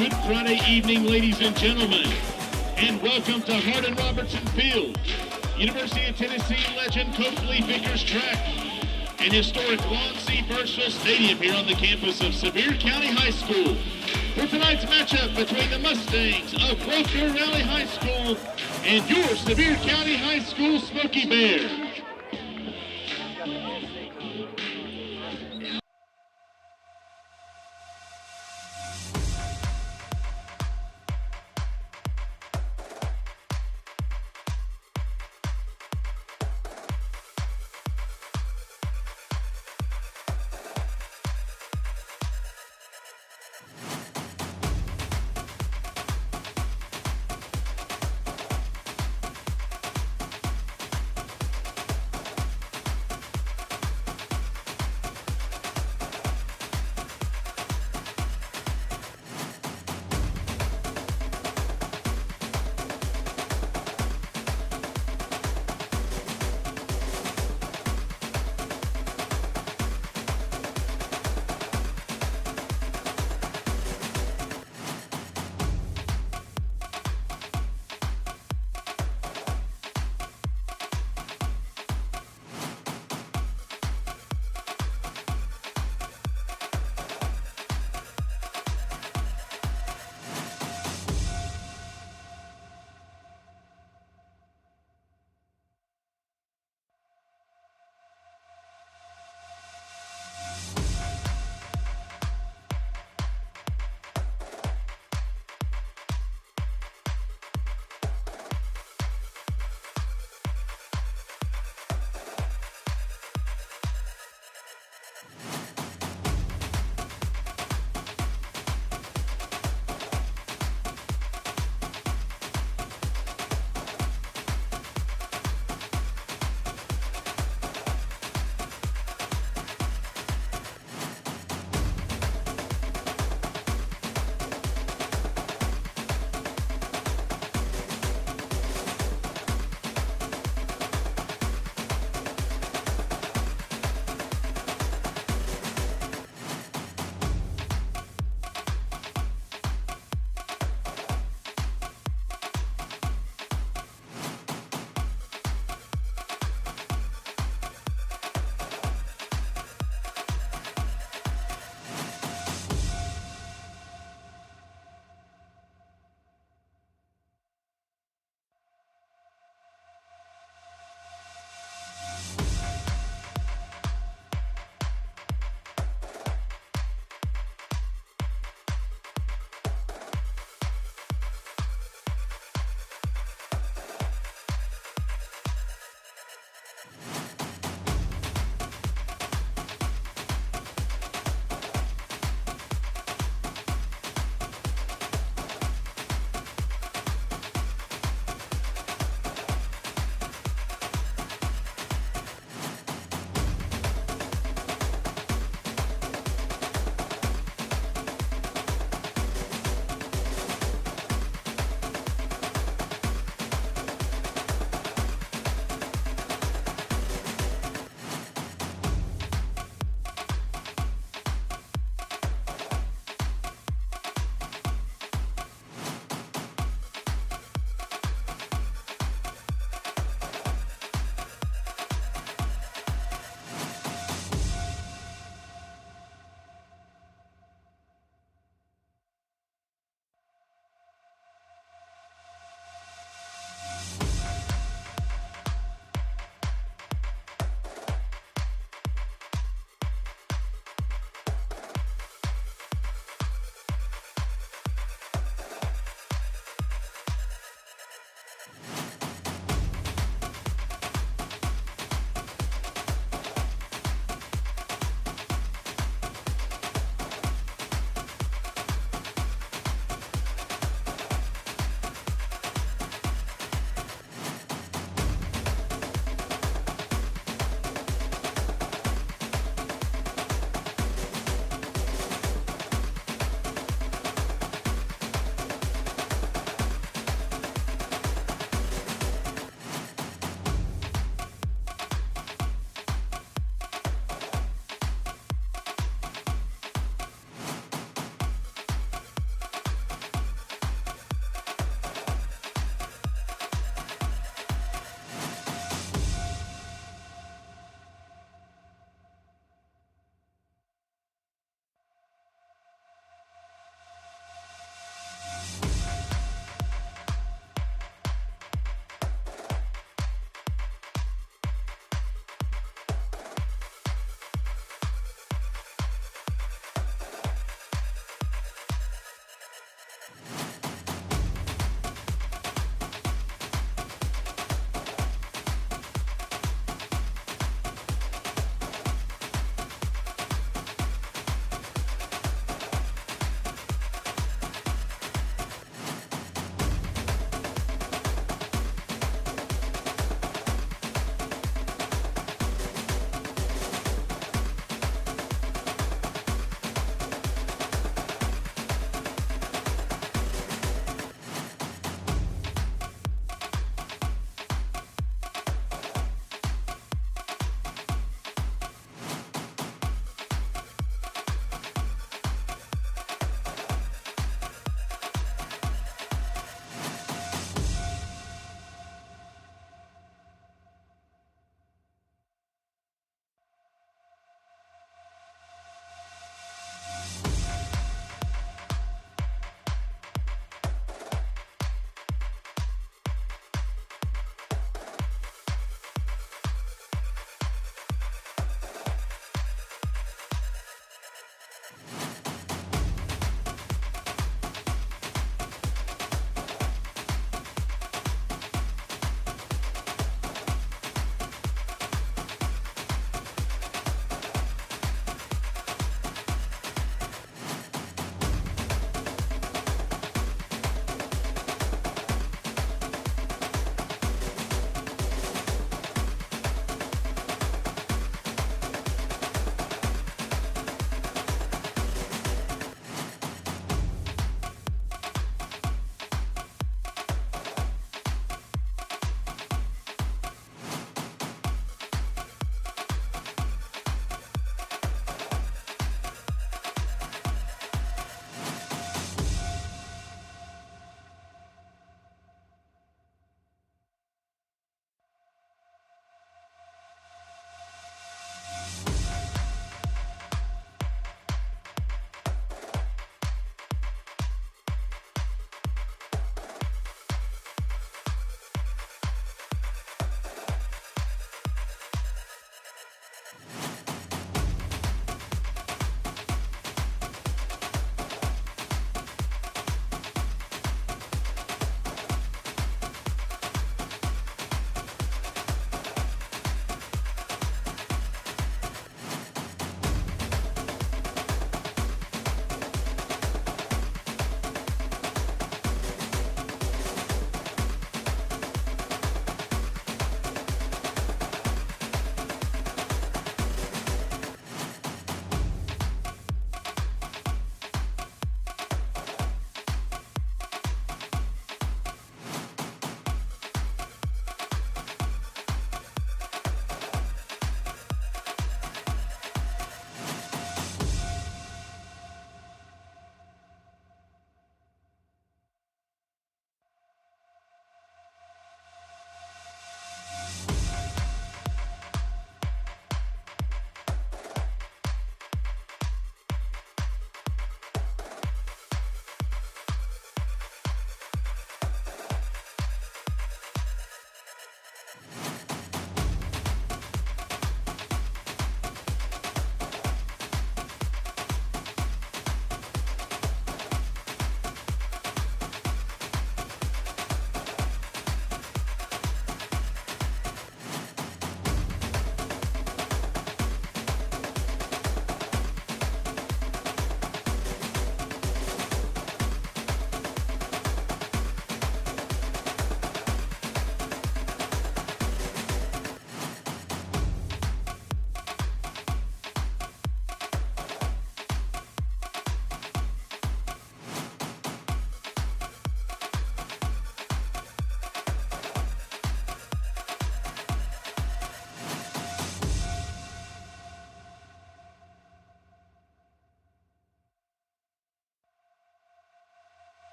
Good Friday evening, ladies and gentlemen, and welcome to Hardin-Robertson Field, University of Tennessee legend Coach Lee Vickers track, and historic Lon C. Birchville Stadium here on the campus of Sevier County High School for tonight's matchup between the Mustangs of Roker Valley High School and your Sevier County High School Smoky Bears.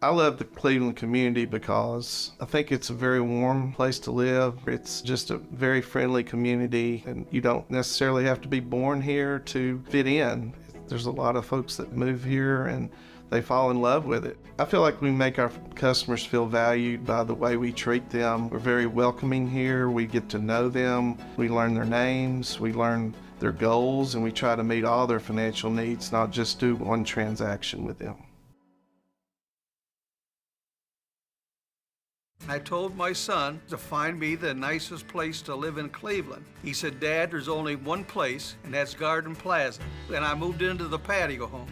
I love the Cleveland community because I think it's a very warm place to live. It's just a very friendly community, and you don't necessarily have to be born here to fit in. There's a lot of folks that move here and they fall in love with it. I feel like we make our customers feel valued by the way we treat them. We're very welcoming here. We get to know them. We learn their names. We learn their goals, and we try to meet all their financial needs, not just do one transaction with them. I told my son to find me the nicest place to live in Cleveland. He said, "Dad, there's only one place, and that's Garden Plaza." And I moved into the patio home.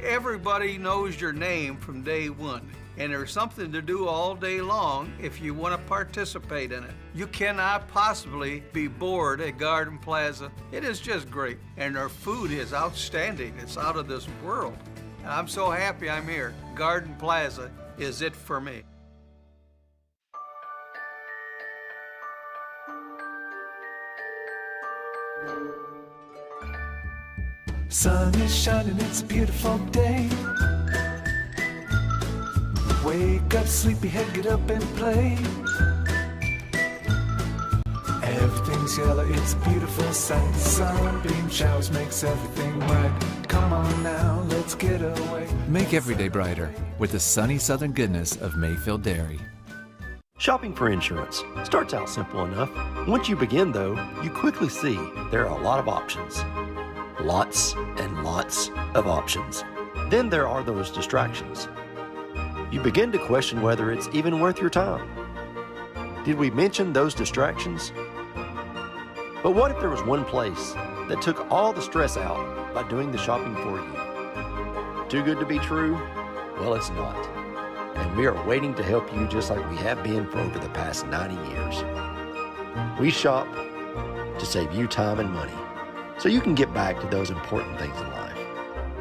Everybody knows your name from day one, and there's something to do all day long if you want to participate in it. You cannot possibly be bored at Garden Plaza. It is just great, and their food is outstanding. It's out of this world. And I'm so happy I'm here. Garden Plaza is it for me. Sun is shining, it's a beautiful day. Wake up, sleepyhead, get up and play. Everything's yellow, it's a beautiful sight. Sunbeam showers makes everything bright. Come on now, let's get away. Make every day brighter with the sunny southern goodness of Mayfield Dairy. Shopping for insurance starts out simple enough. Once you begin, though, you quickly see there are a lot of options. Lots and lots of options. Then there are those distractions. You begin to question whether it's even worth your time. Did we mention those distractions? But what if there was one place that took all the stress out by doing the shopping for you? Too good to be true? Well, it's not. And we are waiting to help you just like we have been for over the past 90 years. We shop to save you time and money, so you can get back to those important things in life.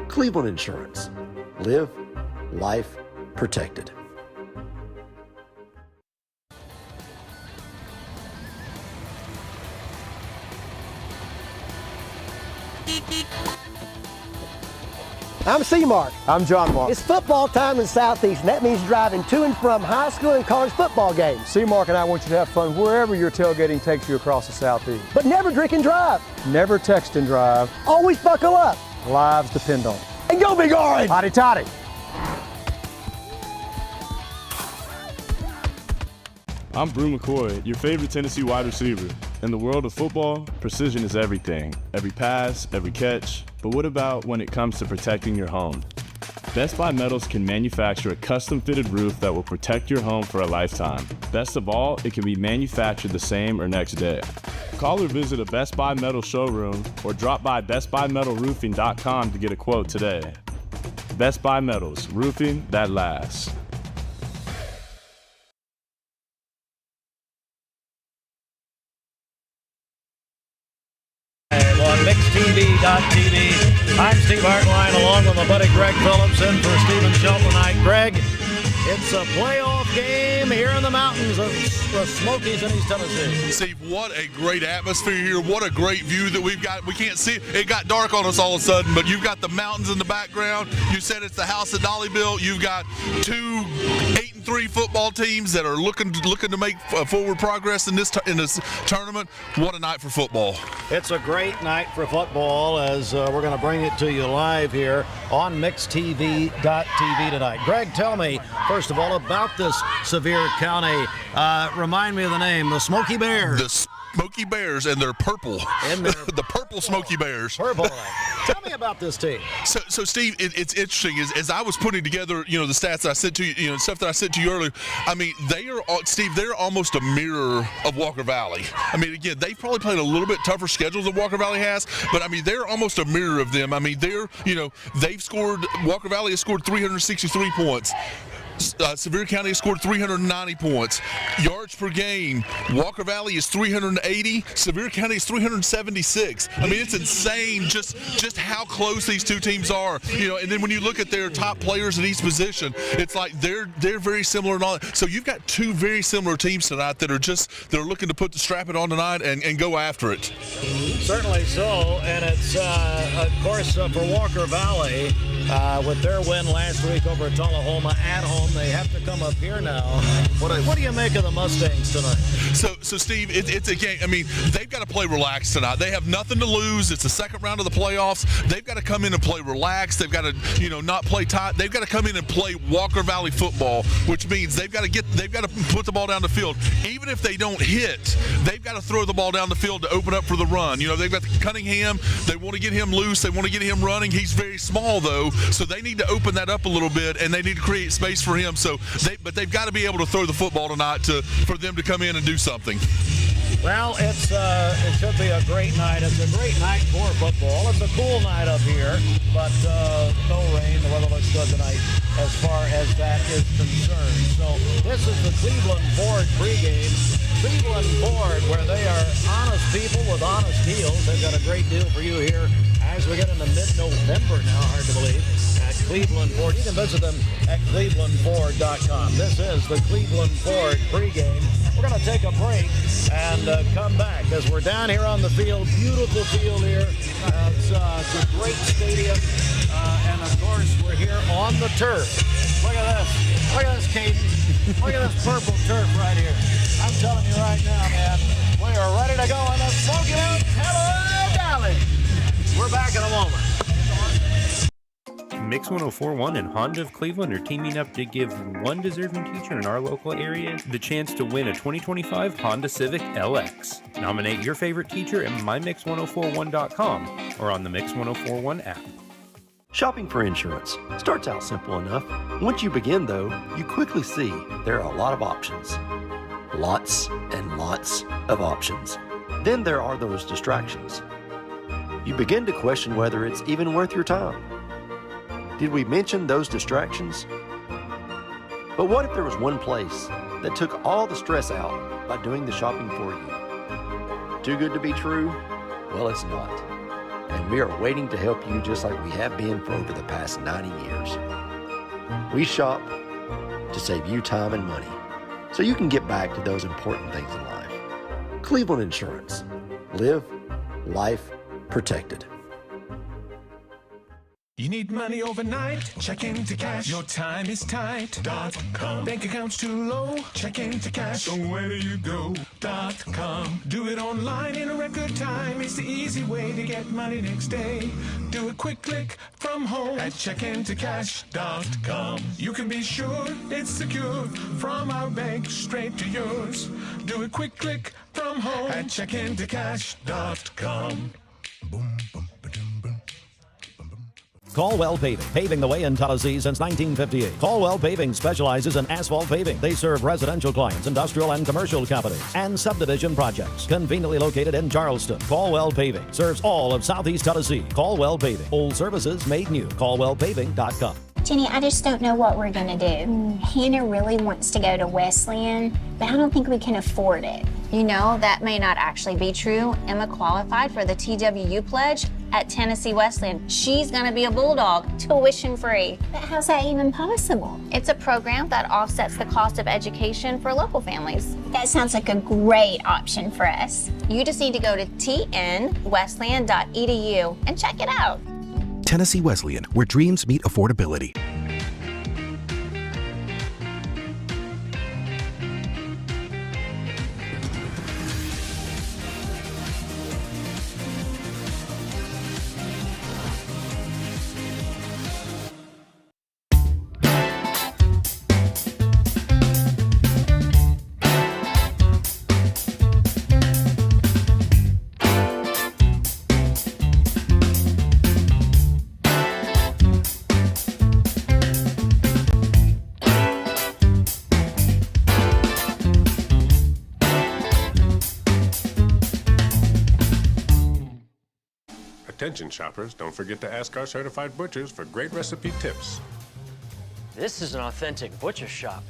Cleveland Insurance. Live life protected. I'm C-Mark. I'm John Mark. It's football time in the Southeast, and that means driving to and from high school and college football games. C-Mark and I want you to have fun wherever your tailgating takes you across the Southeast. But never drink and drive. Never text and drive. Always buckle up. Lives depend on it. And go Big Orange! Hotty toddy. I'm Brew McCoy, your favorite Tennessee wide receiver. In the world of football, precision is everything. Every pass, every catch. But what about when it comes to protecting your home? Best Buy Metals can manufacture a custom-fitted roof that will protect your home for a lifetime. Best of all, it can be manufactured the same or next day. Call or visit a Best Buy Metal showroom or drop by bestbuymetalroofing.com to get a quote today. Best Buy Metals, roofing that lasts. On MixedTV.tv. I'm Steve Hartline along with my buddy Greg Phillips in for Stephen Shelton tonight. Greg, it's a playoff game here in the mountains of the Smokies in East Tennessee. Steve, what a great atmosphere here. What a great view that we've got. We can't see it. It got dark on us all of a sudden, but you've got the mountains in the background. You said it's the house that Dolly built. You've got 2 8-3 football teams that are looking to make forward progress in this tournament. What a night for football. It's a great night for football as we're going to bring it to you live here on MixedTV.tv tonight. Greg, tell me, first of all, about this Sevier County. Remind me of the name, the Smoky Bears. The Smoky Bears, and they're purple. And they're the purple Smoky Bears. Purple. Tell me about this team. So Steve, it's interesting as I was putting together, the stats that I sent to you, stuff that I sent to you earlier. I mean, they're almost a mirror of Walker Valley. I mean, again, they've probably played a little bit tougher schedule than Walker Valley has, but I mean, they're almost a mirror of them. I mean, Walker Valley has scored 363 points. Sevier County has scored 390 points. Yards per game, Walker Valley is 380. Sevier County is 376. I mean, it's insane just how close these two teams are. And then when you look at their top players at each position, it's like they're very similar and all that. So you've got 2 very similar teams tonight that are looking to put the strap it on tonight and go after it. Certainly so, and it's of course for Walker Valley with their win last week over Tullahoma at home. They have to come up here now. What do you make of the Mustangs tonight? So Steve, it's a game. I mean, they've got to play relaxed tonight. They have nothing to lose. It's the second round of the playoffs. They've got to come in and play relaxed. They've got to, not play tight. They've got to come in and play Walker Valley football, which means they've got to put the ball down the field. Even if they don't hit, they've got to throw the ball down the field to open up for the run. They've got Cunningham. They want to get him loose. They want to get him running. He's very small though, so they need to open that up a little bit, and they need to create space for him. But they've got to be able to throw the football tonight for them to come in and do something. Well, it should be a great night. It's a great night for football. It's a cool night up here, but no rain. The weather looks good tonight as far as that is concerned. So this is the Cleveland Ford pregame. Cleveland Ford, where they are honest people with honest deals. They've got a great deal for you here as we get into mid-November now, hard to believe, at Cleveland Ford. You can visit them at clevelandford.com. This is the Cleveland Ford pregame. We're going to take a break and come back as we're down here on the field. Beautiful field here. It's a great stadium. And, of course, we're here on the turf. Look at this. Look at this, Caden. Look at this purple turf right here. I'm telling you right now, man, we are ready to go on the Smoky Mountain Valley. We're back in a moment. Mix 1041 and Honda of Cleveland are teaming up to give one deserving teacher in our local area the chance to win a 2025 Honda Civic LX. Nominate your favorite teacher at mymix1041.com or on the Mix 1041 app. Shopping for insurance starts out simple enough. Once you begin, though, you quickly see there are a lot of options. Lots and lots of options. Then there are those distractions. You begin to question whether it's even worth your time. Did we mention those distractions? But what if there was one place that took all the stress out by doing the shopping for you? Too good to be true? Well, it's not. And we are waiting to help you just like we have been for over the past 90 years. We shop to save you time and money so you can get back to those important things in life. Cleveland Insurance. Live life protected. You need money overnight? Check into cash. Your time is tight. .com. Bank account's too low? Check into cash. So where do you go? .com. Do it online in a record time. It's the easy way to get money next day. Do a quick click from home at checkintocash.com. You can be sure it's secure from our bank straight to yours. Do a quick click from home at checkintocash.com. Boom, boom. Caldwell Paving, paving the way in Tallahassee since 1958. Caldwell Paving specializes in asphalt paving. They serve residential clients, industrial and commercial companies, and subdivision projects. Conveniently located in Charleston, Caldwell Paving serves all of Southeast Tallahassee. Caldwell Paving, old services made new. CaldwellPaving.com. Jenny, I just don't know what we're going to do. Hannah really wants to go to Wesleyan, but I don't think we can afford it. You know, that may not actually be true. Emma qualified for the TWU pledge at Tennessee Wesleyan. She's going to be a Bulldog, tuition free. But how's that even possible? It's a program that offsets the cost of education for local families. That sounds like a great option for us. You just need to go to tnwesleyan.edu and check it out. Tennessee Wesleyan, where dreams meet affordability. Attention shoppers, don't forget to ask our certified butchers for great recipe tips. This is an authentic butcher shop,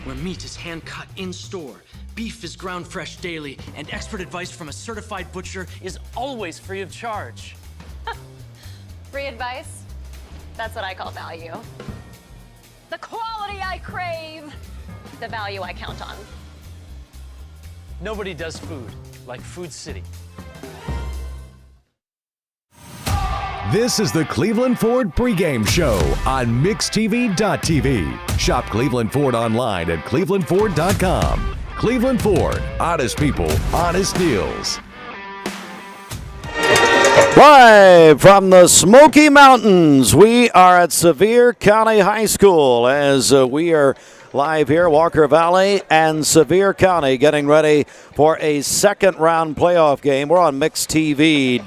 where meat is hand-cut in-store, beef is ground fresh daily, and expert advice from a certified butcher is always free of charge. Free advice? That's what I call value. The quality I crave, the value I count on. Nobody does food like Food City. This is the Cleveland Ford Pregame Show on MixTV.tv. Shop Cleveland Ford online at clevelandford.com. Cleveland Ford, honest people, honest deals. Live from the Smoky Mountains, we are at Sevier County High School as we are live here, Walker Valley and Sevier County getting ready for a second-round playoff game. We're on MixTV.tv.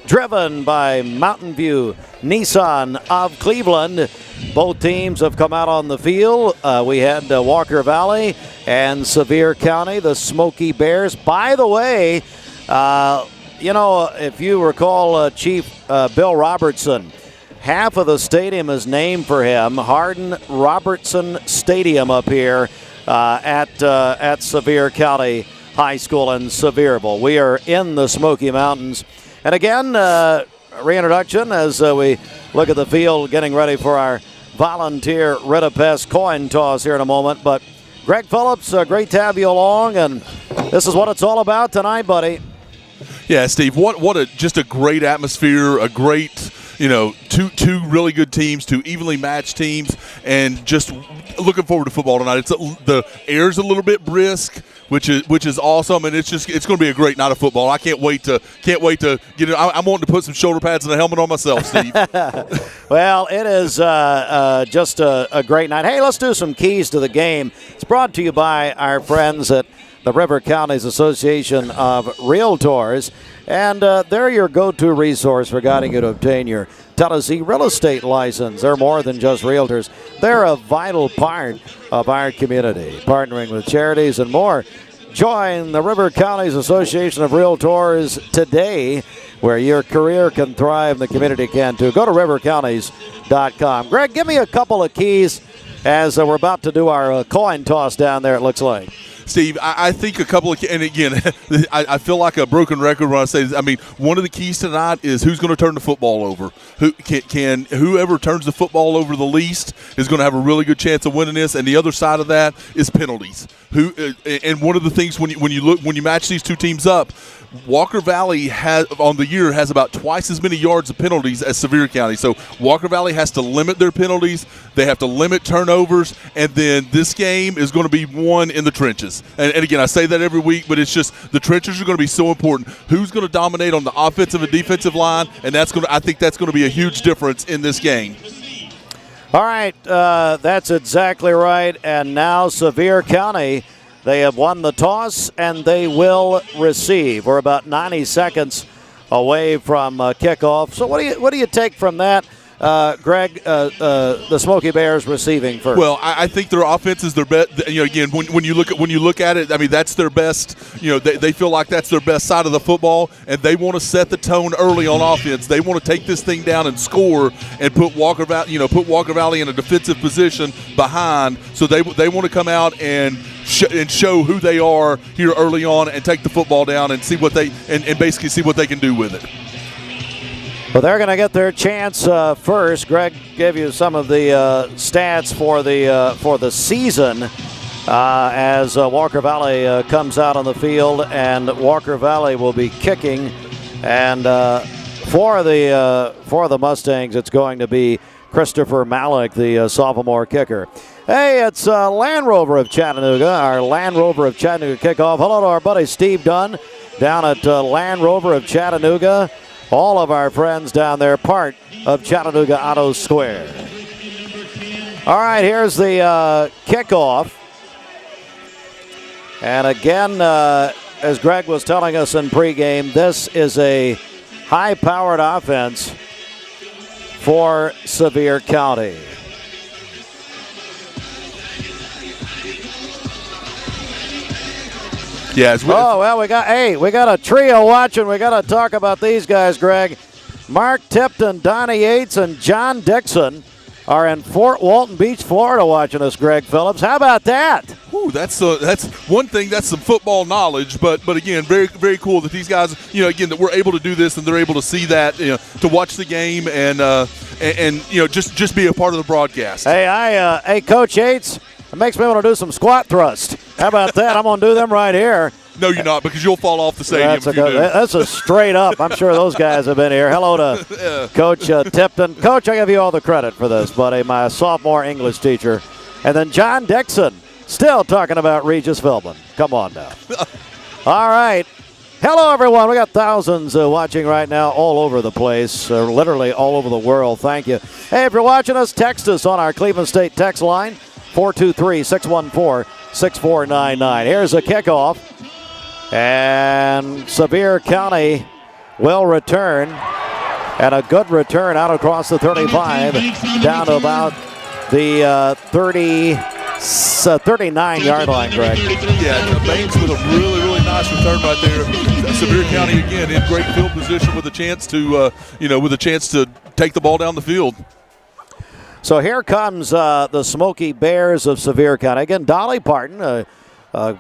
Driven by Mountain View Nissan of Cleveland. Both teams have come out on the field. We had Walker Valley and Sevier County, the Smoky Bears. By the way, if you recall Chief Bill Robertson, half of the stadium is named for him. Hardin Robertson Stadium up here at Sevier County High School in Sevierville. We are in the Smoky Mountains. And again, reintroduction as we look at the field getting ready for our volunteer Ritapest coin toss here in a moment. But Greg Phillips, great to have you along, and this is what it's all about tonight, buddy. Yeah, Steve, just a great atmosphere, a great, two really good teams, two evenly matched teams, and just looking forward to football tonight. The air's a little bit brisk, which is awesome, and it's going to be a great night of football. I can't wait to get it. I'm wanting to put some shoulder pads and a helmet on myself, Steve. Well, it is just a great night. Hey, let's do some keys to the game. It's brought to you by our friends at the River Counties Association of Realtors. And they're your go-to resource for guiding you to obtain your Tennessee real estate license. They're more than just realtors. They're a vital part of our community, partnering with charities and more. Join the River Counties Association of Realtors today, where your career can thrive and the community can too. Go to rivercounties.com. Greg, give me a couple of keys as we're about to do our coin toss down there, it looks like. Steve, I think a couple of – and again, I feel like a broken record when I say this. I mean, one of the keys tonight is who's going to turn the football over. Whoever turns the football over the least is going to have a really good chance of winning this, and the other side of that is penalties. And one of the things when you match these two teams up, Walker Valley has about twice as many yards of penalties as Sevier County. So Walker Valley has to limit their penalties. They have to limit turnovers. And then this game is going to be won in the trenches. And again, I say that every week, but it's just the trenches are going to be so important. Who's going to dominate on the offensive and defensive line? And I think that's going to be a huge difference in this game. All right, that's exactly right. And now Sevier County, they have won the toss, and they will receive. We're about 90 seconds away from kickoff. So what do you take from that, Greg? The Smoky Bears receiving first. Well, I think their offense is their best. Again, when you look at it, I mean that's their best. They feel like that's their best side of the football, and they want to set the tone early on offense. They want to take this thing down and score, and put Walker Valley in a defensive position behind. So they want to come out and show who they are here early on and take the football down and see what they basically see what they can do with it. Well, they're going to get their chance first. Greg gave you some of the stats for the season as Walker Valley comes out on the field, and Walker Valley will be kicking. And for the Mustangs, it's going to be Christopher Malik, the sophomore kicker. Hey, it's Land Rover of Chattanooga, our Land Rover of Chattanooga kickoff. Hello to our buddy Steve Dunn down at Land Rover of Chattanooga. All of our friends down there, part of Chattanooga Auto Square. All right, here's the kickoff. And again, as Greg was telling us in pregame, this is a high-powered offense for Sevier County. Yeah. We got a trio watching. We got to talk about these guys, Greg. Mark Tipton, Donnie Yates, and John Dixon are in Fort Walton Beach, Florida, watching us. Greg Phillips, how about that? Ooh, that's one thing. That's some football knowledge, but again, very very cool that these guys, that we're able to do this and they're able to see that, to watch the game and just be a part of the broadcast. Hey, Coach Yates, it makes me want to do some squat thrust. How about that? I'm going to do them right here. No, you're not, because you'll fall off the stadium. That's a straight up. I'm sure those guys have been here. Hello to Coach Tipton. Coach, I give you all the credit for this, buddy, my sophomore English teacher. And then John Dixon, still talking about Regis Philbin. Come on now. All right. Hello, everyone. We got thousands watching right now all over the place, literally all over the world. Thank you. Hey, if you're watching us, text us on our Cleveland State text line, 423-614-6499. Here's a kickoff, and Sevier County will return, and a good return out across the 35, down to about the 39-yard line, Greg. Yeah, Baines with a really nice return right there. Sevier County again in great field position with a chance to, take the ball down the field. So here comes the Smoky Bears of Sevier County. Again, Dolly Parton, a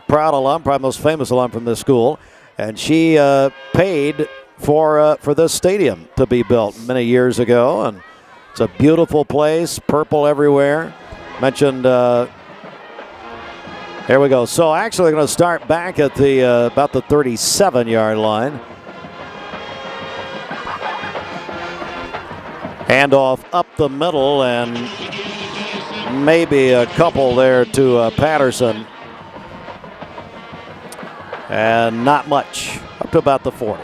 proud alum, probably most famous alum from this school, and she paid for this stadium to be built many years ago, and it's a beautiful place, purple everywhere. Mentioned. Here we go. So actually, we're going to start back at the about the 37-yard line. Handoff up the middle, and maybe a couple there to Patterson. And not much, up to about the 40.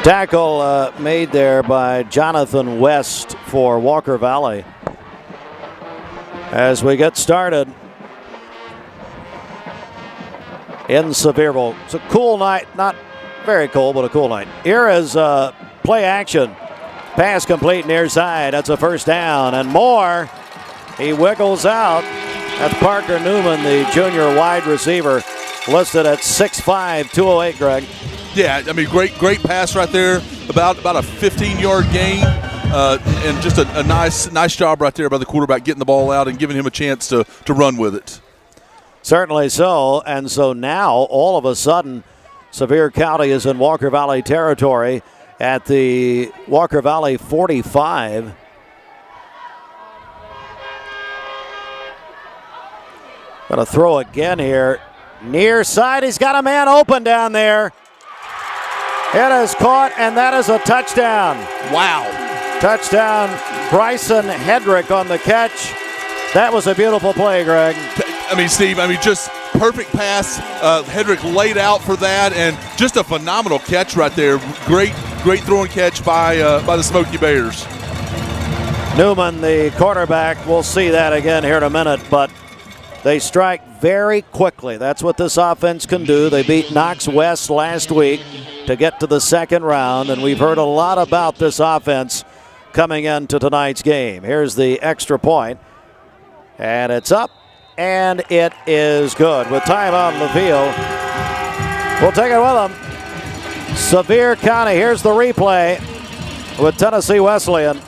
Tackle made there by Jonathan West for Walker Valley. As we get started in Sevierville. It's a cool night, not very cold, but a cool night. Here is play action. Pass complete near side. That's a first down and more. He wiggles out. That's Parker Newman, the junior wide receiver, listed at 6'5", 208, Greg. Yeah, I mean, great pass right there. About a 15-yard gain, and just a nice job right there by the quarterback getting the ball out and giving him a chance to run with it. Certainly so. And so now, all of a sudden, Sevier County is in Walker Valley territory at the Walker Valley 45. Going to throw again here. Near side, he's got a man open down there. It is caught, and that is a touchdown. Wow. Touchdown, Bryson Hedrick on the catch. That was a beautiful play, Greg. I mean, Steve, just perfect pass. Hedrick laid out for that, and just a phenomenal catch right there. Great throwing catch by the Smoky Bears. Newman, the quarterback, we'll see that again here in a minute, but they strike very quickly. That's what this offense can do. They beat Knox West last week to get to the second round, and we've heard a lot about this offense coming into tonight's game. Here's the extra point, and it's up, and it is good. With time on the field, we'll take it with them. Sevier County, here's the replay with Tennessee Wesleyan.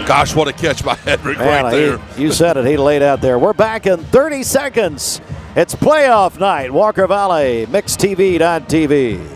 Gosh, what a catch by Hedrick right there. You said it, he laid out there. We're back in 30 seconds. It's playoff night, Walker Valley, MixTV.tv.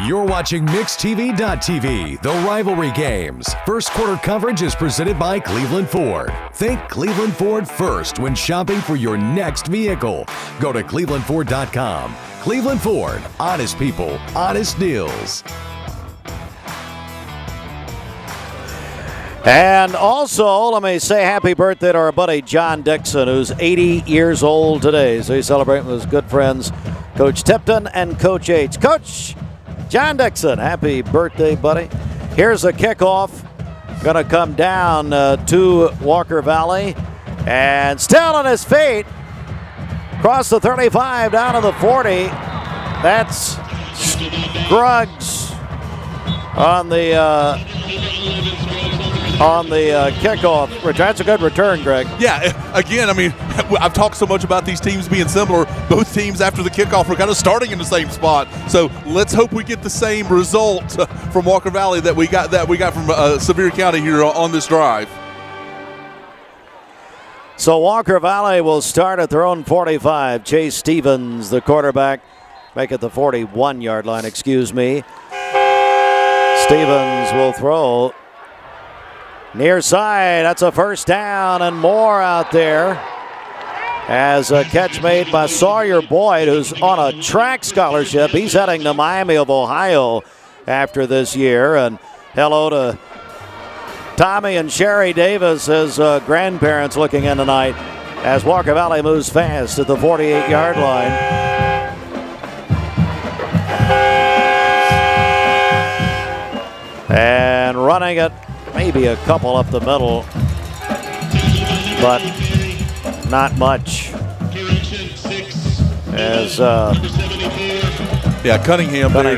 You're watching MixTV.tv, the rivalry games. First quarter coverage is presented by Cleveland Ford. Think Cleveland Ford first when shopping for your next vehicle. Go to clevelandford.com. Cleveland Ford, honest people, honest deals. And also, let me say happy birthday to our buddy John Dixon, who's 80 years old today. So he's celebrating with his good friends, Coach Tipton and Coach H. Coach John Dixon, happy birthday, buddy. Here's a kickoff. Going to come down to Walker Valley. And still on his feet. Across the 35, down to the 40. That's Scruggs on the on the kickoff return. That's a good return, Greg. Yeah, again, I mean, I've talked so much about these teams being similar. Both teams after the kickoff were kind of starting in the same spot. So let's hope we get the same result from Walker Valley that we got from Sevier County here on this drive. So Walker Valley will start at their own 45. Chase Stevens, the quarterback, make it the 41-yard line, excuse me. Stevens will throw near side. That's a first down and more out there. As a catch made by Sawyer Boyd, who's on a track scholarship. He's heading to Miami of Ohio after this year. And hello to Tommy and Sherry Davis, his grandparents, looking in tonight as Walker Valley moves fast at the 48-yard line. And running it, maybe a couple up the middle, but not much. As Cunningham there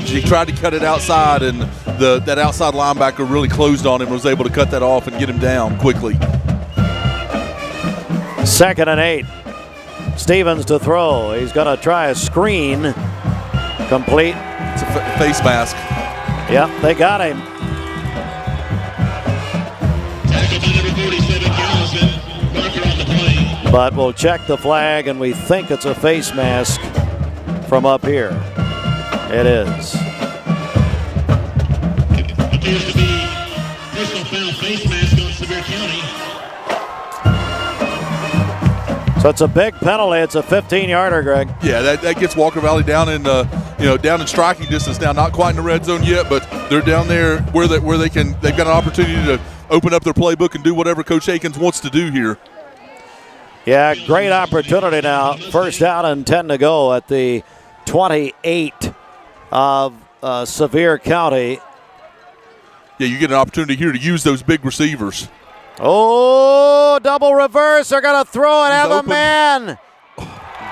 he tried to cut it outside, and that outside linebacker really closed on him, was able to cut that off and get him down quickly. 2nd and 8. Stevens to throw. He's going to try a screen. Complete. It's a face mask. Yep, they got him. But we'll check the flag, and we think it's a face mask from up here. It is. It appears to be personal foul face mask on Sevier County. So it's a big penalty. It's a 15-yarder, Greg. Yeah, that gets Walker Valley down in down in striking distance now. Not quite in the red zone yet, but they're down there where they can. They've got an opportunity to open up their playbook and do whatever Coach Akins wants to do here. Yeah, great opportunity now. First down and 10 to go at the 28 of Sevier County. Yeah, you get an opportunity here to use those big receivers. Oh, double reverse. They're going to throw it. Have a man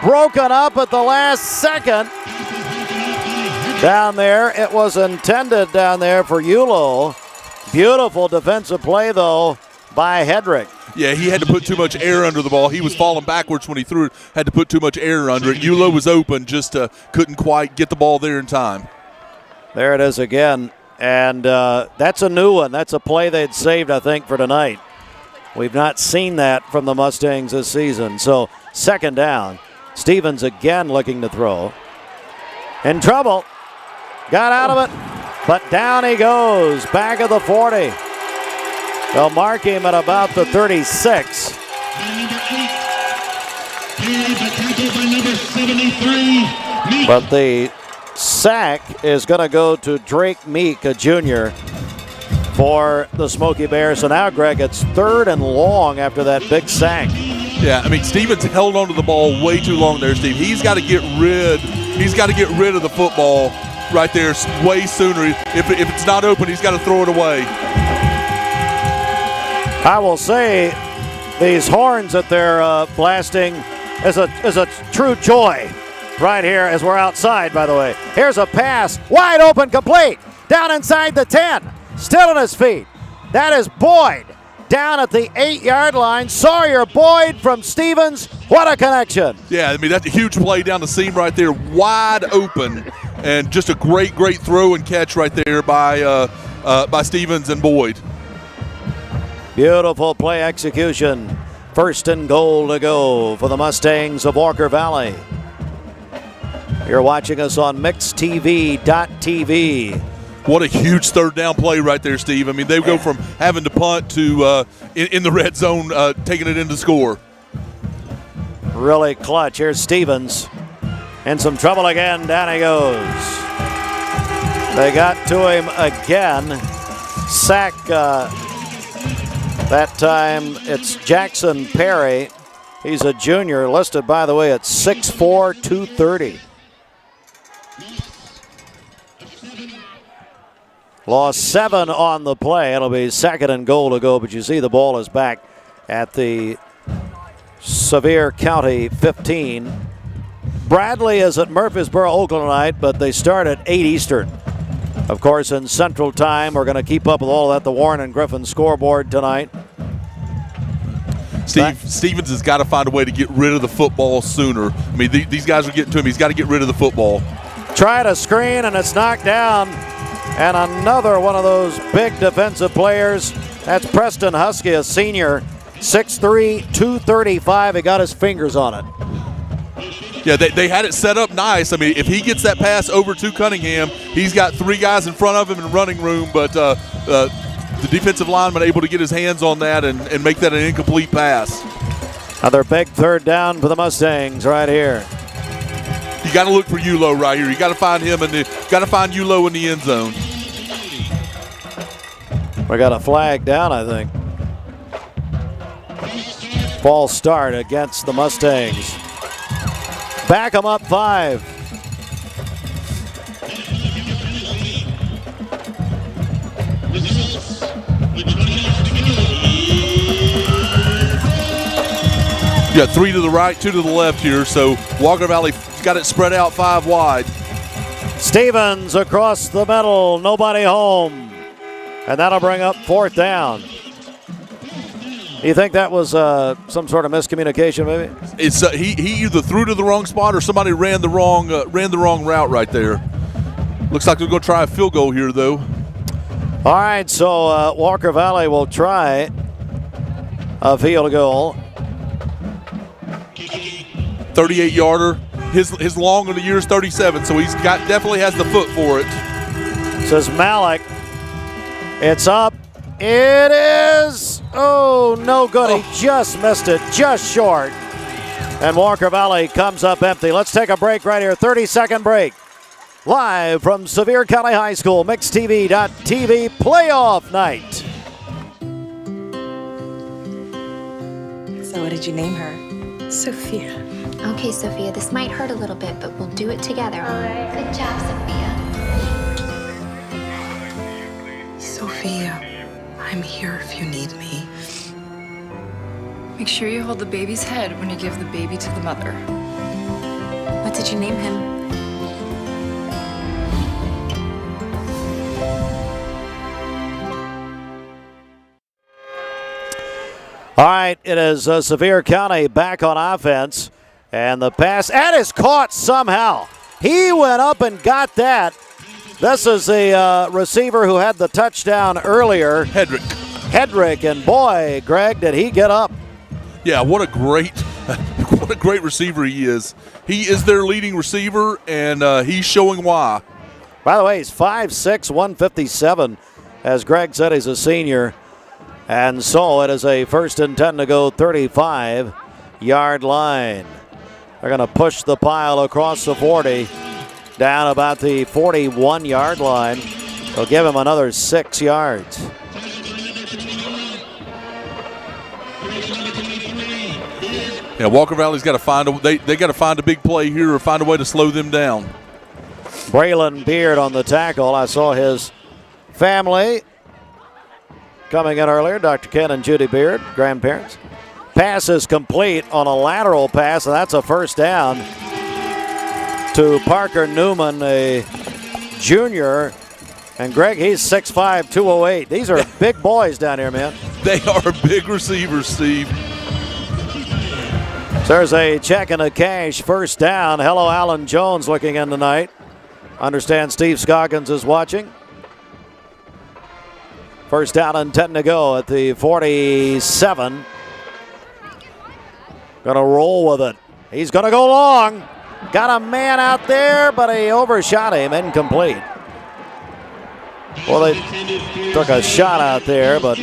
broken up at the last second. Down there, it was intended down there for Yulo. Beautiful defensive play, though, by Hedrick. Yeah, he had to put too much air under the ball. He was falling backwards when he threw it, had to put too much air under it. Yulo was open, just couldn't quite get the ball there in time. There it is again, and that's a new one. That's a play they'd saved, I think, for tonight. We've not seen that from the Mustangs this season. So 2nd down. Stevens again looking to throw. In trouble. Got out of it, but down he goes. Back of the 40. They'll mark him at about the 36. But the sack is going to go to Drake Meek, a junior, for the Smoky Bears. So now, Greg, it's 3rd and long after that big sack. Yeah, I mean, Stevens held onto the ball way too long there, Steve. He's got to get rid of the football right there way sooner. If it's not open, he's got to throw it away. I will say these horns that they're blasting is a true joy right here as we're outside, by the way. Here's a pass, wide open, complete, down inside the 10, still on his feet. That is Boyd down at the 8-yard line. Sawyer Boyd from Stevens. What a connection. Yeah, I mean, that's a huge play down the seam right there, wide open, and just a great throw and catch right there by Stevens and Boyd. Beautiful play execution. 1st and goal to go for the Mustangs of Walker Valley. You're watching us on mixtv.tv. What a huge 3rd down play right there, Steve. I mean, they go from having to punt to in the red zone, taking it into score. Really clutch. Here's Stevens. In some trouble again. Down he goes. They got to him again. Sack. That time it's Jackson Perry. He's a junior, listed, by the way, at 6'4", 230. Lost 7 on the play. It'll be 2nd and goal to go, but you see the ball is back at the Sevier County 15. Bradley is at Murfreesboro, Oakland tonight, but they start at 8 Eastern. Of course, in Central Time, we're going to keep up with all that, the Warren and Griffin scoreboard tonight. Stevens has got to find a way to get rid of the football sooner. I mean, these guys are getting to him. He's got to get rid of the football. Try to screen, and it's knocked down. And another one of those big defensive players. That's Preston Husky, a senior, 6'3", 235. He got his fingers on it. Yeah, they had it set up nice. I mean, if he gets that pass over to Cunningham, he's got 3 guys in front of him in running room, but the defensive lineman able to get his hands on that and make that an incomplete pass. Another big third down for the Mustangs right here. You got to look for Yulo right here. You got to find him and got to find Yulo in the end zone. We got a flag down, I think. False start against the Mustangs. Back them up 5. You got 3 to the right, 2 to the left here, so Walker Valley got it spread out 5 wide. Stevens across the middle, nobody home. And that'll bring up 4th down. You think that was some sort of miscommunication, maybe? It's he either threw to the wrong spot or somebody ran the wrong route right there. Looks like they're going to try a field goal here, though. All right, so Walker Valley will try a field goal. 38-yarder. His long of the year is 37, so he's definitely has the foot for it. Says Malik. It's up. It is. Oh, no good. He just missed it, just short. And Walker Valley comes up empty. Let's take a break right here. 30-second break. Live from Sevier County High School, MixTV.TV playoff night. So what did you name her? Sophia. Okay, Sophia, this might hurt a little bit, but we'll do it together. All right. Good job, Sophia. Sophia, I'm here if you need me. Make sure you hold the baby's head when you give the baby to the mother. What did you name him? All right, it is Sevier County back on offense. And the pass, and is caught somehow. He went up and got that. This is the receiver who had the touchdown earlier. Hedrick, and boy, Greg, did he get up. Yeah, what a great receiver he is. He is their leading receiver, and he's showing why. By the way, he's 5'6", 157. As Greg said, he's a senior. And so it is a 1st and 10 to go, 35-yard line. They're going to push the pile across the 40, down about the 41-yard line. They'll give him another 6 yards. Yeah, Walker Valley's got to find they got to find a big play here or find a way to slow them down. Braylon Beard on the tackle. I saw his family coming in earlier. Dr. Ken and Judy Beard, grandparents. Pass is complete on a lateral pass, and that's a 1st down to Parker Newman, a junior. And Greg, he's 6'5", 208. These are big boys down here, man. They are big receivers, Steve. So there's a check and a cash, 1st down. Hello, Alan Jones looking in tonight. Understand Steve Scoggins is watching. 1st down and 10 to go at the 47. Going to roll with it. He's going to go long. Got a man out there, but he overshot him. Incomplete. Well, they took a shot out there, but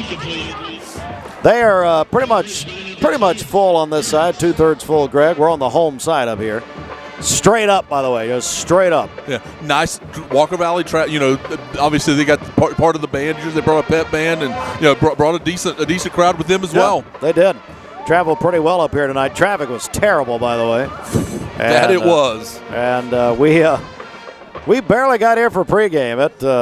they are pretty much full on this side. 2/3 full, Greg. We're on the home side up here. Straight up, by the way, just straight up. Yeah, nice Walker Valley track. You know, obviously they got part of the band. They brought a pep band, and brought a decent crowd with them as well. They did. Traveled pretty well up here tonight. Traffic was terrible, by the way. That it was. And we barely got here for pregame.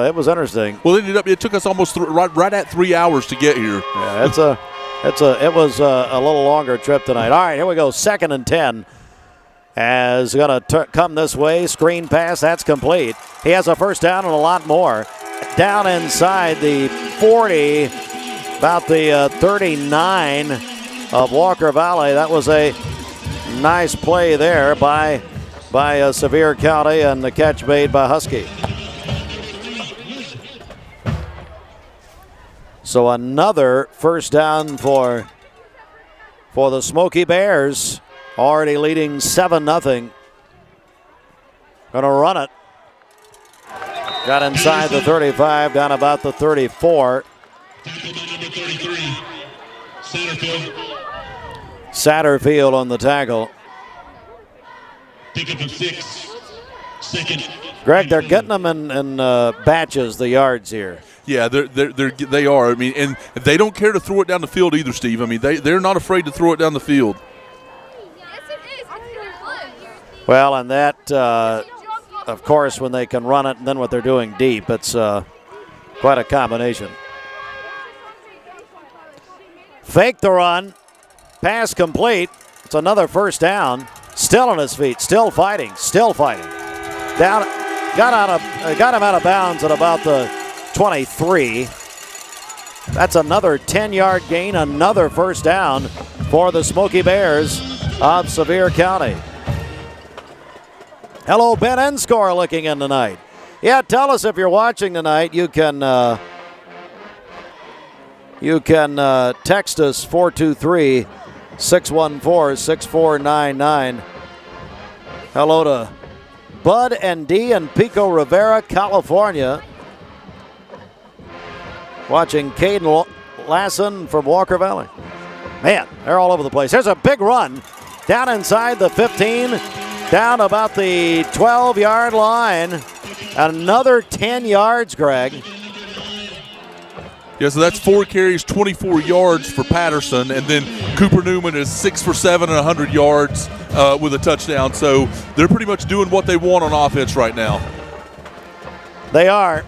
It was interesting. Well, it took us almost right at 3 hours to get here. Yeah, it was a little longer trip tonight. All right, here we go. 2nd and 10 as going to come this way. Screen pass, that's complete. He has a first down and a lot more. Down inside the 40, about the 39 of Walker Valley. That was a nice play there by Sevier County, and the catch made by Husky. So another first down for the Smoky Bears, already leading 7-0. Going to run it. Got inside the 35, down about the 34. Satterfield on the tackle. Pickup of 6. Second. Greg, they're getting them in batches, the yards here. Yeah, they are. I mean, and they don't care to throw it down the field either, Steve. I mean, they're not afraid to throw it down the field. Well, and that, of course, when they can run it and then what they're doing deep, it's quite a combination. Fake the run. Pass complete. It's another first down. Still on his feet. Still fighting. Down. Got him out of bounds at about the 23. That's another 10-yard gain. Another first down for the Smoky Bears of Sevier County. Hello, Ben Enscore looking in tonight. Yeah, tell us if you're watching tonight. You can text us 423-614-6499. Hello to Bud and D in Pico Rivera, California. Watching Caden Lassen from Walker Valley. Man, they're all over the place. There's a big run down inside the 15, down about the 12-yard line. Another 10 yards, Greg. Yeah, so that's 4 carries, 24 yards for Patterson, and then Cooper Newman is 6 for 7 and 100 yards with a touchdown. So they're pretty much doing what they want on offense right now. They are.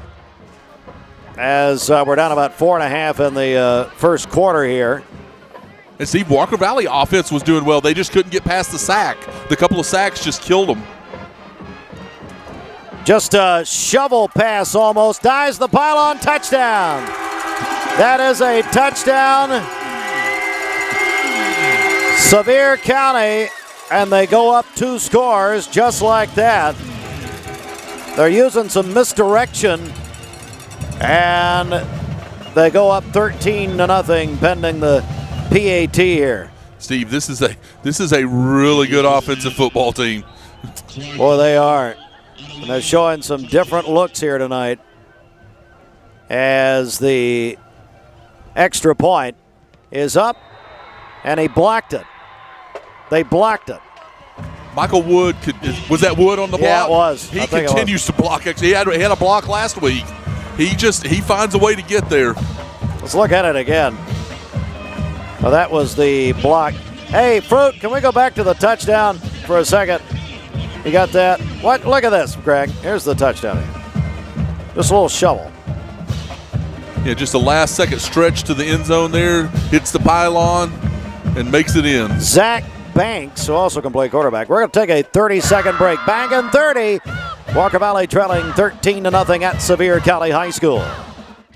As we're down about 4.5 in the first quarter here. And Steve, Walker Valley offense was doing well. They just couldn't get past the sack. The couple of sacks just killed them. Just a shovel pass almost. Dives the pylon. Touchdown. That is a touchdown. Sevier County, and they go up 2 scores just like that. They're using some misdirection, and they go up 13-0 pending the PAT here. Steve, this is a really good offensive football team. Boy, they are. And they're showing some different looks here tonight as the extra point is up, and he blocked it. They blocked it. Michael Wood, was that Wood on the block? Yeah, it was. He continues to block. Actually, he had a block last week. He finds a way to get there. Let's look at it again. Well, that was the block. Hey, Fruit, can we go back to the touchdown for a second? You got that? What? Look at this, Greg. Here's the touchdown. Just a little shovel. Yeah, just a last-second stretch to the end zone there. Hits the pylon and makes it in. Zach Banks, who also can play quarterback. We're going to take a 30-second break. Bang and 30. Walker Valley trailing 13-0 at Sevier County High School.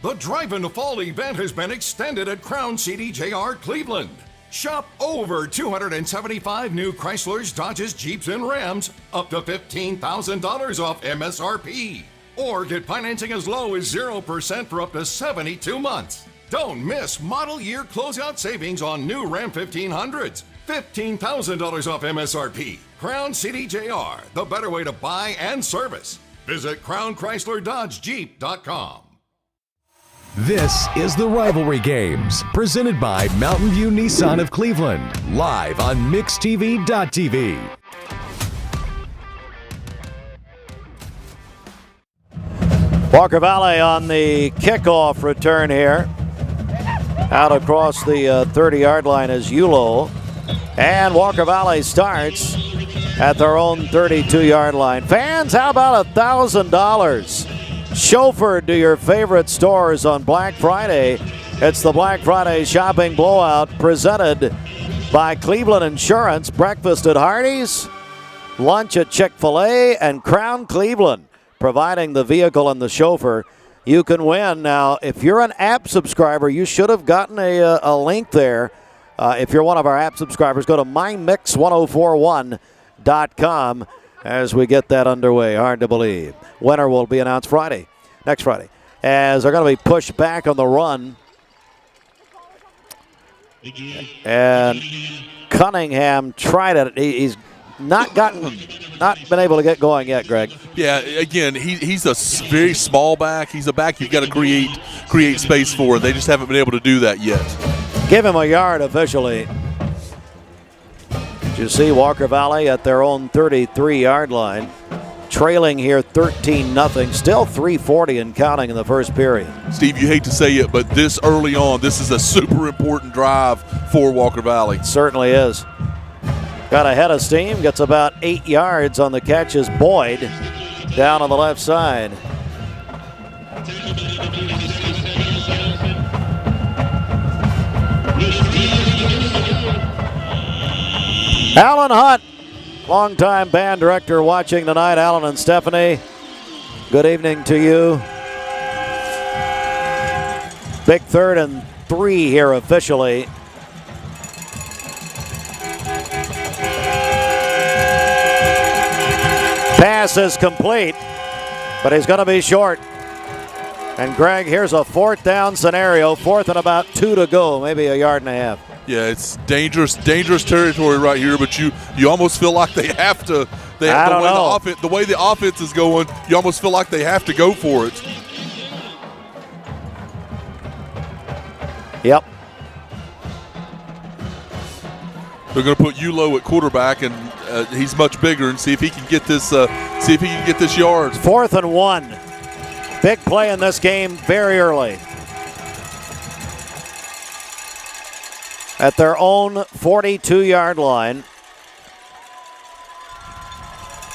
The Drive into Fall event has been extended at Crown CDJR Cleveland. Shop over 275 new Chryslers, Dodges, Jeeps, and Rams, up to $15,000 off MSRP. Or get financing as low as 0% for up to 72 months. Don't miss model year closeout savings on new Ram 1500s. $15,000 off MSRP. Crown CDJR, the better way to buy and service. Visit crownchrysler.dodge-jeep.com. This is the Rivalry Games, presented by Mountain View Nissan of Cleveland, live on MixTV.tv. Walker Valley on the kickoff return here. Out across the 30-yard line is Yulo. And Walker Valley starts at their own 32-yard line. Fans, how about $1,000? Chauffeured to your favorite stores on Black Friday. It's the Black Friday shopping blowout presented by Cleveland Insurance. Breakfast at Hardee's, lunch at Chick-fil-A, and Crown Cleveland providing the vehicle and the chauffeur. You can win. Now, if you're an app subscriber, you should have gotten a link there. If you're one of our app subscribers, go to mymix1041.com as we get that underway. Hard to believe. Winner will be announced next Friday, as they're going to be pushed back on the run. And Cunningham tried it. He's not been able to get going yet, Greg. Yeah, again, he's a very small back. He's a back you've got to create space for. They just haven't been able to do that yet. Give him a yard officially. Did you see Walker Valley at their own 33-yard line? Trailing here 13-0. Still 3:40 and counting in the first period. Steve, you hate to say it, but this early on, this is a super important drive for Walker Valley. It certainly is. Got ahead of steam, gets about 8 yards on the catch as Boyd down on the left side. Alan Hunt, longtime band director, watching tonight. Alan and Stephanie, good evening to you. Big 3rd and 3 here officially. Pass is complete, but he's going to be short. And Greg, here's a 4th down scenario, 4th and about 2 to go, maybe a yard and a half. Yeah, it's dangerous territory right here, but you almost feel like they have to. The way the offense is going, you almost feel like they have to go for it. Yep. They're going to put Ulo at quarterback, and he's much bigger, and see if he can get this. See if he can get this yards. 4th and 1. Big play in this game very early. At their own 42-yard line.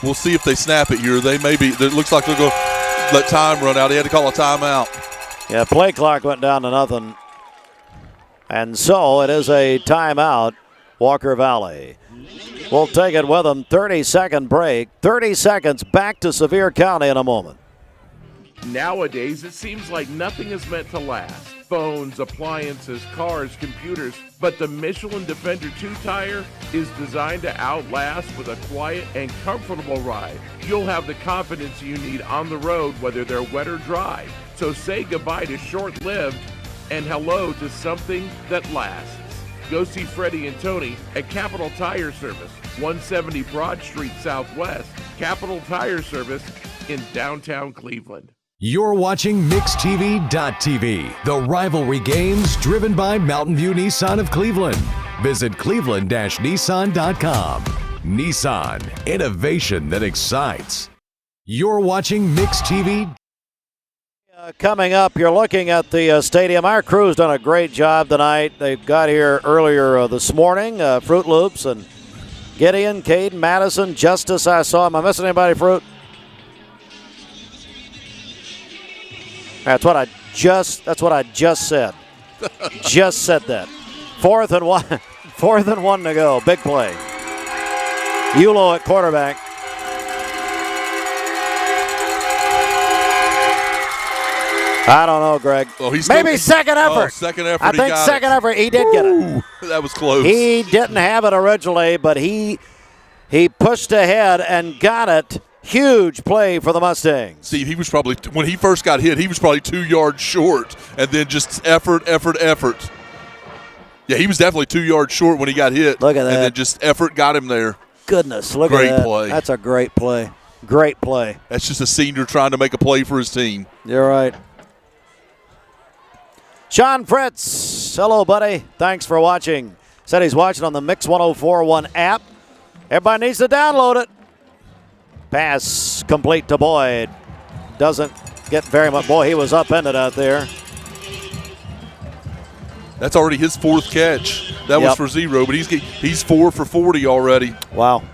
We'll see if they snap it here. They maybe. It looks like they're going to let time run out. He had to call a timeout. Yeah, play clock went down to nothing. And so it is a timeout, Walker Valley. We'll take it with them. 30-second break. 30 seconds back to Sevier County in a moment. Nowadays, it seems like nothing is meant to last. Phones, appliances, cars, computers. But the Michelin Defender 2 tire is designed to outlast with a quiet and comfortable ride. You'll have the confidence you need on the road, whether they're wet or dry. So say goodbye to short-lived and hello to something that lasts. Go see Freddie and Tony at Capital Tire Service, 170 Broad Street Southwest. Capital Tire Service in downtown Cleveland. You're watching MixTV.tv, the rivalry games driven by Mountain View Nissan of Cleveland. Visit cleveland-nissan.com. Nissan, innovation that excites. You're watching MixTV. Coming up, you're looking at the stadium. Our crew's done a great job tonight. They got here earlier this morning. Fruit Loops and Gideon, Caden, Madison, Justice. I saw. Am I missing anybody, Fruit? That's what I just said. Just said that. 4th and 1. 4th and 1 to go. Big play. Ulo at quarterback. I don't know, Greg. Oh, Maybe second effort. Oh, second effort. I think second effort. He did get it. That was close. He didn't have it originally, but he pushed ahead and got it. Huge play for the Mustangs. Steve, he was probably, when he first got hit, he was probably 2 yards short, and then just effort. Yeah, he was definitely 2 yards short when he got hit. Look at that. And then just effort got him there. Goodness, look at that. Great play. That's a great play. Great play. That's just a senior trying to make a play for his team. You're right. Sean Fritz, hello, buddy. Thanks for watching. Said he's watching on the Mix 1041 app. Everybody needs to download it. Pass complete to Boyd. Doesn't get very much. Boy, he was upended out there. That's already his 4th catch. That was for 0, but he's 4 for 40 already. Wow.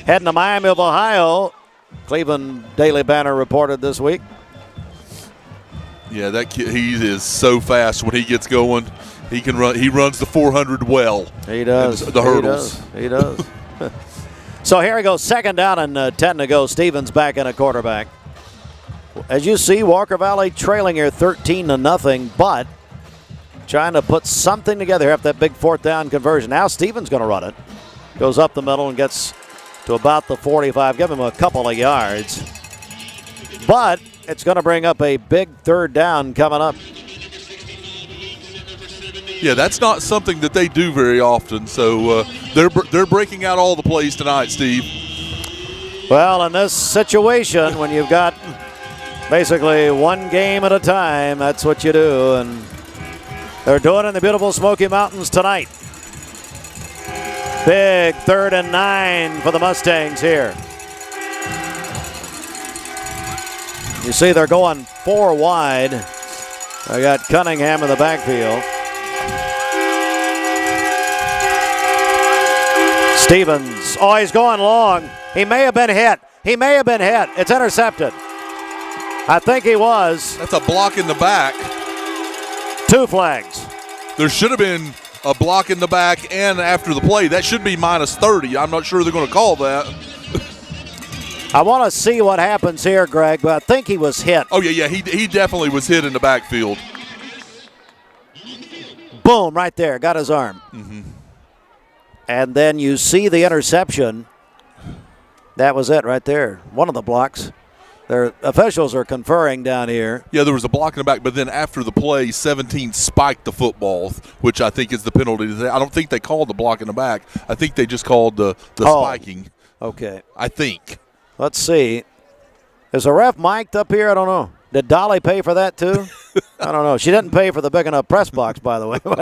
Heading to Miami of Ohio. Cleveland Daily Banner reported this week. Yeah, that kid, he is so fast when he gets going. He can run. He runs the 400 well. He does. The hurdles. He does. So So here we go, 2nd down and 10 to go. Stevens back in a quarterback. As you see, Walker Valley trailing here 13-0, but trying to put something together after that big 4th down conversion. Now Stevens going to run it. Goes up the middle and gets to about the 45. Give him a couple of yards. But it's going to bring up a big 3rd down coming up. Yeah, that's not something that they do very often. So they're breaking out all the plays tonight, Steve. Well, in this situation, when you've got basically one game at a time, that's what you do. And they're doing it in the beautiful Smoky Mountains tonight. Big 3rd and 9 for the Mustangs here. You see they're going 4 wide. I got Cunningham in the backfield. Stevens. Oh, he's going long. He may have been hit. It's intercepted. I think he was. That's a block in the back. 2 flags. There should have been a block in the back and after the play. That should be minus 30. I'm not sure they're going to call that. I want to see what happens here, Greg, but I think he was hit. Oh, yeah, he definitely was hit in the backfield. Boom, right there. Got his arm. Mm-hmm. And then you see the interception. That was it right there. One of the blocks. Their officials are conferring down here. Yeah, there was a block in the back, but then after the play, 17 spiked the football, which I think is the penalty. I don't think they called the block in the back. I think they just called the spiking. Okay. I think. Let's see. Is the ref mic'd up here? I don't know. Did Dolly pay for that too? I don't know. She didn't pay for the big enough press box, by the way. Well,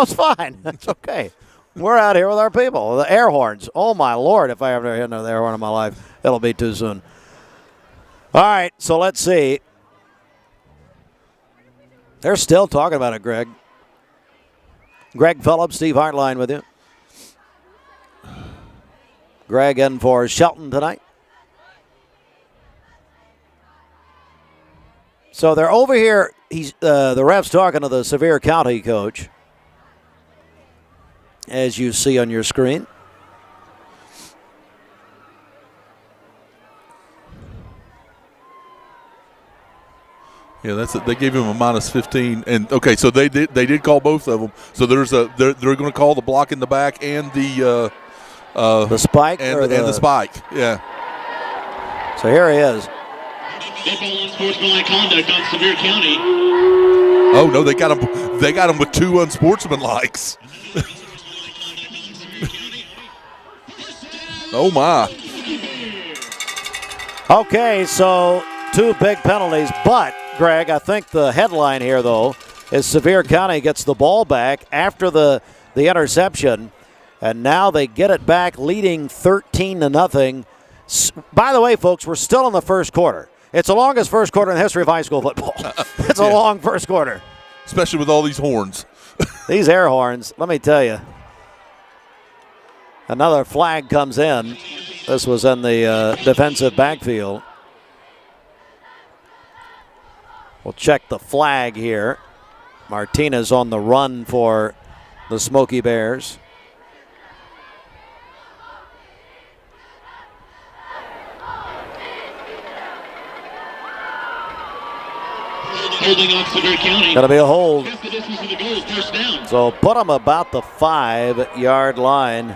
it's fine. That's okay. We're out here with our people. The air horns. Oh, my Lord. If I ever hit another air horn in my life, it'll be too soon. All right, so let's see. They're still talking about it, Greg. Greg Phillips, Steve Hartline with you. Greg in for Shelton tonight. So they're over here. The ref's talking to the Sevier County coach, as you see on your screen. Yeah, that's it. They gave him a minus 15, and okay, so they did call both of them. So they're going to call the block in the back and the spike and the spike. Yeah. So here he is. They call unsportsmanlike conduct on Sevier County. Oh no, they got him. They got him with 2 unsportsmanlikes. Oh my. Okay, so 2 big penalties, but Greg, I think the headline here, though, is Sevier County gets the ball back after the interception, and now they get it back leading 13-0. By the way, folks, we're still in the first quarter. It's the longest first quarter in the history of high school football. It's a long first quarter. Especially with all these horns. These air horns, let me tell you. Another flag comes in. This was in the defensive backfield. We'll check the flag here. Martinez on the run for the Smoky Bears. Holding on Sevier County. Going to be a hold. The distance of the goal, first down. So put them about the 5-yard line. You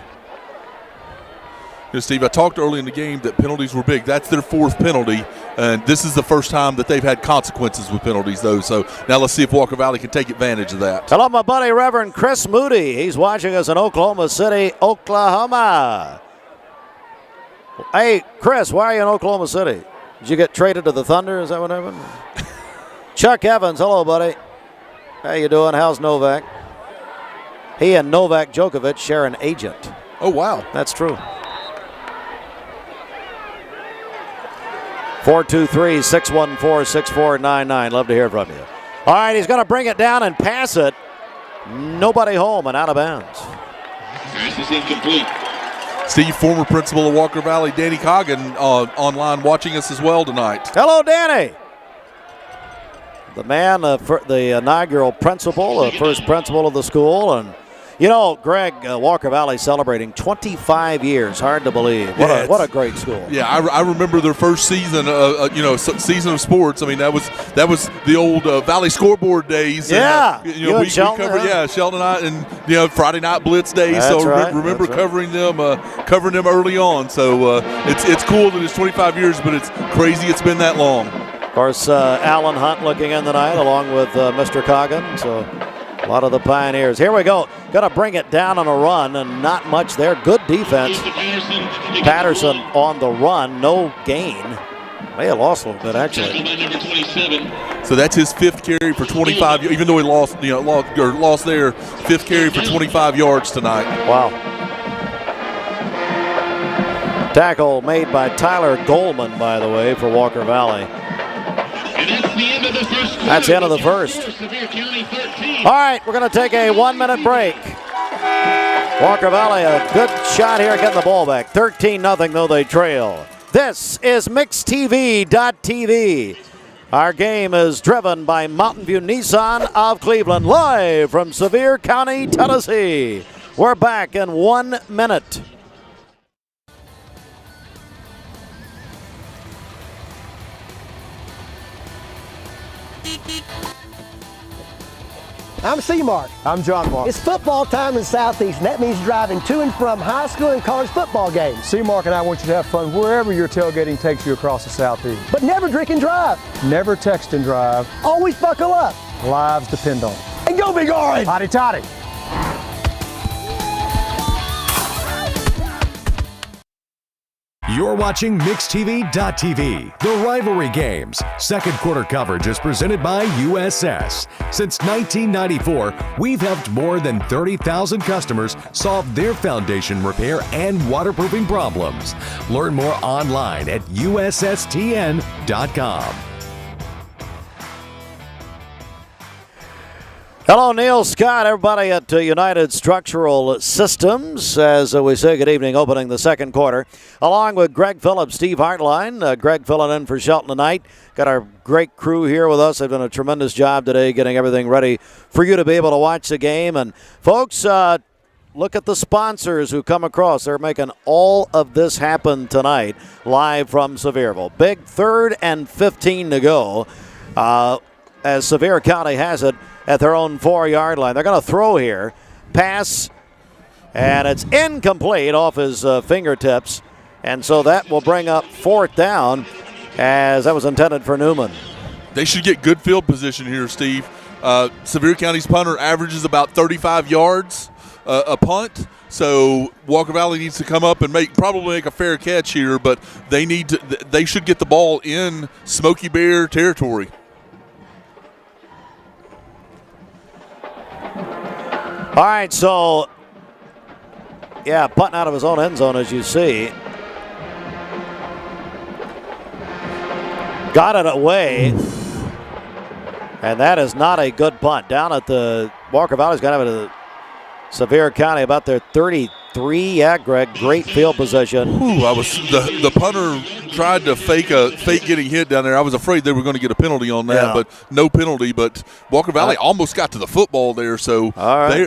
know, Steve, I talked early in the game that penalties were big. That's their 4th penalty, and this is the first time that they've had consequences with penalties, though. So now let's see if Walker Valley can take advantage of that. Hello, my buddy, Reverend Chris Moody. He's watching us in Oklahoma City, Oklahoma. Hey, Chris, why are you in Oklahoma City? Did you get traded to the Thunder? Is that what happened? Chuck Evans, hello, buddy. How you doing? How's Novak? He and Novak Djokovic share an agent. Oh, wow. That's true. 423-614-6499. Love to hear from you. All right, he's going to bring it down and pass it. Nobody home and out of bounds. Pass is incomplete. Steve, former principal of Walker Valley, Danny Coggin, online watching us as well tonight. Hello, Danny. The man, the inaugural principal, the first principal of the school, and You know, Greg, Walker Valley celebrating 25 years. Hard to believe. What a great school. Yeah, I remember their first season. Season of sports. I mean, that was the old Valley scoreboard days. Yeah, and, you and Sheldon, we covered Sheldon and I, and Friday night blitz days. That's so right, remember covering them early on. So it's cool that it's 25 years, but it's crazy it's been that long. Of course, Alan Hunt looking in tonight along with Mr. Coggin. So a lot of the Pioneers. Here we go. Got to bring it down on a run, and not much there. Good defense. Patterson on the run. No gain. May have lost a little bit, actually. So that's his 5th carry for 25. Even though he lost there, 5th carry for 25 yards tonight. Wow. Tackle made by Tyler Goldman, by the way, for Walker Valley. That's the end of the first. All right, we're going to take a 1-minute break. Walker Valley, a good shot here getting the ball back. 13-0, though they trail. This is MixedTV.tv. Our game is driven by Mountain View Nissan of Cleveland, live from Sevier County, Tennessee. We're back in 1 minute. I'm C-Mark. I'm John Mark. It's football time in Southeast, and that means driving to and from high school and college football games. C-Mark and I want you to have fun wherever your tailgating takes you across the Southeast. But never drink and drive. Never text and drive. Always buckle up. Lives depend on it. And go Big Orange! Hotty toddy. You're watching MixedTV.tv, the rivalry games. Second quarter coverage is presented by USS. Since 1994, we've helped more than 30,000 customers solve their foundation repair and waterproofing problems. Learn more online at USSTN.com. Hello, Neil Scott, everybody at United Structural Systems, as we say good evening, opening the second quarter. Along with Greg Phillips, Steve Hartline. Greg filling in for Shelton tonight. Got our great crew here with us. They've done a tremendous job today getting everything ready for you to be able to watch the game. And, folks, look at the sponsors who come across. They're making all of this happen tonight, live from Sevierville. Big 3rd and 15 to go, as Sevier County has it at their own 4-yard line. They're going to throw here. Pass, and it's incomplete off his fingertips. And so that will bring up 4th down, as that was intended for Newman. They should get good field position here, Steve. Sevier County's punter averages about 35 yards a punt. So Walker Valley needs to come up and probably make a fair catch here, but they should get the ball in Smoky Bear territory. All right, so, yeah, punting out of his own end zone, as you see. Got it away. And that is not a good punt. Down at the Walker Valley's got to have it at Sevier County, about their 33. Yeah, Greg, great field position. Ooh, the punter tried to fake getting hit down there. I was afraid they were going to get a penalty on that, but no penalty. But Walker Valley almost got to the football there, so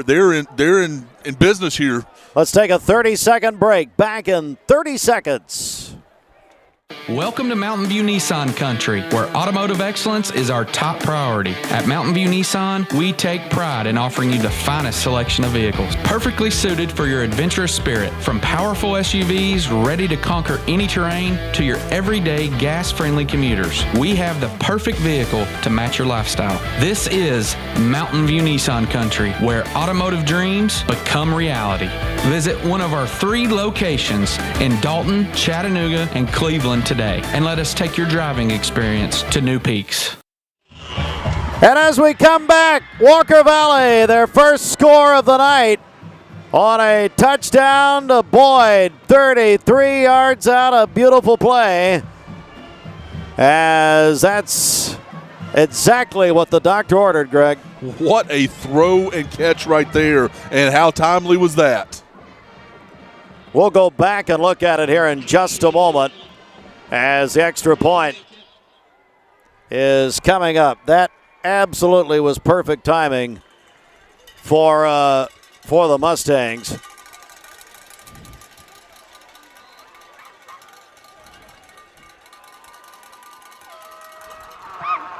they're in business here. Let's take a 30-second break. Back in 30 seconds. Welcome to Mountain View Nissan Country, where automotive excellence is our top priority. At Mountain View Nissan, we take pride in offering you the finest selection of vehicles, perfectly suited for your adventurous spirit. From powerful SUVs ready to conquer any terrain to your everyday gas-friendly commuters, we have the perfect vehicle to match your lifestyle. This is Mountain View Nissan Country, where automotive dreams become reality. Visit one of our 3 locations in Dalton, Chattanooga, and Cleveland today, and let us take your driving experience to new peaks. And as we come back, Walker Valley, their first score of the night on a touchdown to Boyd, 33 yards out, a beautiful play, as that's exactly what the doctor ordered, Greg. What a throw and catch right there, and how timely was that? We'll go back and look at it here in just a moment, as the extra point is coming up. That absolutely was perfect timing for for the Mustangs.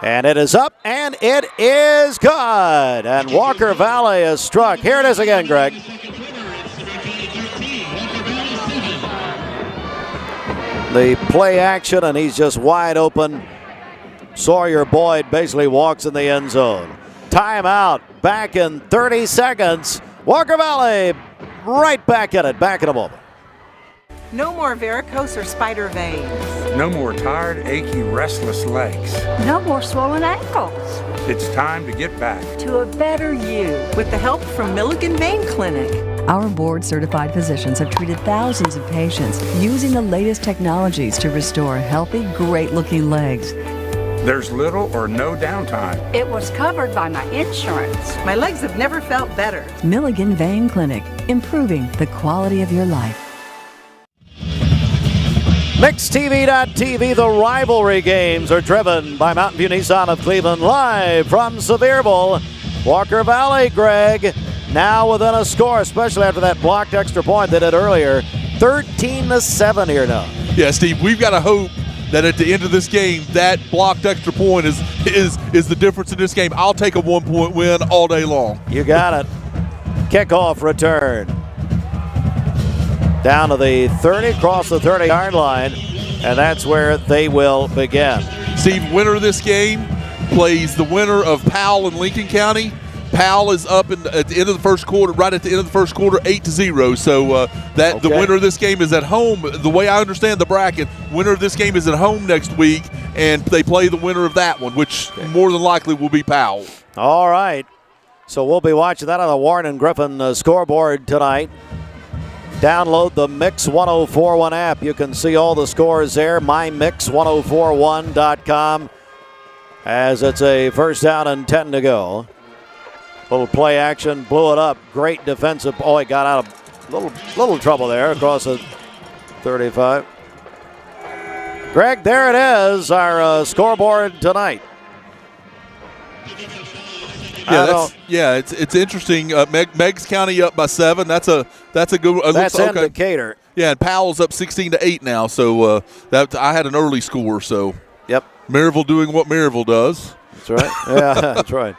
And it is up, and it is good. And Walker Valley is struck. Here it is again, Greg. The play action, and he's just wide open. Sawyer Boyd basically walks in the end zone. Timeout, back in 30 seconds. Walker Valley right back at it, back in a moment. No more varicose or spider veins. No more tired, achy, restless legs. No more swollen ankles. It's time to get back To a better you with the help from Milligan Vein Clinic. Our board-certified physicians have treated thousands of patients using the latest technologies to restore healthy, great-looking legs. There's little or no downtime. It was covered by my insurance. My legs have never felt better. Milligan Vein Clinic, improving the quality of your life. MixTV.tv, the rivalry games are driven by Mountain View Nissan of Cleveland, live from Sevierville. Walker Valley, Greg, now within a score, especially after that blocked extra point they did earlier. 13-7 here now. Yeah, Steve, we've got to hope that at the end of this game, that blocked extra point is the difference in this game. I'll take a 1-point win all day long. You got it. Kickoff return. Down to the 30, across the 30-yard line, and that's where they will begin. Steve, winner of this game plays the winner of Powell and Lincoln County. Powell is up at the end of the first quarter, right at the end of the first quarter, 8-0. So the winner of this game is at home. The way I understand the bracket, winner of this game is at home next week, and they play the winner of that one, which more than likely will be Powell. All right. So we'll be watching that on the Warren and Griffin scoreboard tonight. Download the Mix 1041 app. You can see all the scores there. MyMix1041.com. As it's a first down and 10 to go. Little play action, blew it up. Great defensive. Oh, he got out of little trouble there across the 35. Greg, there it is, our scoreboard tonight. It's interesting. Meigs County up by 7. That's a good one. That's in Decatur. Yeah, and Powell's up 16-8 now. So that I had an early score. So yep, Maryville doing what Maryville does. That's right. Yeah, that's right.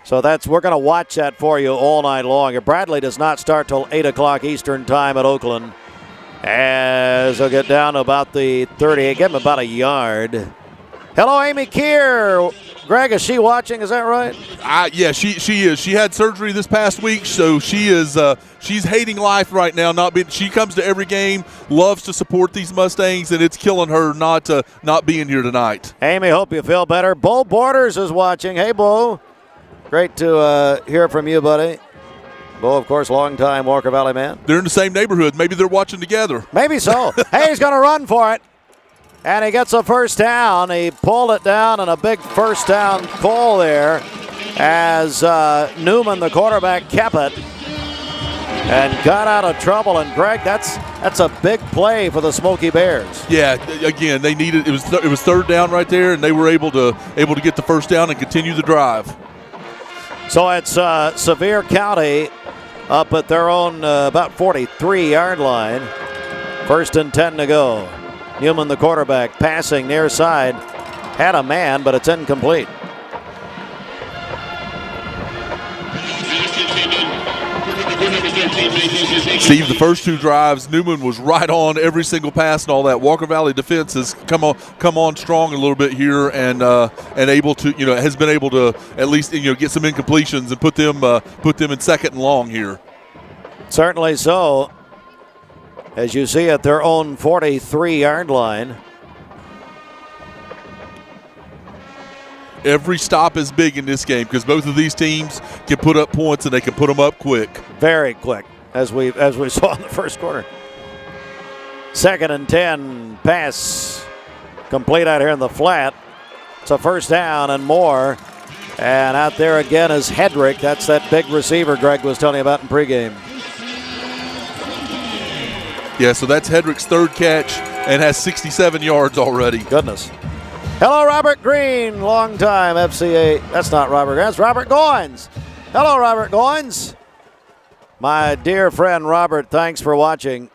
So we're going to watch that for you all night long. Bradley does not start till 8 o'clock Eastern time at Oakland. As they'll get down to about the 30, give him about a yard. Hello, Amy Keir. Greg, is she watching? Is that right? Yeah, she is. She had surgery this past week, so she is. She's hating life right now. She comes to every game, loves to support these Mustangs, and it's killing her not being here tonight. Amy, hope you feel better. Bo Borders is watching. Hey, Bo. Great to hear from you, buddy. Bo, of course, longtime Walker Valley man. They're in the same neighborhood. Maybe they're watching together. Maybe so. Hey, he's going to run for it. And he gets a first down. He pulled it down, and a big first down call there as Newman, the quarterback, kept it and got out of trouble. And, Greg, that's a big play for the Smoky Bears. Yeah, again, they needed it was third down right there, and they were able to get the first down and continue the drive. So it's Sevier County up at their own about 43-yard line. 1st and 10 to go. Newman, the quarterback, passing near side. Had a man, but it's incomplete. Steve, the first two drives, Newman was right on every single pass and all that. Walker Valley defense has come on strong a little bit here and able to, has been able to at least get some incompletions and put them in second and long here. Certainly so. As you see at their own 43-yard line. Every stop is big in this game because both of these teams can put up points and they can put them up quick. Very quick, as we saw in the first quarter. 2nd and 10, pass complete out here in the flat. It's a first down and more. And out there again is Hedrick. That's that big receiver Greg was telling you about in pregame. Yeah, so that's Hedrick's third catch and has 67 yards already. Goodness. Hello, Robert Green, longtime FCA. That's not Robert Green, that's Robert Goins. Hello, Robert Goins. My dear friend Robert, thanks for watching.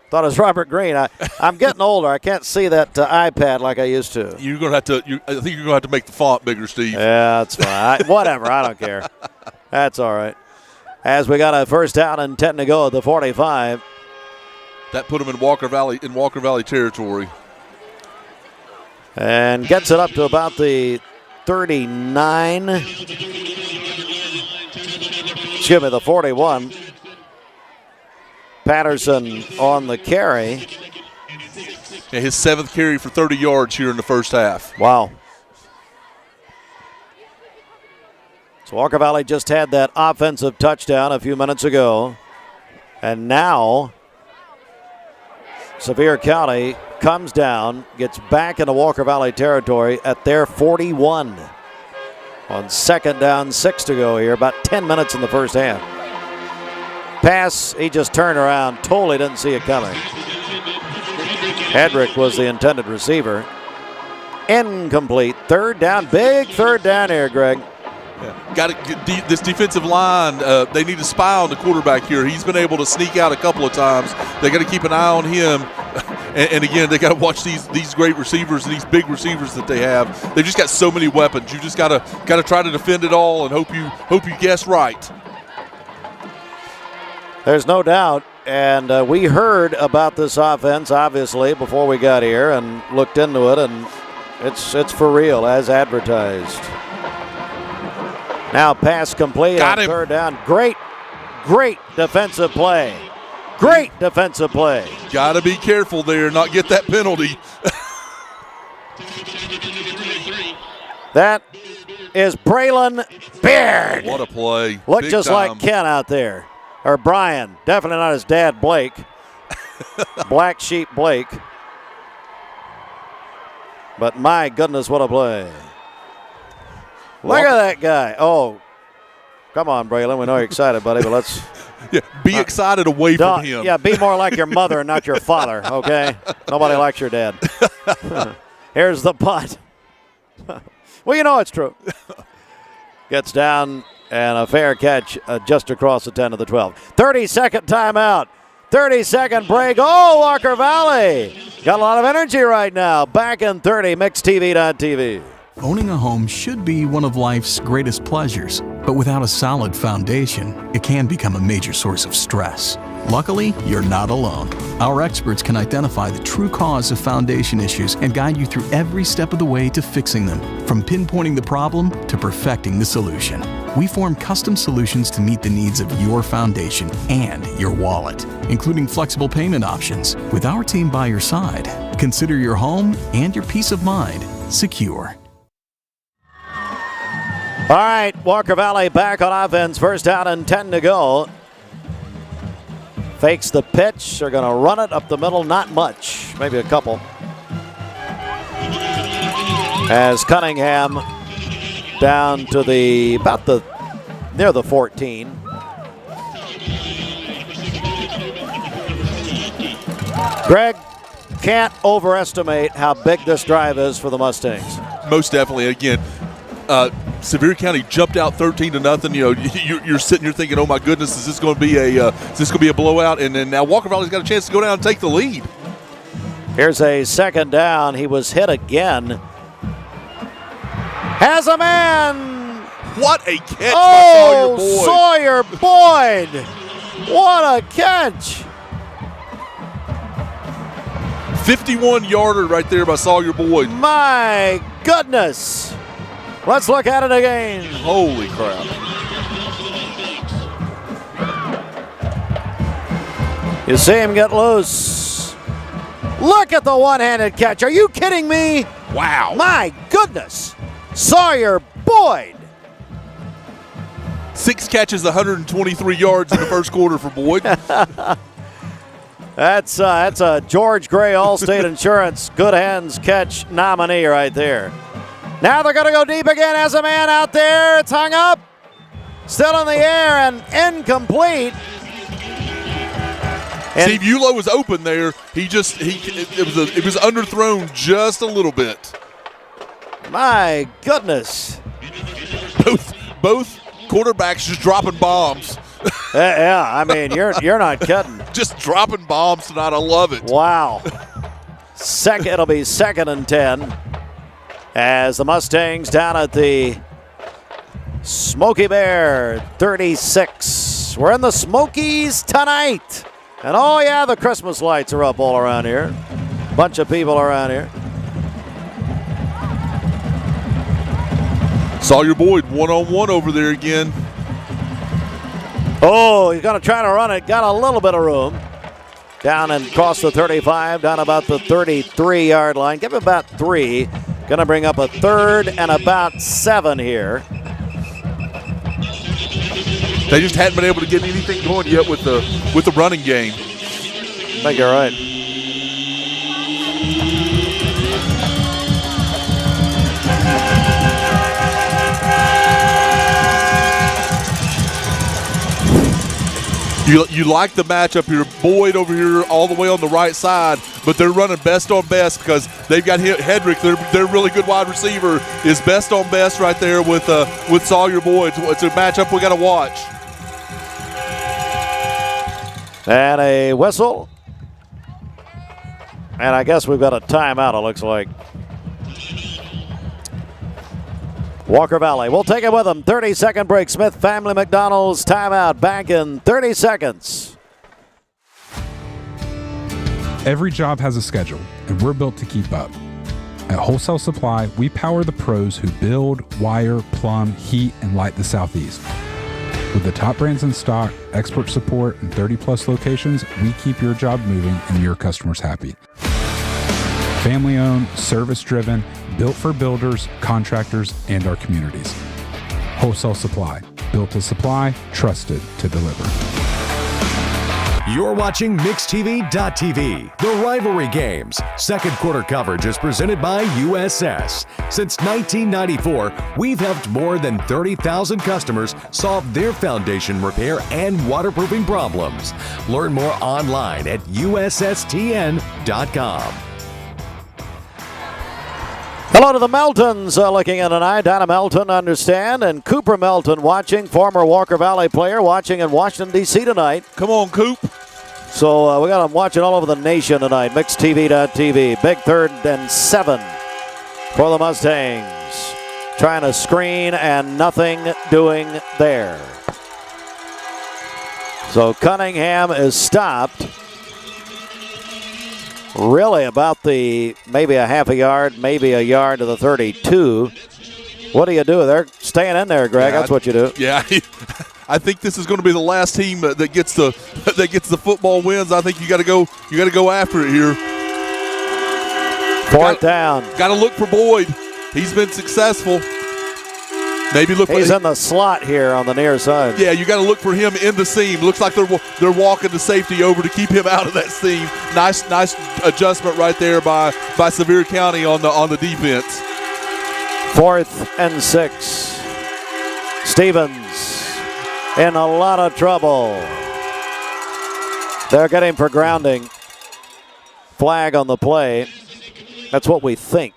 Thought it was Robert Green. I'm getting older. I can't see that iPad like I used to. You're gonna have to. I think you're gonna have to make the font bigger, Steve. Yeah, that's fine. Whatever. I don't care. That's all right. As we got a first down and 10 to go at the 45. That put him in Walker Valley territory. And gets it up to about the 39. Excuse me, the 41. Patterson on the carry. Yeah, his 7th carry for 30 yards here in the first half. Wow. So Walker Valley just had that offensive touchdown a few minutes ago. And now Sevier County comes down, gets back into Walker Valley territory at their 41. On 2nd down, 6 to go here, about 10 minutes in the first half. Pass, he just turned around, totally didn't see it coming. Hedrick was the intended receiver. Incomplete. 3rd down, big 3rd down here, Greg. Yeah. Got to this defensive line. They need to spy on the quarterback here. He's been able to sneak out a couple of times. They got to keep an eye on him. And again, they got to watch these great receivers and these big receivers that they have. They've just got so many weapons. You just got to try to defend it all and hope you guess right. There's no doubt. And we heard about this offense, obviously, before we got here and looked into it, and it's for real, as advertised. Now pass complete on 3rd down. Great defensive play. Great defensive play. Got to be careful there, not get that penalty. That is Braylon Beard. What a play. Looked Big just time. like Ken out there. Or Brian. Definitely not his dad, Blake. Black Sheep Blake. But my goodness, what a play. Look at that guy. Oh, come on, Braylon. We know you're excited, buddy, but let's. Yeah, be excited away from him. Yeah, be more like your mother and not your father, okay? Nobody likes your dad. Here's the punt. Well, you know it's true. Gets down and a fair catch just across the 10 to the 12. 30-second timeout. 30-second break. Oh, Walker Valley. Got a lot of energy right now. Back in 30, MixTV.tv. Owning a home should be one of life's greatest pleasures, but without a solid foundation, it can become a major source of stress. Luckily, you're not alone. Our experts can identify the true cause of foundation issues and guide you through every step of the way to fixing them, from pinpointing the problem to perfecting the solution. We form custom solutions to meet the needs of your foundation and your wallet, including flexible payment options. With our team by your side, consider your home and your peace of mind secure. All right, Walker Valley back on offense. 1st down and 10 to go. Fakes the pitch. They're going to run it up the middle. Not much, maybe a couple. As Cunningham down to near the 14. Greg, can't overestimate how big this drive is for the Mustangs. Most definitely. Again, Sevier County jumped out 13-0. You know, you're sitting here thinking, "Oh my goodness, is this going to be a blowout?" And then now Walker Valley's got a chance to go down and take the lead. Here's a 2nd down. He was hit again. Has a man. What a catch by Sawyer Boyd. Sawyer Boyd. What a catch. 51-yarder right there by Sawyer Boyd. My goodness. Let's look at it again. Holy crap. You see him get loose. Look at the one-handed catch. Are you kidding me? Wow. My goodness. Sawyer Boyd. 6 catches, 123 yards in the first quarter for Boyd. That's a George Gray Allstate Insurance Good Hands Catch nominee right there. Now they're going to go deep again. As a man out there. It's hung up. Still in the air and incomplete. And Steve Ulo was open there. It was underthrown just a little bit. My goodness. Both quarterbacks just dropping bombs. Yeah, I mean, you're not kidding. Just dropping bombs tonight. I love it. Wow. It'll be 2nd and 10 as the Mustangs down at the Smoky Bear 36. We're in the Smokies tonight. And oh yeah, the Christmas lights are up all around here. Bunch of people around here. Sawyer Boyd one-on-one over there again. Oh, he's going to try to run it. Got a little bit of room. Down and cross the 35, down about the 33-yard line. Give him about 3. Going to bring up a 3rd and about 7 here. They just hadn't been able to get anything going yet with the running game. I think you're right. You like the matchup here. Boyd over here all the way on the right side, but they're running best on best because they've got Hedrick, their really good wide receiver, is best on best right there with Sawyer Boyd. It's a matchup we got to watch. And a whistle. And I guess we've got a timeout, it looks like. Walker Valley. We'll take it with them. 30-second break. Smith Family McDonald's timeout. Back in 30 seconds. Every job has a schedule, and we're built to keep up. At Wholesale Supply, we power the pros who build, wire, plumb, heat, and light the Southeast. With the top brands in stock, expert support, and 30-plus locations, we keep your job moving and your customers happy. Family-owned, service-driven, built for builders, contractors, and our communities. Wholesale Supply. Built to supply, trusted to deliver. You're watching MixTV.tv, the rivalry games. Second quarter coverage is presented by USS. Since 1994, we've helped more than 30,000 customers solve their foundation repair and waterproofing problems. Learn more online at USSTN.com. Hello to the Meltons looking in tonight. Donna Melton, understand, and Cooper Melton watching, former Walker Valley player, watching in Washington, D.C. tonight. Come on, Coop. So we got them watching all over the nation tonight. MixTV.tv. Big 3rd and 7 for the Mustangs. Trying to screen and nothing doing there. So Cunningham is stopped. Really about maybe a half a yard, maybe a yard to the 32. What do you do? They're staying in there, Greg. Yeah, that's what you do. Yeah, I think this is going to be the last team that gets the football wins. I think you got to go after it here. 4th down. Got to look for Boyd. He's been successful. Maybe look. He's in the slot here on the near side. Yeah, you got to look for him in the seam. Looks like they're walking the safety over to keep him out of that seam. Nice adjustment right there by Sevier County on the defense. 4th and 6. Stevens in a lot of trouble. They're getting for grounding. Flag on the play. That's what we think.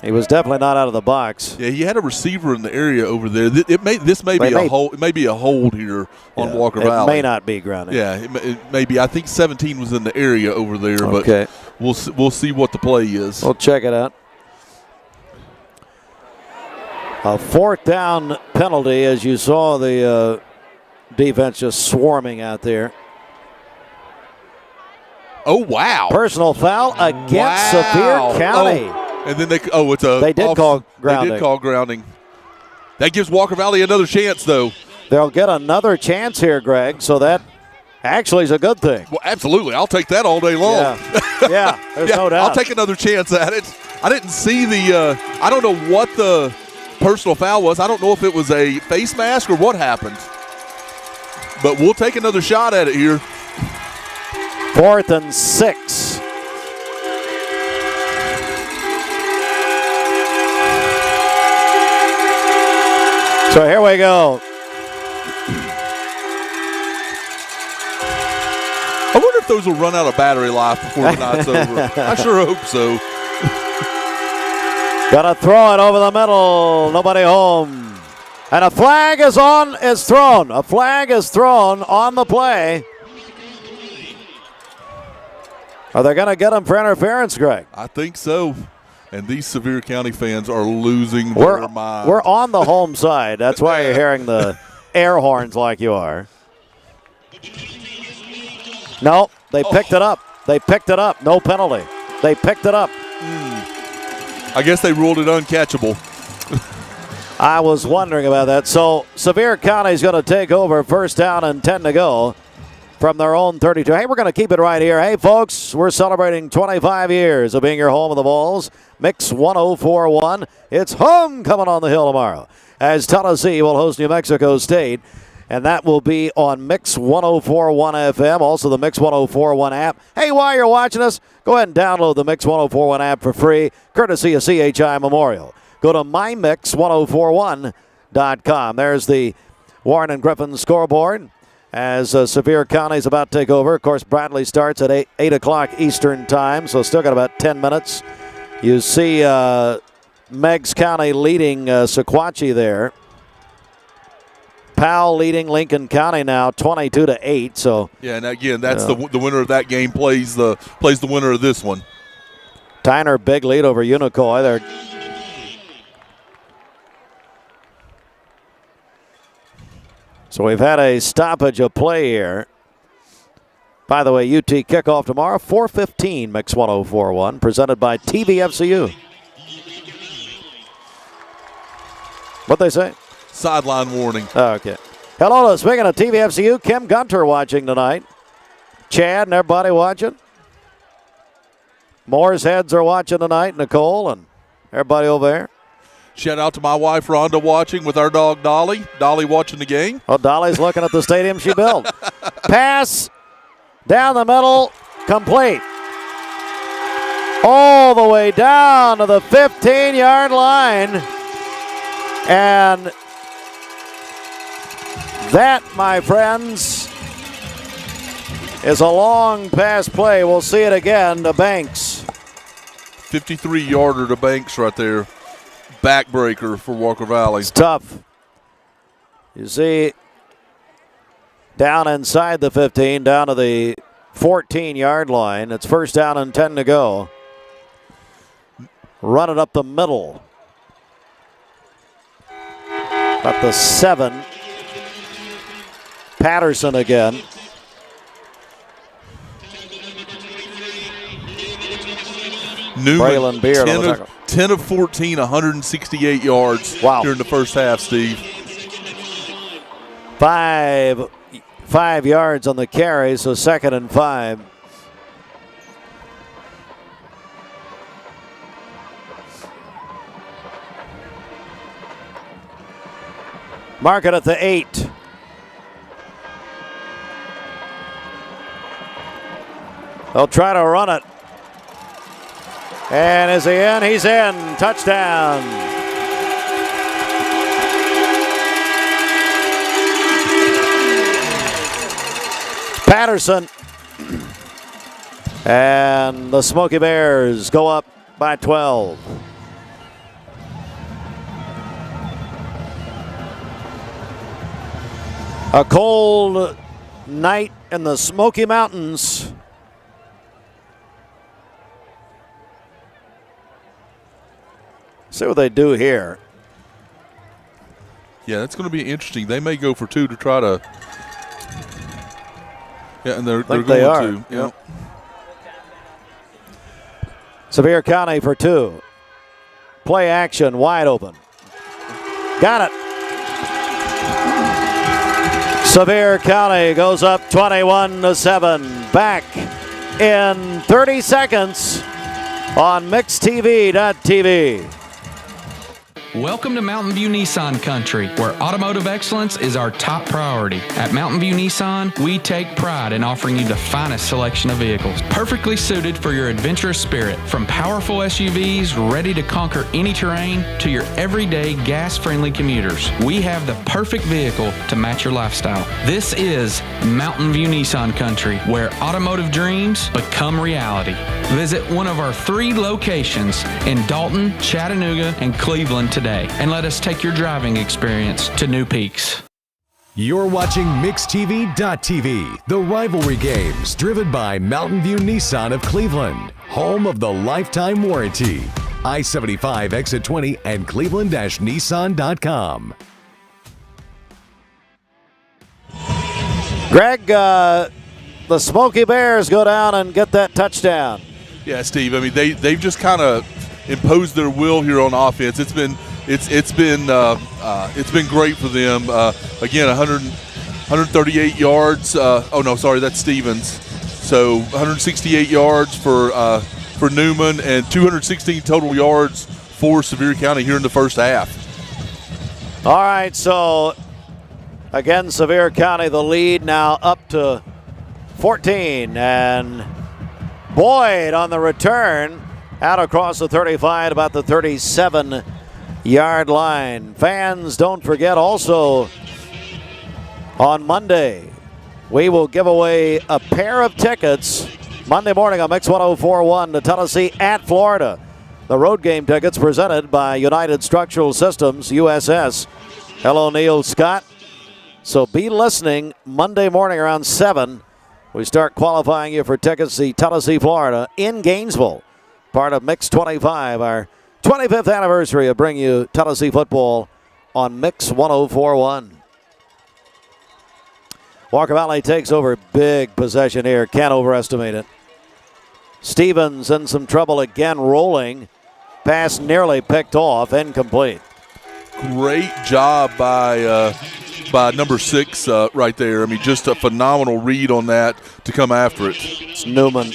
He was definitely not out of the box. Yeah, he had a receiver in the area over there. This may be a hold. It may be a hold here on Walker Valley. It may not be grounding. Yeah, it may be. I think 17 was in the area over there. Okay. But we'll see what the play is. We'll check it out. A 4th down penalty, as you saw the defense just swarming out there. Oh wow! Personal foul against Sevier County. Oh. And then they call grounding. They did call grounding. That gives Walker Valley another chance, though. They'll get another chance here, Greg, so that actually is a good thing. Well, absolutely. I'll take that all day long. Yeah, there's no doubt. I'll take another chance at it. I didn't see I don't know what the personal foul was. I don't know if it was a face mask or what happened. But we'll take another shot at it here. 4th and 6. So here we go. I wonder if those will run out of battery life before the night's over. I sure hope so. Got to throw it over the middle. Nobody home. And a flag is thrown. A flag is thrown on the play. Are they going to get him for interference, Greg? I think so. And these Sevier County fans are losing their mind. We're on the home side. That's why you're hearing the air horns like you are. No, they picked it up. They picked it up. No penalty. They picked it up. I guess they ruled it uncatchable. I was wondering about that. So Sevier County's going to take over, first down and 10 to go from their own 32. Hey, we're going to keep it right here. Hey, folks, we're celebrating 25 years of being your home of the Vols. Mix 104.1. It's homecoming on the hill tomorrow as Tennessee will host New Mexico State. And that will be on Mix 104.1 FM, also the Mix 104.1 app. Hey, while you're watching us, go ahead and download the Mix 104.1 app for free, courtesy of CHI Memorial. Go to mymix1041.com. There's the Warren and Griffin scoreboard as Sevier County is about to take over. Of course, Bradley starts at 8 o'clock Eastern time, so still got about 10 minutes. You see Meigs County leading Sequatchie there. Powell leading Lincoln County now 22-8. So yeah, and again, that's the winner of that game plays the winner of this one. Tyner, big lead over Unicoi. They're So we've had a stoppage of play here. By the way, UT kickoff tomorrow, 4:15, Mix 104.1, presented by TVFCU. What'd they say? Sideline warning. Oh, okay. Hello, speaking of TVFCU, Kim Gunter watching tonight. Chad and everybody watching. Moore's Heads are watching tonight, Nicole and everybody over there. Shout out to my wife, Rhonda, watching with our dog, Dolly. Dolly watching the game. Oh, Dolly's looking at the stadium she built. Pass down the middle, complete. All the way down to the 15-yard line. And that, my friends, is a long pass play. We'll see it again to Banks. 53-yarder to Banks right there. Backbreaker for Walker Valley. It's tough. You see, down inside the 15, down to the 14-yard line. It's first down and 10 to go. Run it up the middle. Up the 7. Patterson again. Newman, Beard 10 of 14, 168 yards during the first half, Steve. 5 yards on the carry, so 2nd and 5. Mark it at the 8. They'll try to run it. And is he in? He's in. Touchdown. Patterson. And the Smoky Bears go up by 12. A cold night in the Smoky Mountains. See what they do here. Yeah, that's going to be interesting. They may go for 2 to try to. Yeah, and they're going to. Yep. Sevier County for 2. Play action, wide open. Got it. Sevier County goes up 21-7. Back in 30 seconds on MixTV.tv. Welcome to Mountain View Nissan Country, where automotive excellence is our top priority. At Mountain View Nissan, we take pride in offering you the finest selection of vehicles, perfectly suited for your adventurous spirit. From powerful SUVs ready to conquer any terrain to your everyday gas-friendly commuters, we have the perfect vehicle to match your lifestyle. This is Mountain View Nissan Country, where automotive dreams become reality. Visit one of our 3 locations in Dalton, Chattanooga, and Cleveland today today and let us take your driving experience to new peaks. You're watching MixTV.tv, the rivalry games driven by Mountain View Nissan of Cleveland, home of the lifetime warranty. I-75 exit 20 and cleveland-nissan.com. Greg, the Smoky Bears go down and get that touchdown. Yeah, Steve. I mean, they've just kind of imposed their will here on offense. It's been great for them. Again, 138 yards. That's Stevens. So 168 yards for Newman and 216 total yards for Sevier County here in the first half. All right, so again, Sevier County the lead now up to 14, and Boyd on the return out across the 35 about the 37-yard line. Fans, don't forget also on Monday we will give away a pair of tickets Monday morning on Mix 104.1 to Tennessee at Florida. The road game tickets presented by United Structural Systems, USS. Hello, Neil Scott. So be listening Monday morning around 7. We start qualifying you for tickets to Tennessee, Florida in Gainesville. Part of Mix 25, our 25th anniversary of bringing you Tennessee football on Mix 104.1. Walker Valley takes over. Big possession here. Can't overestimate it. Stevens in some trouble again, rolling. Pass nearly picked off, incomplete. Great job by number 6 right there. I mean, just a phenomenal read on that to come after it. It's Newman.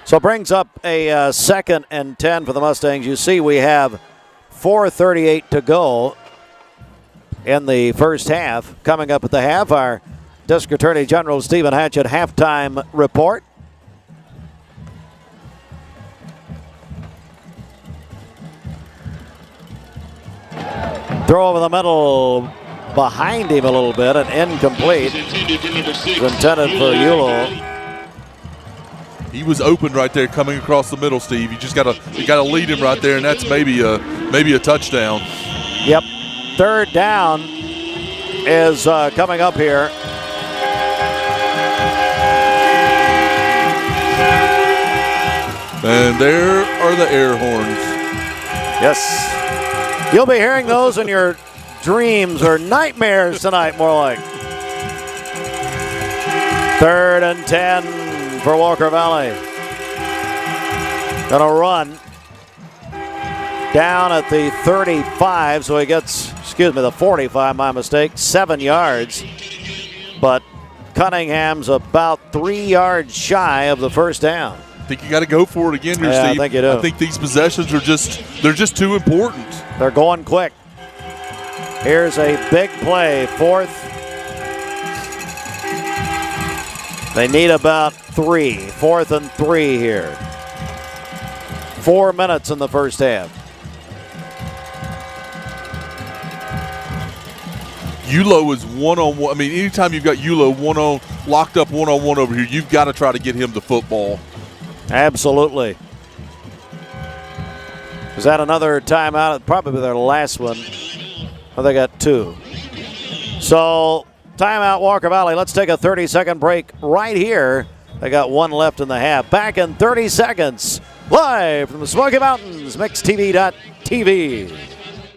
So brings up a 2nd and 10 for the Mustangs. You see we have 4:38 to go in the first half. Coming up at the half, our District Attorney General Stephen Hatchett halftime report. Throw over the middle behind him a little bit and incomplete. Intended for Yulo. He was open right there coming across the middle, Steve. You gotta lead him right there, and that's maybe a touchdown. Yep. 3rd down is coming up here. And there are the air horns. Yes. You'll be hearing those in your dreams or nightmares tonight, more like. 3rd and 10 for Walker Valley. Gonna run down at the 35, so he gets, the 45, my mistake, 7 yards. But Cunningham's about 3 yards shy of the first down. I think you got to go for it again here, yeah, Steve. I think you do. I think these possessions are just too important. They're going quick. Here's a big play, 4th. They need about 3. 4th and 3 here. 4 minutes in the first half. Yulo is one-on-one. I mean, anytime you've got Yulo locked up one-on-one over here, you've got to try to get him the football. Absolutely. Is that another timeout? Probably their last one. Oh, they got 2. So, timeout Walker Valley. Let's take a 30-second break right here. They got 1 left in the half. Back in 30 seconds. Live from the Smoky Mountains, MixTV.tv.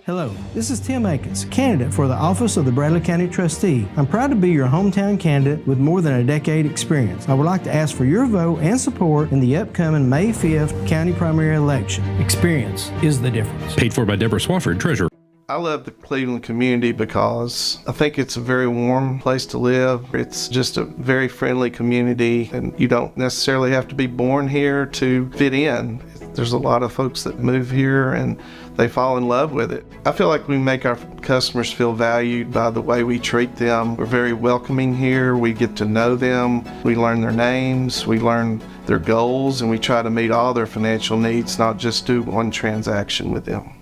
Hello, this is Tim Akins, candidate for the office of the Bradley County Trustee. I'm proud to be your hometown candidate with more than a decade experience. I would like to ask for your vote and support in the upcoming May 5th county primary election. Experience is the difference. Paid for by Deborah Swafford, Treasurer. I love the Cleveland community because I think it's a very warm place to live. It's just a very friendly community, and you don't necessarily have to be born here to fit in. There's a lot of folks that move here and they fall in love with it. I feel like we make our customers feel valued by the way we treat them. We're very welcoming here. We get to know them. We learn their names. We learn their goals, and we try to meet all their financial needs, not just do one transaction with them.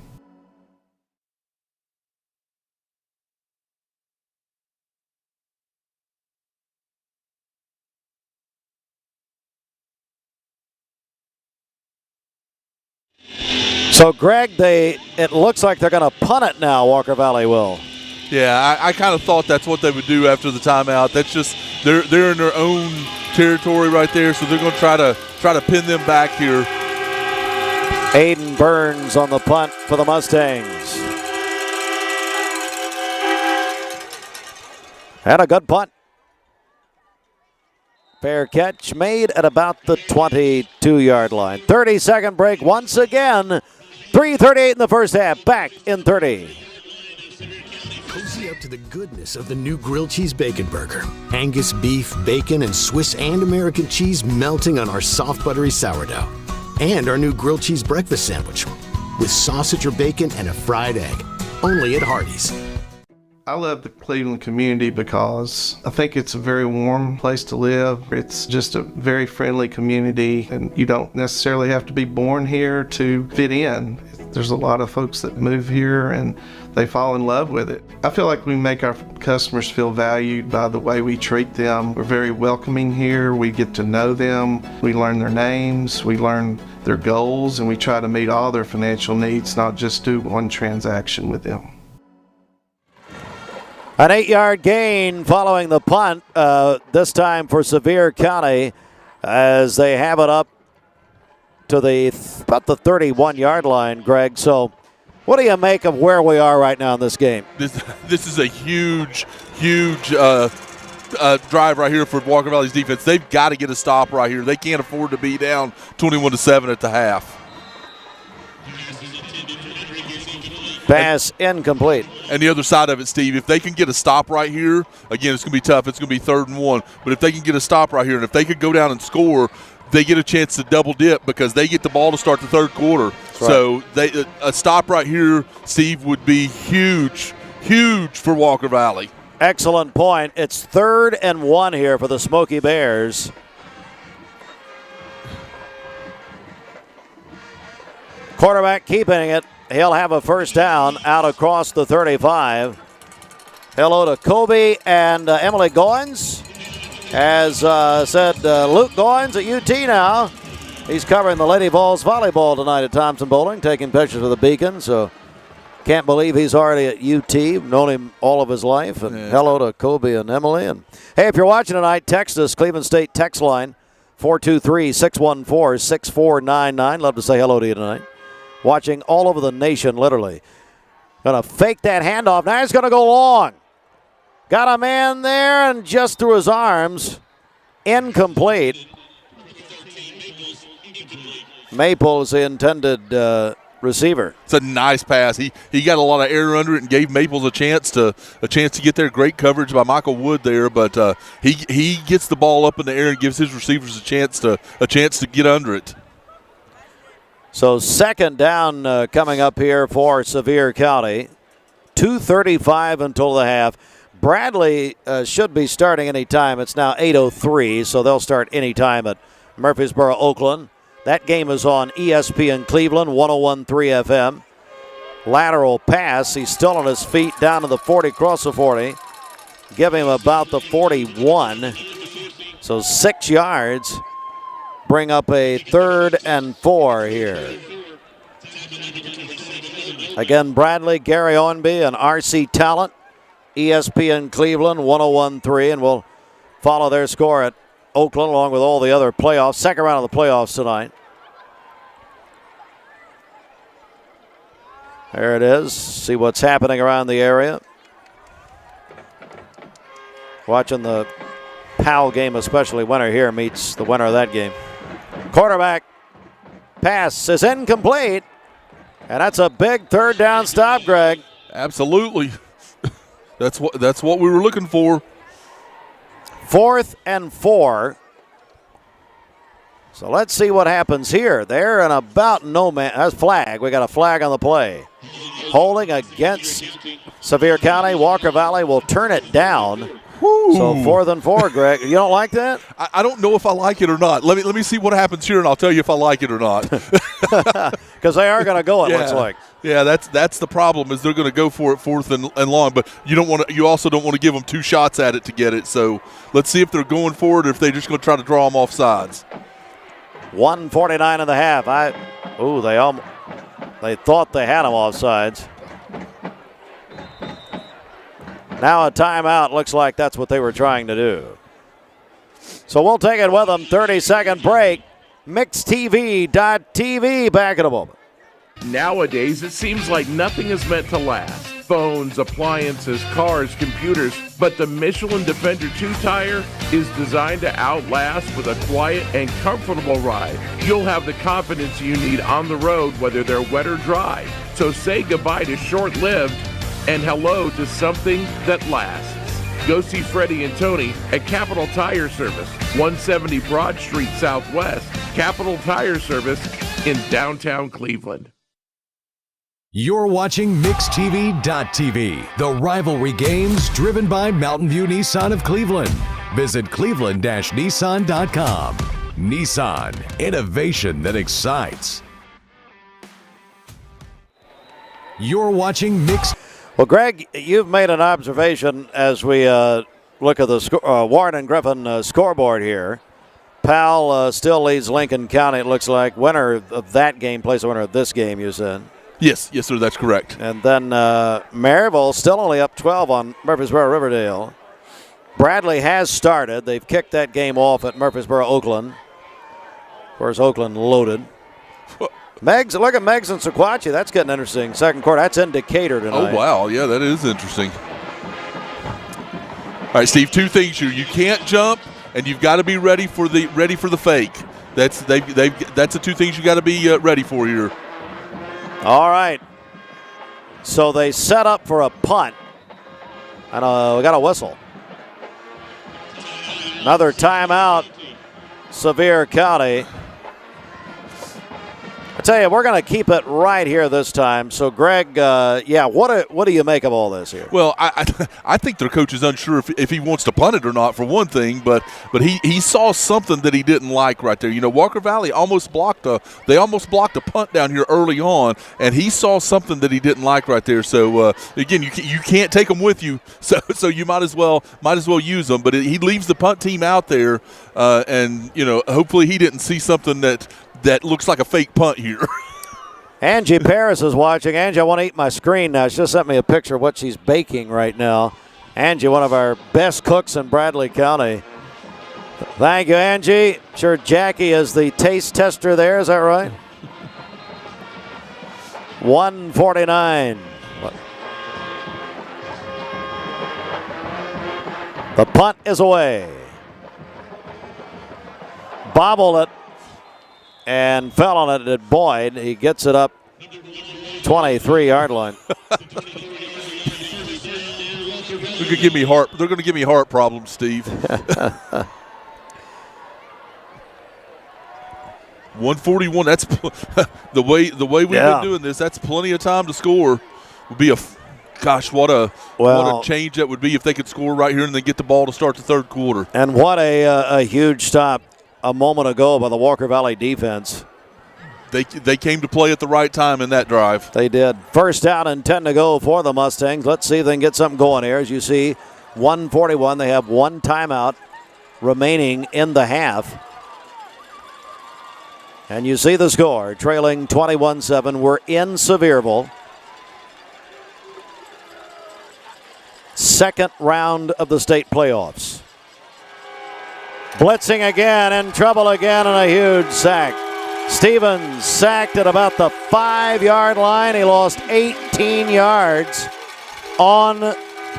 So, Greg, it looks like they're going to punt it now, Walker Valley will. Yeah, I kind of thought that's what they would do after the timeout. That's just they're in their own territory right there, so they're going to try to pin them back here. Aiden Burns on the punt for the Mustangs. And a good punt. Fair catch made at about the 22-yard line. 30-second break once again. 3:38 in the first half. Back in 30. Cozy up to the goodness of the new grilled cheese bacon burger. Angus beef, bacon, and Swiss and American cheese melting on our soft buttery sourdough. And our new grilled cheese breakfast sandwich with sausage or bacon and a fried egg. Only at Hardee's. I love the Cleveland community because I think it's a very warm place to live. It's just a very friendly community, and you don't necessarily have to be born here to fit in. There's a lot of folks that move here and they fall in love with it. I feel like we make our customers feel valued by the way we treat them. We're very welcoming here. We get to know them. We learn their names. We learn their goals, and we try to meet all their financial needs, not just do one transaction with them. An 8-yard gain following the punt, this time for Sevier County, as they have it up to about the 31-yard line, Greg. So what do you make of where we are right now in this game? This is a huge drive right here for Walker Valley's defense. They've got to get a stop right here. They can't afford to be down 21-7 at the half. Pass incomplete. And the other side of it, Steve, if they can get a stop right here, again, it's going to be tough. It's going to be 3rd and 1. But if they can get a stop right here, and if they could go down and score, they get a chance to double dip because they get the ball to start the 3rd quarter. Right. So a stop right here, Steve, would be huge for Walker Valley. Excellent point. It's 3rd and 1 here for the Smoky Bears. Quarterback keeping it. He'll have a first down out across the 35. Hello to Kobe and Emily Goins. As said, Luke Goins at UT now. He's covering the Lady Vols volleyball tonight at Thompson Bowling, taking pictures of the Beacon. So can't believe he's already at UT. Known him all of his life. And hello to Kobe and Emily. And hey, if you're watching tonight, text us, Cleveland State text line 423-614-6499. Love to say hello to you tonight. Watching all over the nation, literally. Going to fake that handoff. Now he's going to go long. Got a man there and just through his arms. Incomplete. Maple is the intended receiver. It's a nice pass. He got a lot of air under it and gave Maples a chance to get there. Great coverage by Michael Wood there, but he gets the ball up in the air and gives his receivers a chance to get under it. So 2nd down coming up here for Sevier County. 2:35 until the half. Bradley should be starting any time. It's now 8:03, so they'll start any time at Murfreesboro, Oakland. That game is on ESPN Cleveland, 101.3 FM. Lateral pass. He's still on his feet down to the 40, across the 40. Give him about the 41. So 6 yards. Bring up a 3rd and 4 here. Again, Bradley, Gary Owenby, and RC Talent. ESPN Cleveland, 101.3, and we'll follow their score at Oakland along with all the other playoffs. 2nd round of the playoffs tonight. There it is. See what's happening around the area. Watching the Powell game, especially winner here meets the winner of that game. Quarterback pass is incomplete, and that's a big 3rd down stop, Greg. Absolutely. That's what we were looking for. 4th and 4. So let's see what happens here. They're in about no man. That's flag. We got a flag on the play. Holding against Sevier County. Walker Valley will turn it down. Woo. So 4th and 4, Greg. You don't like that? I don't know if I like it or not. Let me see what happens here, and I'll tell you if I like it or not. Because they are going to go, it looks like. Yeah, that's the problem, is they're going to go for it 4th and long, but you also don't want to give them 2 shots at it to get it. So let's see if they're going for it or if they're just going to try to draw them off sides. 1:49 in the half. They thought they had him offsides. Now a timeout. Looks like that's what they were trying to do. So we'll take it with them. 30-second break. MixedTV.tv back in a moment. Nowadays, it seems like nothing is meant to last. Phones, appliances, cars, computers, but the Michelin Defender 2 tire is designed to outlast with a quiet and comfortable ride. You'll have the confidence you need on the road, whether they're wet or dry. So say goodbye to short-lived and hello to something that lasts. Go see Freddie and Tony at Capital Tire Service, 170 Broad Street Southwest, Capital Tire Service in downtown Cleveland. You're watching MixedTV.tv, the rivalry games driven by Mountain View Nissan of Cleveland. Visit cleveland-nissan.com. Nissan, innovation that excites. You're watching Mixed. Well, Greg, you've made an observation as we look at the Warren and Griffin scoreboard here. Powell still leads Lincoln County, it looks like. Winner of that game plays the winner of this game, you said. Yes, sir, that's correct. And then Maryville still only up 12 on Murfreesboro Riverdale. Bradley has started. They've kicked that game off at Murfreesboro Oakland. Of course, Oakland loaded. Meggs, look at Meggs and Sequatchie. That's getting interesting. Second quarter. That's in Decatur tonight. Oh, wow. Yeah, that is interesting. All right, Steve, two things here. You can't jump, and you've got to be ready for the fake. That's the two things you got to be ready for here. All right. So they set up for a punt. And we got a whistle. Another timeout, Sevier County. I tell you, we're going to keep it right here this time. So, Greg, what do you make of all this here? Well, I think their coach is unsure if he wants to punt it or not, for one thing. But he saw something that he didn't like right there. You know, Walker Valley almost blocked a punt down here early on, and he saw something that he didn't like right there. So again, you can't take them with you. So you might as well use them. But he leaves the punt team out there, and you know, hopefully he didn't see something that looks like a fake punt here. Angie Paris is watching. Angie, I want to eat my screen now. She just sent me a picture of what she's baking right now. Angie, one of our best cooks in Bradley County. Thank you, Angie. Sure, Jackie is the taste tester there. Is that right? 149. The punt is away. Bobbled it and fell on it at Boyd. He gets it up 23-yard line. They're going to give me heart problems, Steve. 141. That's the way we've been doing this. That's plenty of time to score. Would be what a change that would be if they could score right here and then get the ball to start the third quarter. And what a huge stop a moment ago by the Walker Valley defense. They came to play at the right time in that drive. They did. First down and 10 to go for the Mustangs. Let's see if they can get something going here. As you see, 1:41. They have one timeout remaining in the half. And you see the score, trailing 21-7. We're in Sevierville. Second round of the state playoffs. Blitzing again, in trouble again, and a huge sack. Stevens sacked at about the 5-yard line. He lost 18 yards on the.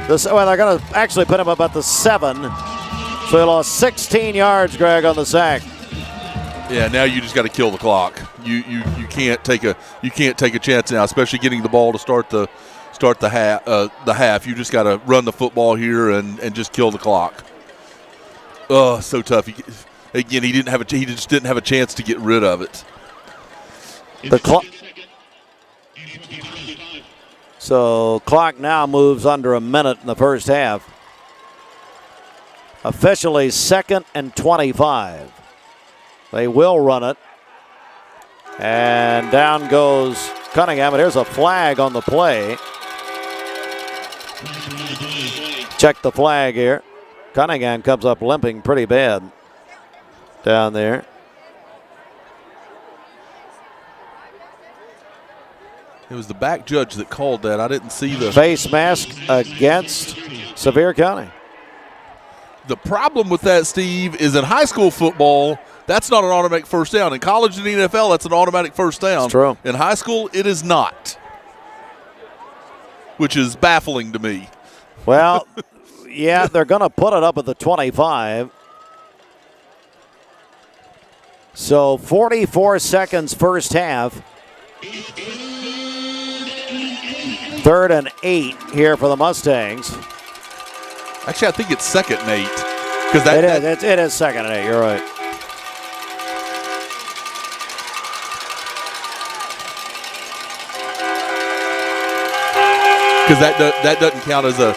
Well, they're going to actually put him about the 7. So he lost 16 yards, Greg, on the sack. Yeah, now you just got to kill the clock. You can't take a chance now, especially getting the ball to start the half. You just got to run the football here and just kill the clock. Oh, so tough. He just didn't have a chance to get rid of it. The clock. So clock now moves under a minute in the first half. Officially 2nd and 25. They will run it. And down goes Cunningham. And here's a flag on the play. Check the flag here. Cunningham comes up limping pretty bad down there. It was the back judge that called that. I didn't see the face mask against Sevier County. The problem with that, Steve, is in high school football, that's not an automatic first down. In college and the NFL, that's an automatic first down. That's true. In high school, it is not, which is baffling to me. Well, yeah, they're going to put it up at the 25. So 44 seconds first half. 3rd and 8 here for the Mustangs. Actually, I think it's 2nd and 8. It is 2nd and 8. You're right. Because that doesn't count as a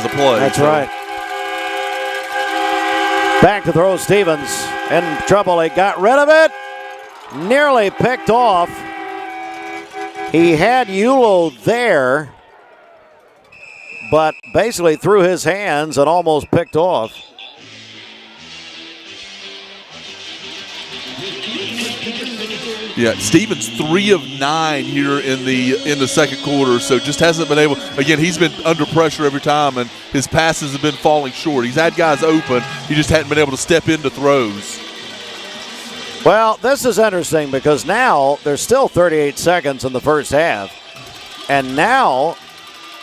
play. That's right. Back to throw. Stevens in trouble. He got rid of it. Nearly picked off. He had Yulo there, but basically threw his hands and almost picked off. Yeah, Stevens 3 of 9 here in the second quarter, so just hasn't been able. Again, he's been under pressure every time, and his passes have been falling short. He's had guys open, he just hadn't been able to step into throws. Well, this is interesting because now there's still 38 seconds in the first half, and now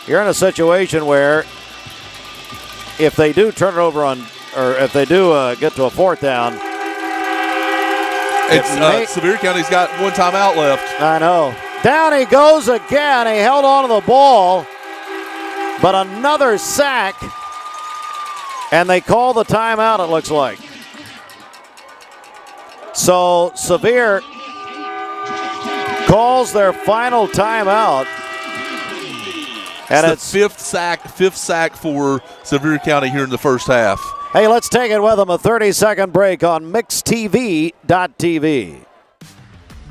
you're in a situation where if they do turn it over on, or if they do get to a 4th down. Sevier County's got 1 timeout left. I know. Down he goes again. He held on to the ball, but another sack, and they call the timeout, it looks like. So Sevier calls their final timeout. And it's the fifth sack for Sevier County here in the first half. Hey, let's take it with them. A 30-second break on MixTV.tv.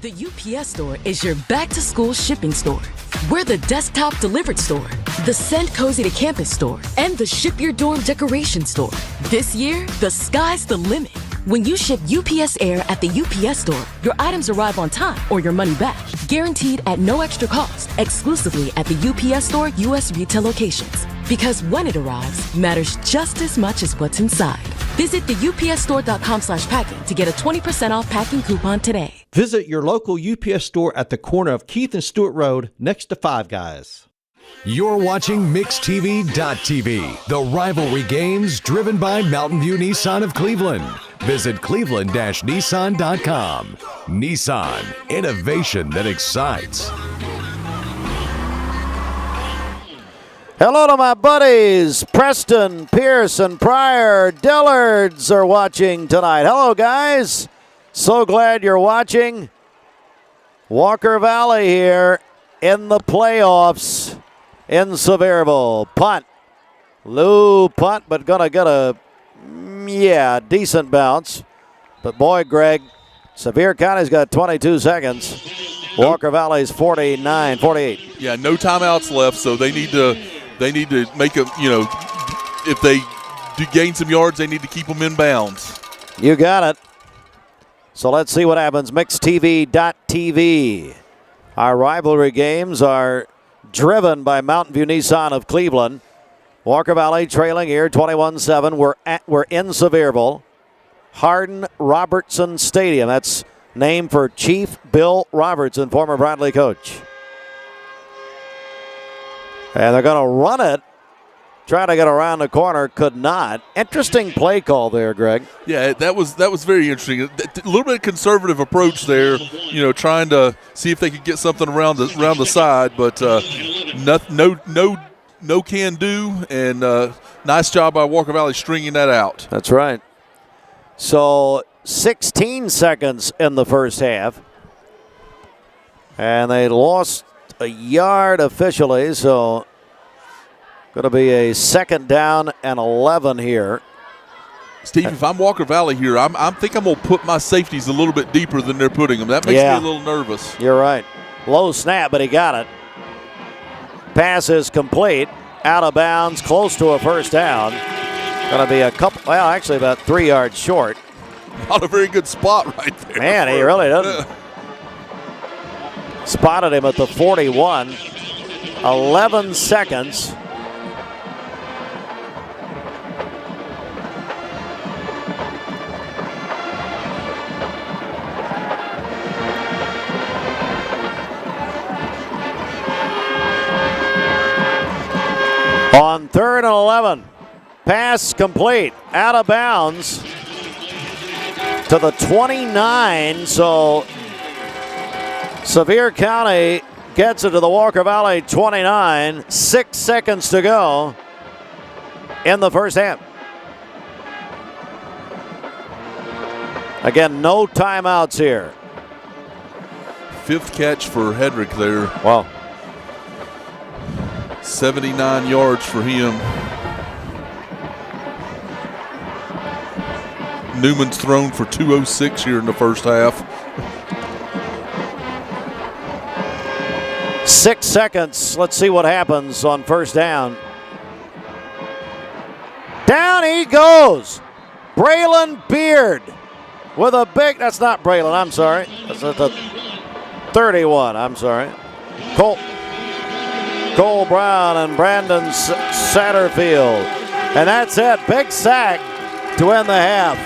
The UPS Store is your back-to-school shipping store. We're the desktop delivered store, the Send Cozy to Campus store, and the Ship Your Dorm decoration store. This year, the sky's the limit. When you ship UPS Air at the UPS Store, your items arrive on time or your money back. Guaranteed at no extra cost, exclusively at the UPS Store U.S. retail locations. Because when it arrives matters just as much as what's inside. Visit the upsstore.com/packing to get a 20% off packing coupon today. Visit your local UPS store at the corner of Keith and Stewart Road next to Five Guys. You're watching MixTV.tv, the rivalry games driven by Mountain View Nissan of Cleveland. Visit cleveland-nissan.com. Nissan, innovation that excites. Hello to my buddies, Preston, Pierce, and Pryor. Dillards are watching tonight. Hello, guys. So glad you're watching. Walker Valley here in the playoffs in Sevierville. Punt. Low punt, but going to get a, decent bounce. But boy, Greg, Sevier County's got 22 seconds. Walker Valley's 48. Yeah, no timeouts left, so they need to make a, if they do gain some yards, they need to keep them in bounds. You got it. So let's see what happens. MixTV.tv. Our rivalry games are driven by Mountain View Nissan of Cleveland. Walker Valley trailing here 21-7. We're in Sevierville. Hardin Robertson Stadium. That's named for Chief Bill Robertson, former Bradley coach. And they're going to run it. Trying to get around the corner, could not. Interesting play call there, Greg. Yeah, that was very interesting. A little bit of conservative approach there, trying to see if they could get something around the side, but no can do, and nice job by Walker Valley stringing that out. That's right. So 16 seconds in the first half, and they lost a yard officially, so going to be a 2nd down and 11 here. Steve, if I'm Walker Valley here, I think I'm going to put my safeties a little bit deeper than they're putting them. That makes me a little nervous. You're right. Low snap, but he got it. Pass is complete. Out of bounds, close to a first down. Going to be about 3 yards short. Not a very good spot right there. Man, he really doesn't. spotted him at the 41. 11 seconds. On 3rd and 11, pass complete, out of bounds to the 29. So Sevier County gets it to the Walker Valley 29. 6 seconds to go in the first half. Again, no timeouts here. 5th catch for Hedrick there. Wow. 79 yards for him. Newman's thrown for 206 here in the first half. 6 seconds. Let's see what happens on first down. Down he goes. Braylon Beard with a big, that's not Braylon, I'm sorry. That's at the 31, I'm sorry. Cole Brown and Brandon Satterfield. And that's it. Big sack to end the half.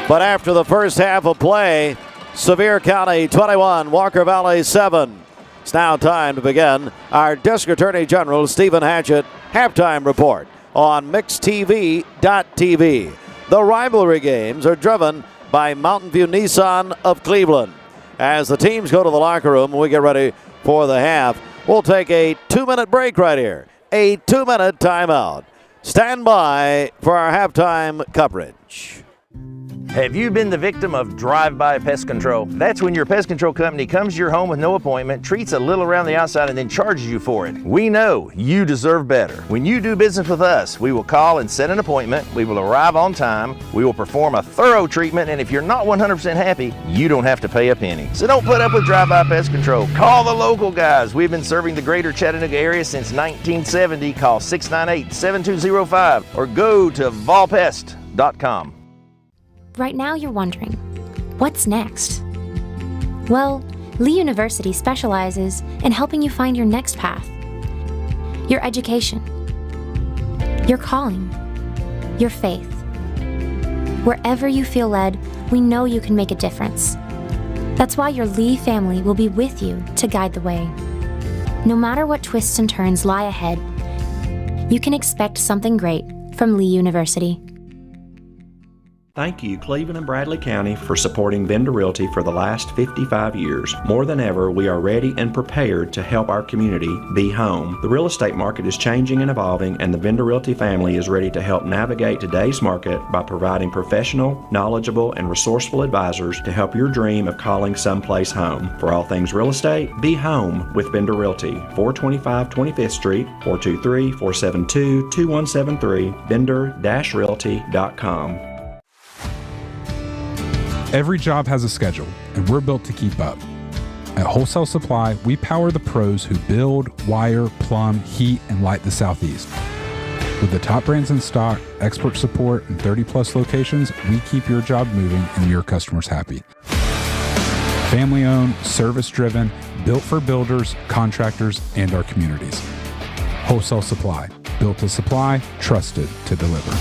But after the first half of play, Sevier County 21, Walker Valley 7. It's now time to begin our District Attorney General Stephen Hatchett halftime report on MixedTV.tv. The rivalry games are driven by Mountain View Nissan of Cleveland. As the teams go to the locker room and we get ready for the half, we'll take a 2-minute break right here. A 2-minute timeout. Stand by for our halftime coverage. Have you been the victim of drive-by pest control? That's when your pest control company comes to your home with no appointment, treats a little around the outside, and then charges you for it. We know you deserve better. When you do business with us, we will call and set an appointment. We will arrive on time. We will perform a thorough treatment, and if you're not 100% happy, you don't have to pay a penny. So don't put up with drive-by pest control. Call the local guys. We've been serving the greater Chattanooga area since 1970. Call 698-7205 or go to volpest.com. Right now you're wondering, what's next? Well, Lee University specializes in helping you find your next path. Your education, your calling, your faith. Wherever you feel led, we know you can make a difference. That's why your Lee family will be with you to guide the way. No matter what twists and turns lie ahead, you can expect something great from Lee University. Thank you, Cleveland and Bradley County, for supporting Vendor Realty for the last 55 years. More than ever, we are ready and prepared to help our community be home. The real estate market is changing and evolving, and the Vendor Realty family is ready to help navigate today's market by providing professional, knowledgeable, and resourceful advisors to help your dream of calling someplace home. For all things real estate, be home with Vendor Realty, 425 25th Street, 423-472-2173, vendor-realty.com. Every job has a schedule, and we're built to keep up. At Wholesale Supply, we power the pros who build, wire, plumb, heat, and light the Southeast. With the top brands in stock, expert support, and 30-plus locations, we keep your job moving and your customers happy. Family-owned, service-driven, built for builders, contractors, and our communities. Wholesale Supply, built to supply, trusted to deliver.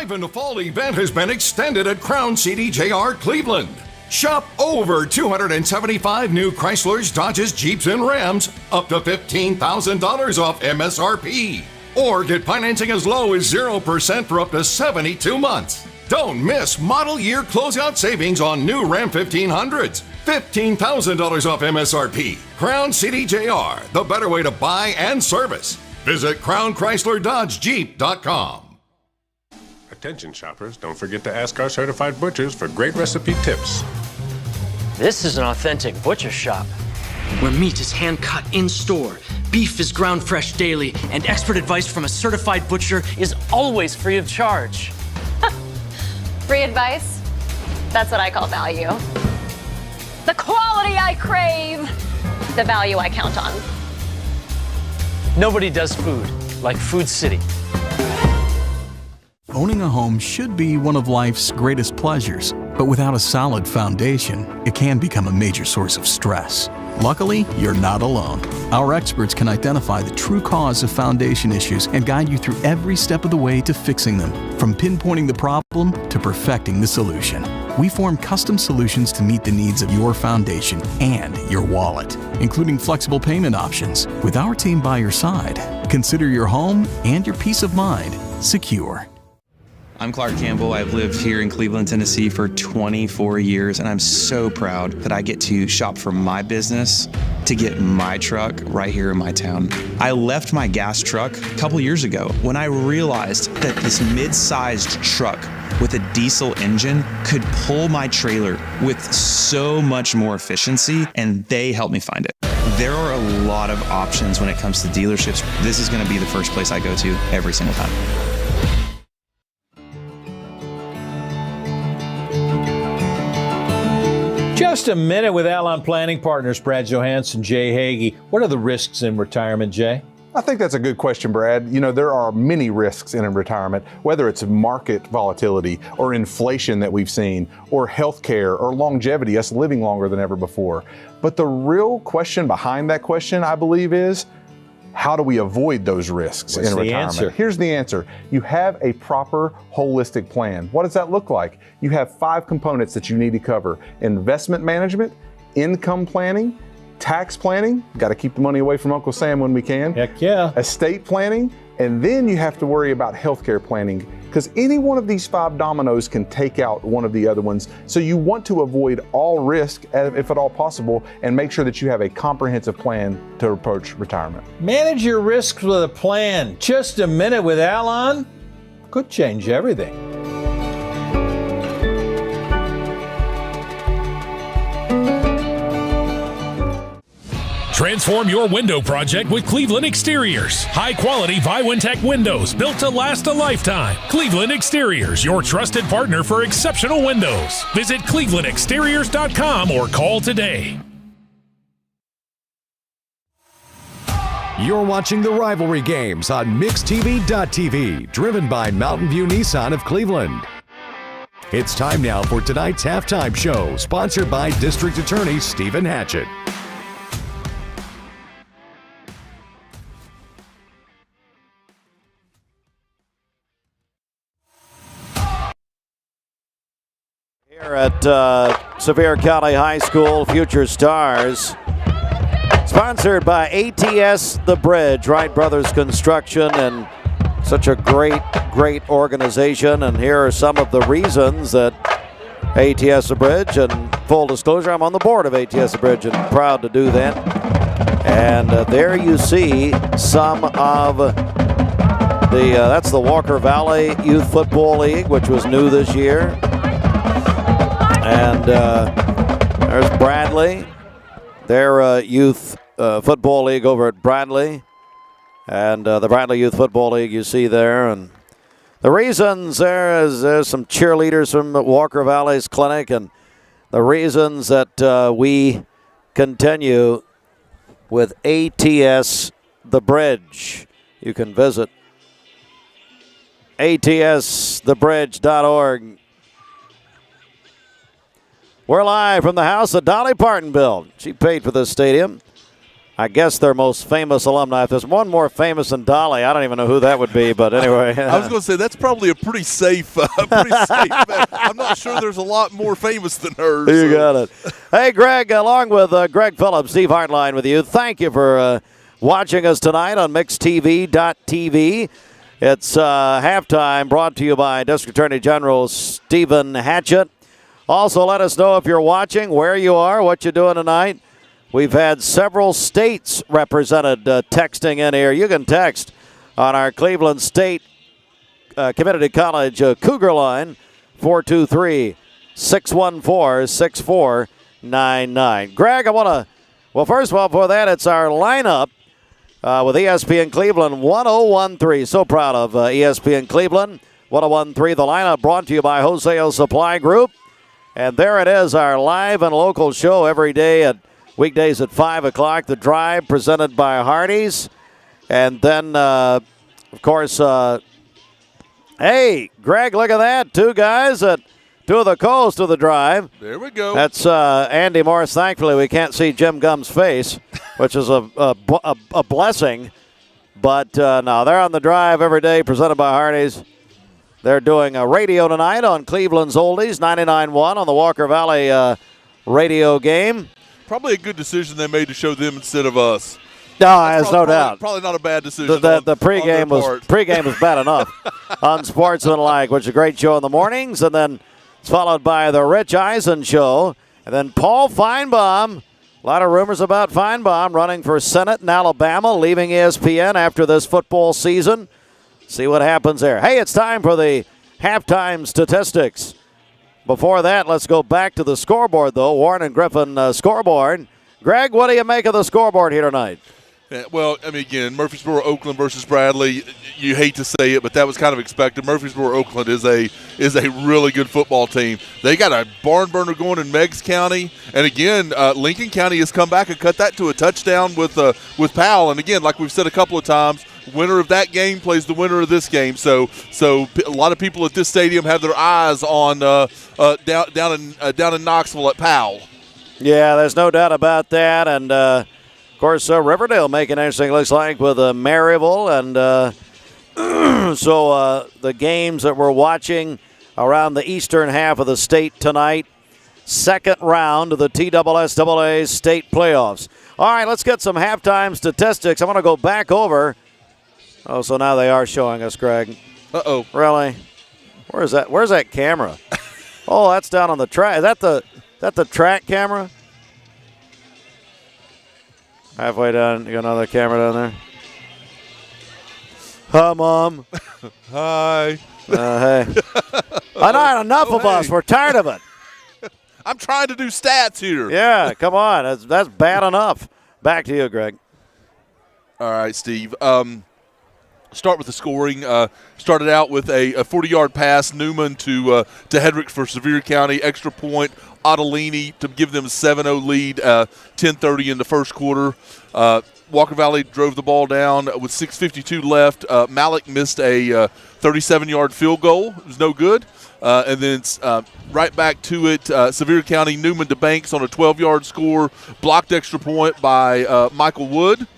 Drive into Fall event has been extended at Crown CDJR Cleveland. Shop over 275 new Chryslers, Dodges, Jeeps, and Rams, up to $15,000 off MSRP. Or get financing as low as 0% for up to 72 months. Don't miss model year closeout savings on new Ram 1500s. $15,000 off MSRP. Crown CDJR, the better way to buy and service. Visit crownchrysler.dodge-jeep.com. Attention shoppers, don't forget to ask our certified butchers for great recipe tips. This is an authentic butcher shop, where meat is hand-cut in-store, beef is ground fresh daily, and expert advice from a certified butcher is always free of charge. Free advice? That's what I call value. The quality I crave, the value I count on. Nobody does food like Food City. Owning a home should be one of life's greatest pleasures, but without a solid foundation, it can become a major source of stress. Luckily, you're not alone. Our experts can identify the true cause of foundation issues and guide you through every step of the way to fixing them, from pinpointing the problem to perfecting the solution. We form custom solutions to meet the needs of your foundation and your wallet, including flexible payment options. With our team by your side, consider your home and your peace of mind secure. I'm Clark Campbell. I've lived here in Cleveland, Tennessee for 24 years, and I'm so proud that I get to shop for my business to get my truck right here in my town. I left my gas truck a couple years ago when I realized that this mid-sized truck with a diesel engine could pull my trailer with so much more efficiency, and they helped me find it. There are a lot of options when it comes to dealerships. This is going to be the first place I go to every single time. Just a minute with Alon Planning Partners, Brad Johansson, Jay Hagee. What are the risks in retirement, Jay? I think that's a good question, Brad. You know, there are many risks in retirement, whether it's market volatility or inflation that we've seen, or healthcare or longevity, us living longer than ever before. But the real question behind that question, I believe, is how do we avoid those risks in retirement? Answer? Here's the answer. You have a proper holistic plan. What does that look like? You have 5 components that you need to cover: investment management, income planning, tax planning, got to keep the money away from Uncle Sam when we can. Heck yeah. Estate planning, and then you have to worry about healthcare planning, because any one of these 5 dominoes can take out one of the other ones. So you want to avoid all risk, if at all possible, and make sure that you have a comprehensive plan to approach retirement. Manage your risks with a plan. Just a minute with Alon could change everything. Transform your window project with Cleveland Exteriors. High-quality Viwintech windows built to last a lifetime. Cleveland Exteriors, your trusted partner for exceptional windows. Visit clevelandexteriors.com or call today. You're watching the Rivalry Games on MixedTV.tv, driven by Mountain View Nissan of Cleveland. It's time now for tonight's halftime show, sponsored by District Attorney Stephen Hatchett. Here at Sevier County High School, Future Stars, sponsored by ATS The Bridge, Wright Brothers Construction, and such a great organization. And here are some of the reasons that ATS The Bridge, and full disclosure, I'm on the board of ATS The Bridge and proud to do that. And there you see some of that's the Walker Valley Youth Football League, which was new this year. And there's Bradley, their youth football league over at Bradley. And the Bradley Youth Football League you see there. And the reasons there's some cheerleaders from Walker Valley's clinic. And the reasons that we continue with ATS The Bridge. You can visit atsthebridge.org. We're live from the house that Dolly Parton built. She paid for this stadium. I guess their most famous alumni. If there's one more famous than Dolly, I don't even know who that would be, but anyway. I was going to say, that's probably a pretty safe bet. I'm not sure there's a lot more famous than her. You got it. Hey, Greg, along with Greg Phillips, Steve Hartline with you. Thank you for watching us tonight on MixedTV.tv. It's halftime brought to you by District Attorney General Stephen Hatchett. Also, let us know if you're watching, where you are, what you're doing tonight. We've had several states represented texting in here. You can text on our Cleveland State Community College Cougar line, 423-614-6499. Greg, I want to, well, first of all, before that, it's our lineup with ESPN Cleveland 1013. So proud of ESPN Cleveland 1013. The lineup brought to you by Wholesale Supply Group. And there it is, our live and local show every day at weekdays at 5 o'clock. The Drive presented by Hardee's. And then, of course, hey, Greg, look at that. Two guys at two of the coast of the Drive. There we go. That's Andy Morris. Thankfully, we can't see Jim Gumm's face, which is a blessing. But no, they're on the Drive every day presented by Hardee's. They're doing a radio tonight on Cleveland's Oldies, 99.1 on the Walker Valley radio game. Probably a good decision they made to show them instead of us. No, there's no doubt. Probably not a bad decision. The pregame was bad enough. Unsportsmanlike, which is a great show in the mornings, and then it's followed by the Rich Eisen show, and then Paul Feinbaum. A lot of rumors about Feinbaum running for Senate in Alabama, leaving ESPN after this football season. See what happens there. Hey, it's time for the halftime statistics. Before that, let's go back to the scoreboard, though. Warren and Griffin scoreboard. Greg, what do you make of the scoreboard here tonight? Yeah, well, I mean, again, Murfreesboro, Oakland versus Bradley. You hate to say it, but that was kind of expected. Murfreesboro, Oakland is a really good football team. They got a barn burner going in Meigs County, and again, Lincoln County has come back and cut that to a touchdown with Powell. And again, like we've said a couple of times, winner of that game plays the winner of this game. So a lot of people at this stadium have their eyes on down in Knoxville at Powell. Yeah, there's no doubt about that. And, of course, Riverdale making interesting, looks like, with Maryville. And so the games that we're watching around the eastern half of the state tonight, second round of the TSSAA state playoffs. All right, let's get some halftime statistics. I'm going to go back over. Oh, so now they are showing us, Greg. Uh-oh. Really? Where's that camera? Oh, that's down on the track. Is that the track camera? Halfway down, you got another camera down there. Hi, Mom. Hi. Hey. I know, enough of us. We're tired of it. I'm trying to do stats here. Yeah, come on. That's bad enough. Back to you, Greg. All right, Steve. Start with the scoring. Started out with a 40-yard pass, Newman to Hedrick for Sevier County. Extra point, Ottolini to give them a 7-0 lead, 10:30 in the first quarter. Walker Valley drove the ball down with 6:52 left. Malik missed a 37-yard field goal. It was no good. And then right back to it, Sevier County, Newman to Banks on a 12-yard score. Blocked extra point by Michael Wood.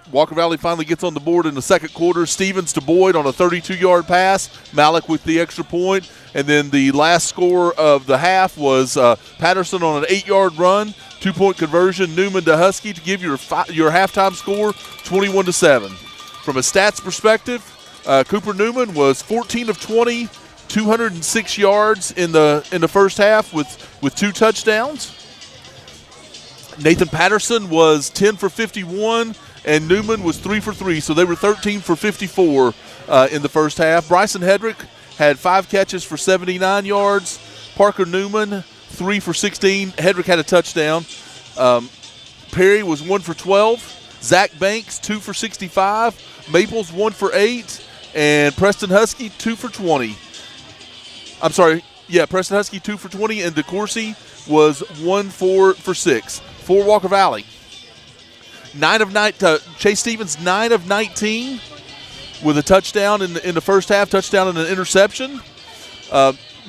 Walker Valley finally gets on the board in the second quarter. Stevens to Boyd on a 32-yard pass. Malik with the extra point. And then the last score of the half was Patterson on an 8-yard run, 2-point conversion. Newman to Husky to give your halftime score 21-7. From a stats perspective, Cooper Newman was 14 of 20, 206 yards in the first half with 2 touchdowns. Nathan Patterson was 10 for 51, and Newman was 3 for 3, so they were 13 for 54 in the first half. Bryson Hedrick had 5 catches for 79 yards. Parker Newman, 3 for 16. Hedrick had a touchdown. Perry was 1 for 12. Zach Banks, 2 for 65. Maples, 1 for 8. And Preston Husky, 2 for 20. I'm sorry. Yeah, Preston Husky, 2 for 20. And DeCourcy was 1 for 6 for Walker Valley. Chase Stevens, 9 of 19 with a touchdown in the first half, touchdown and an interception.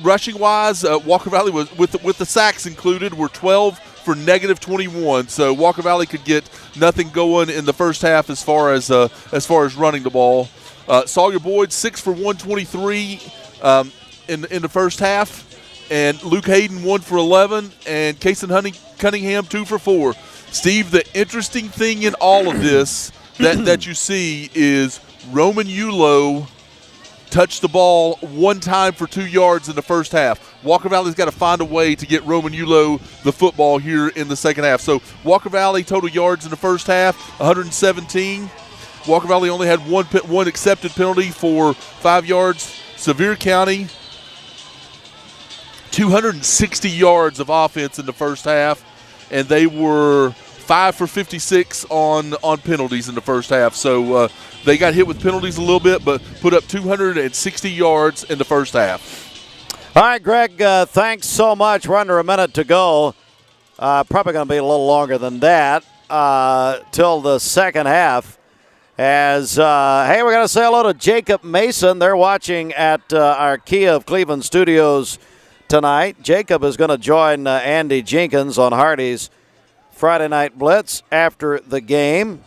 Rushing wise, Walker Valley was with the sacks included were 12 for negative 21. So Walker Valley could get nothing going in the first half as far as running the ball. Sawyer Boyd 6 for 123 in the first half, and Luke Hayden 1 for 11, and Kason Cunningham 2 for 4. Steve, the interesting thing in all of this that you see is Roman Yulo touched the ball one time for 2 yards in the first half. Walker Valley's got to find a way to get Roman Yulo the football here in the second half. So Walker Valley total yards in the first half, 117. Walker Valley only had one accepted penalty for 5 yards. Sevier County, 260 yards of offense in the first half, and they were 5 for 56 on penalties in the first half. So they got hit with penalties a little bit, but put up 260 yards in the first half. All right, Greg, thanks so much. We're under a minute to go. Probably going to be a little longer than that till the second half. As, hey, we're going to say hello to Jacob Mason. They're watching at our Kia of Cleveland studios tonight. Jacob is going to join Andy Jenkins on Hardy's Friday Night Blitz after the game.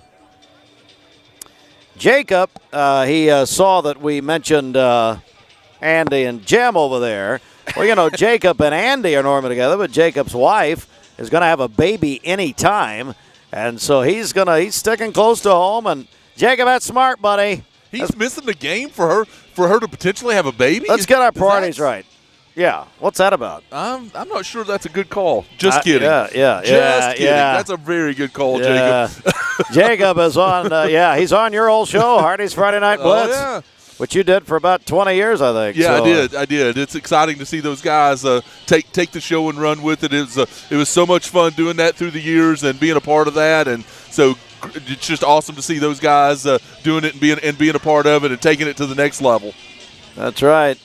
Jacob, he saw that we mentioned Andy and Jim over there. Well, you know, Jacob and Andy are normally together, but Jacob's wife is going to have a baby anytime, and so he's sticking close to home. And Jacob, that's smart, buddy. He's missing the game for her to potentially have a baby. Let's get our priorities right. Yeah, what's that about? I'm not sure that's a good call. Just kidding. Just kidding. That's a very good call, Jacob. Jacob is on. He's on your old show, Hardy's Friday Night Blitz, which you did for about 20 years, I think. Yeah, so, I did. It's exciting to see those guys take the show and run with it. It was so much fun doing that through the years and being a part of that, and so it's just awesome to see those guys doing it and being a part of it and taking it to the next level. That's right.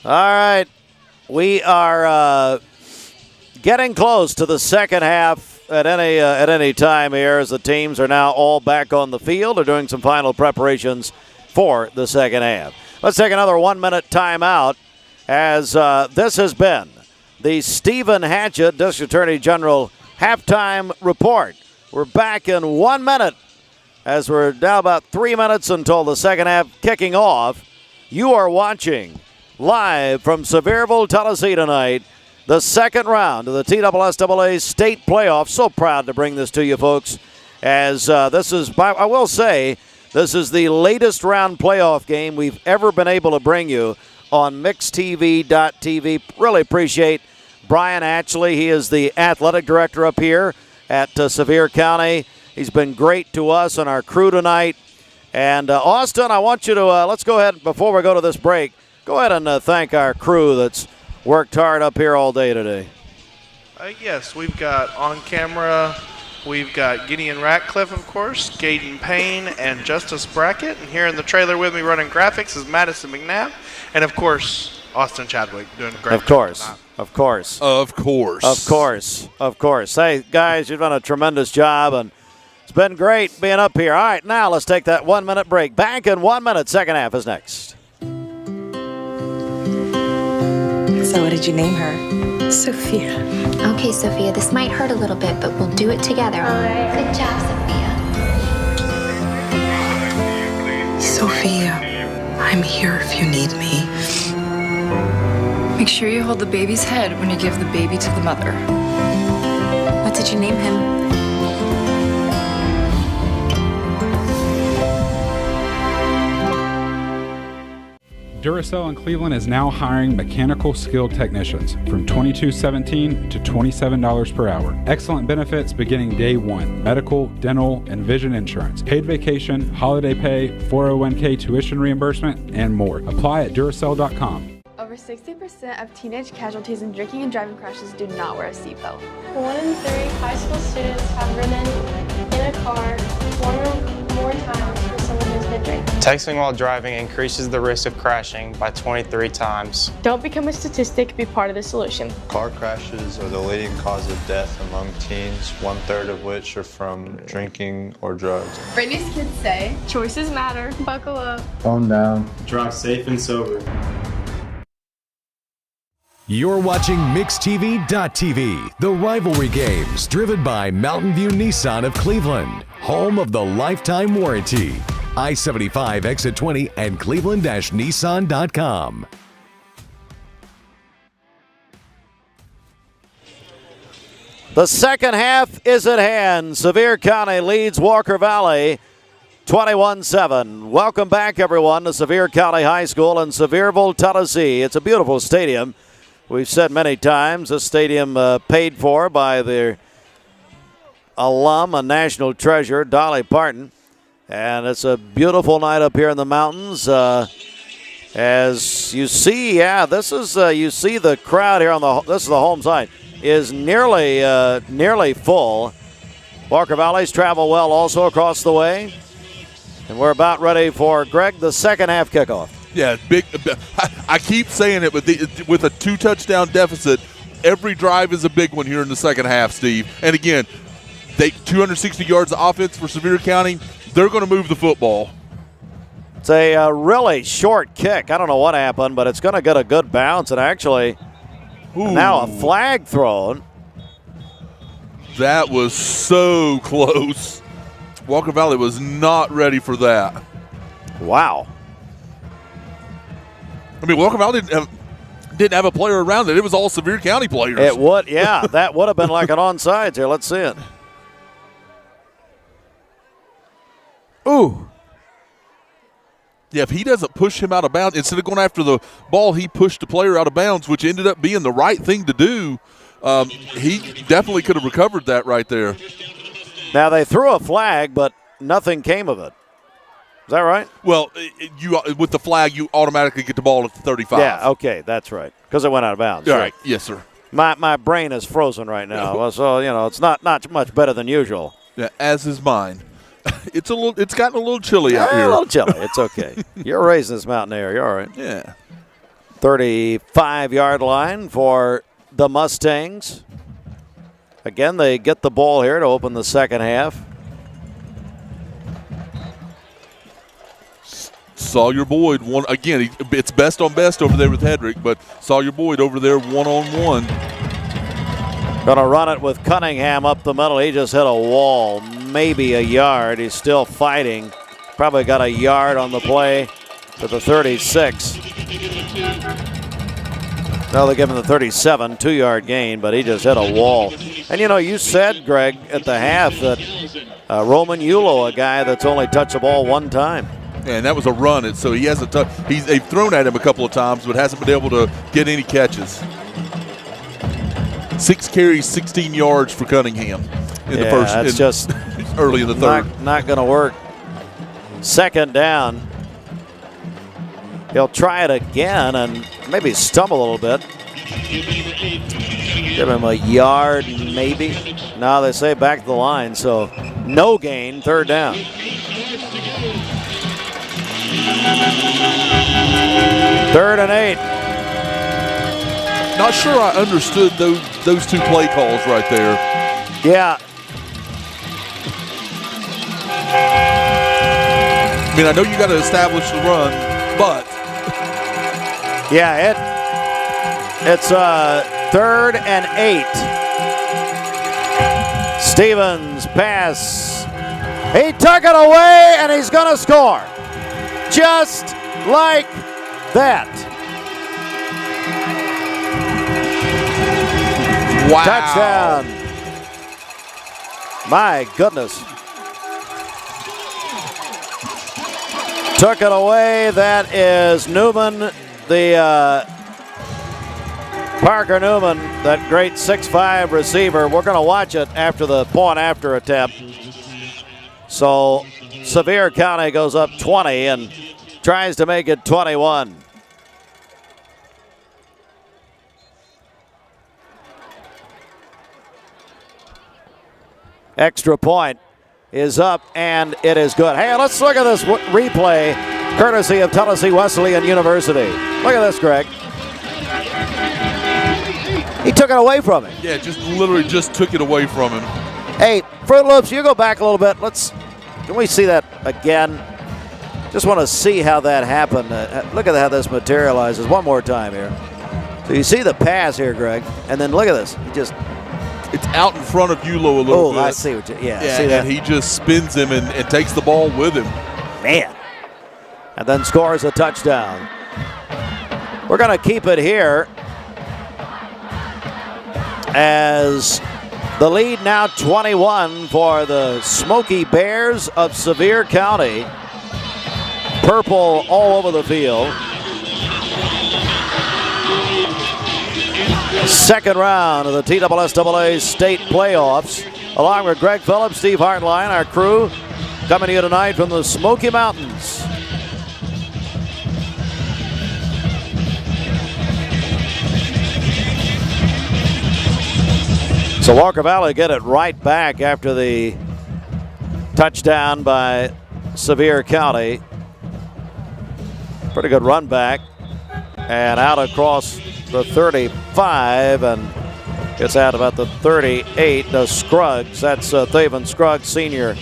All right, we are getting close to the second half at any time here, as the teams are now all back on the field. They're doing some final preparations for the second half. Let's take another 1-minute timeout, as this has been the Stephen Hatchett District Attorney General halftime report. We're back in 1 minute, as we're now about 3 minutes until the second half kicking off. You are watching live from Sevierville, Tennessee tonight, the second round of the TSSAA state playoff. So proud to bring this to you, folks, as this is, I will say, this is the latest round playoff game we've ever been able to bring you on MixedTV.tv. Really appreciate Brian Atchley. He is the athletic director up here at Sevier County. He's been great to us and our crew tonight. And Austin, I want you to, let's go ahead, before we go to this break, go ahead and thank our crew that's worked hard up here all day today. Yes, we've got on camera, we've got Gideon Ratcliffe, of course, Gaden Payne, and Justice Brackett. And here in the trailer with me running graphics is Madison McNabb. And, of course, Austin Chadwick doing a great Of course. Hey, guys, you've done a tremendous job, and it's been great being up here. All right, now let's take that 1 minute break. Back in 1 minute. Second half is next. So what did you name her? Sophia. Okay, Sophia, this might hurt a little bit, but we'll do it together. Good job, Sophia, I'm here if you need me. Make sure you hold the baby's head when you give the baby to the mother. What did you name him? Duracell in Cleveland is now hiring mechanical skilled technicians from $22.17 to $27 per hour. Excellent benefits beginning day one: medical, dental, and vision insurance, paid vacation, holiday pay, 401k tuition reimbursement, and more. Apply at Duracell.com. Over 60% of teenage casualties in drinking and driving crashes do not wear a seatbelt. 1 in 3 high school students have ridden in a car 1 or more times with someone who's been drinking. Texting while driving increases the risk of crashing by 23 times. Don't become a statistic, be part of the solution. Car crashes are the leading cause of death among teens, 1/3 of which are from drinking or drugs. Brittany's kids say, choices matter, buckle up. Calm down. Drive safe and sober. You're watching MixTV.tv, the rivalry games driven by Mountain View Nissan of Cleveland, home of the lifetime warranty. I-75 exit 20 and cleveland-nissan.com. The second half is at hand. Sevier County leads Walker Valley 21-7. Welcome back, everyone, to Sevier County High School in Sevierville, Tennessee. It's a beautiful stadium. We've said many times, this stadium paid for by their alum and national treasure, Dolly Parton. And it's a beautiful night up here in the mountains. As you see, this is you see the crowd here on this is the home side, is nearly full. Walker Valley's travel well also across the way. And we're about ready for, Greg, the second half kickoff. Yeah, big. I keep saying it, but with a 2-touchdown deficit, every drive is a big one here in the second half, Steve. And again, 260 yards of offense for Sevier County. They're going to move the football. It's a really short kick. I don't know what happened, but it's going to get a good bounce. And actually, now a flag thrown. That was so close. Walker Valley was not ready for that. Wow. I mean, Walker Valley didn't have a player around it. It was all Sevier County players. It would, yeah. That would have been like an onside here. Let's see it. Ooh. Yeah, if he doesn't push him out of bounds, instead of going after the ball, he pushed the player out of bounds, which ended up being the right thing to do. He definitely could have recovered that right there. Now, they threw a flag, but nothing came of it. Is that right? Well, with the flag, you automatically get the ball at the 35. Yeah, okay, that's right, because it went out of bounds. All right, yes, sir. My brain is frozen right now, so, it's not much better than usual. Yeah, as is mine. It's gotten a little chilly out here. A little chilly. It's okay. You're raising this mountain air. You're all right. Yeah. 35-yard line for the Mustangs. Again, they get the ball here to open the second half. Sawyer Boyd, it's best on best over there with Hedrick, but Sawyer Boyd over there one-on-one. Going to run it with Cunningham up the middle. He just hit a wall, maybe a yard. He's still fighting. Probably got a yard on the play to the 36. No, they give him the 37, 2-yard gain, but he just hit a wall. And, you said, Greg, at the half that Roman Yulo, a guy that's only touched the ball one time. And that was a run, so he hasn't they've thrown at him a couple of times, but hasn't been able to get any catches. 6 carries, 16 yards for Cunningham in the first. That's just early in the third. Not going to work. Second down. He'll try it again and maybe stumble a little bit. Give him a yard, maybe. No, they say back to the line, so no gain, third down. Third and 8. Not sure I understood those two play calls right there. Yeah. I mean, I know you got to establish the run, but yeah, it's third and 8. Stevens pass. He took it away, and he's going to score. Just like that. Wow. Touchdown. My goodness. Took it away. That is Newman, Parker Newman, that great 6'5" receiver. We're going to watch it after the point after attempt. So Sevier County goes up 20 and tries to make it 21. Extra point is up, and it is good. Hey, let's look at this replay, courtesy of Tennessee Wesleyan University. Look at this, Greg. He took it away from him. Yeah, literally just took it away from him. Hey, Fruit Loops, you go back a little bit. Can we see that again? Just want to see how that happened. Look at how this materializes. One more time here. So you see the pass here, Greg, and then look at this. He just it's out in front of Yulo a little bit. I see what you. Yeah, yeah, see that? and he just spins him and takes the ball with him. Man, and then scores a touchdown. We're going to keep it here as the lead now 21 for the Smoky Bears of Sevier County. Purple all over the field. Second round of the TSSAA state playoffs. Along with Greg Phillips, Steve Hartline, our crew coming to you tonight from the Smoky Mountains. So Walker Valley get it right back after the touchdown by Sevier County. Pretty good run back. And out across the 35 and gets out about the 38 to Scruggs. That's Thaven Scruggs Sr.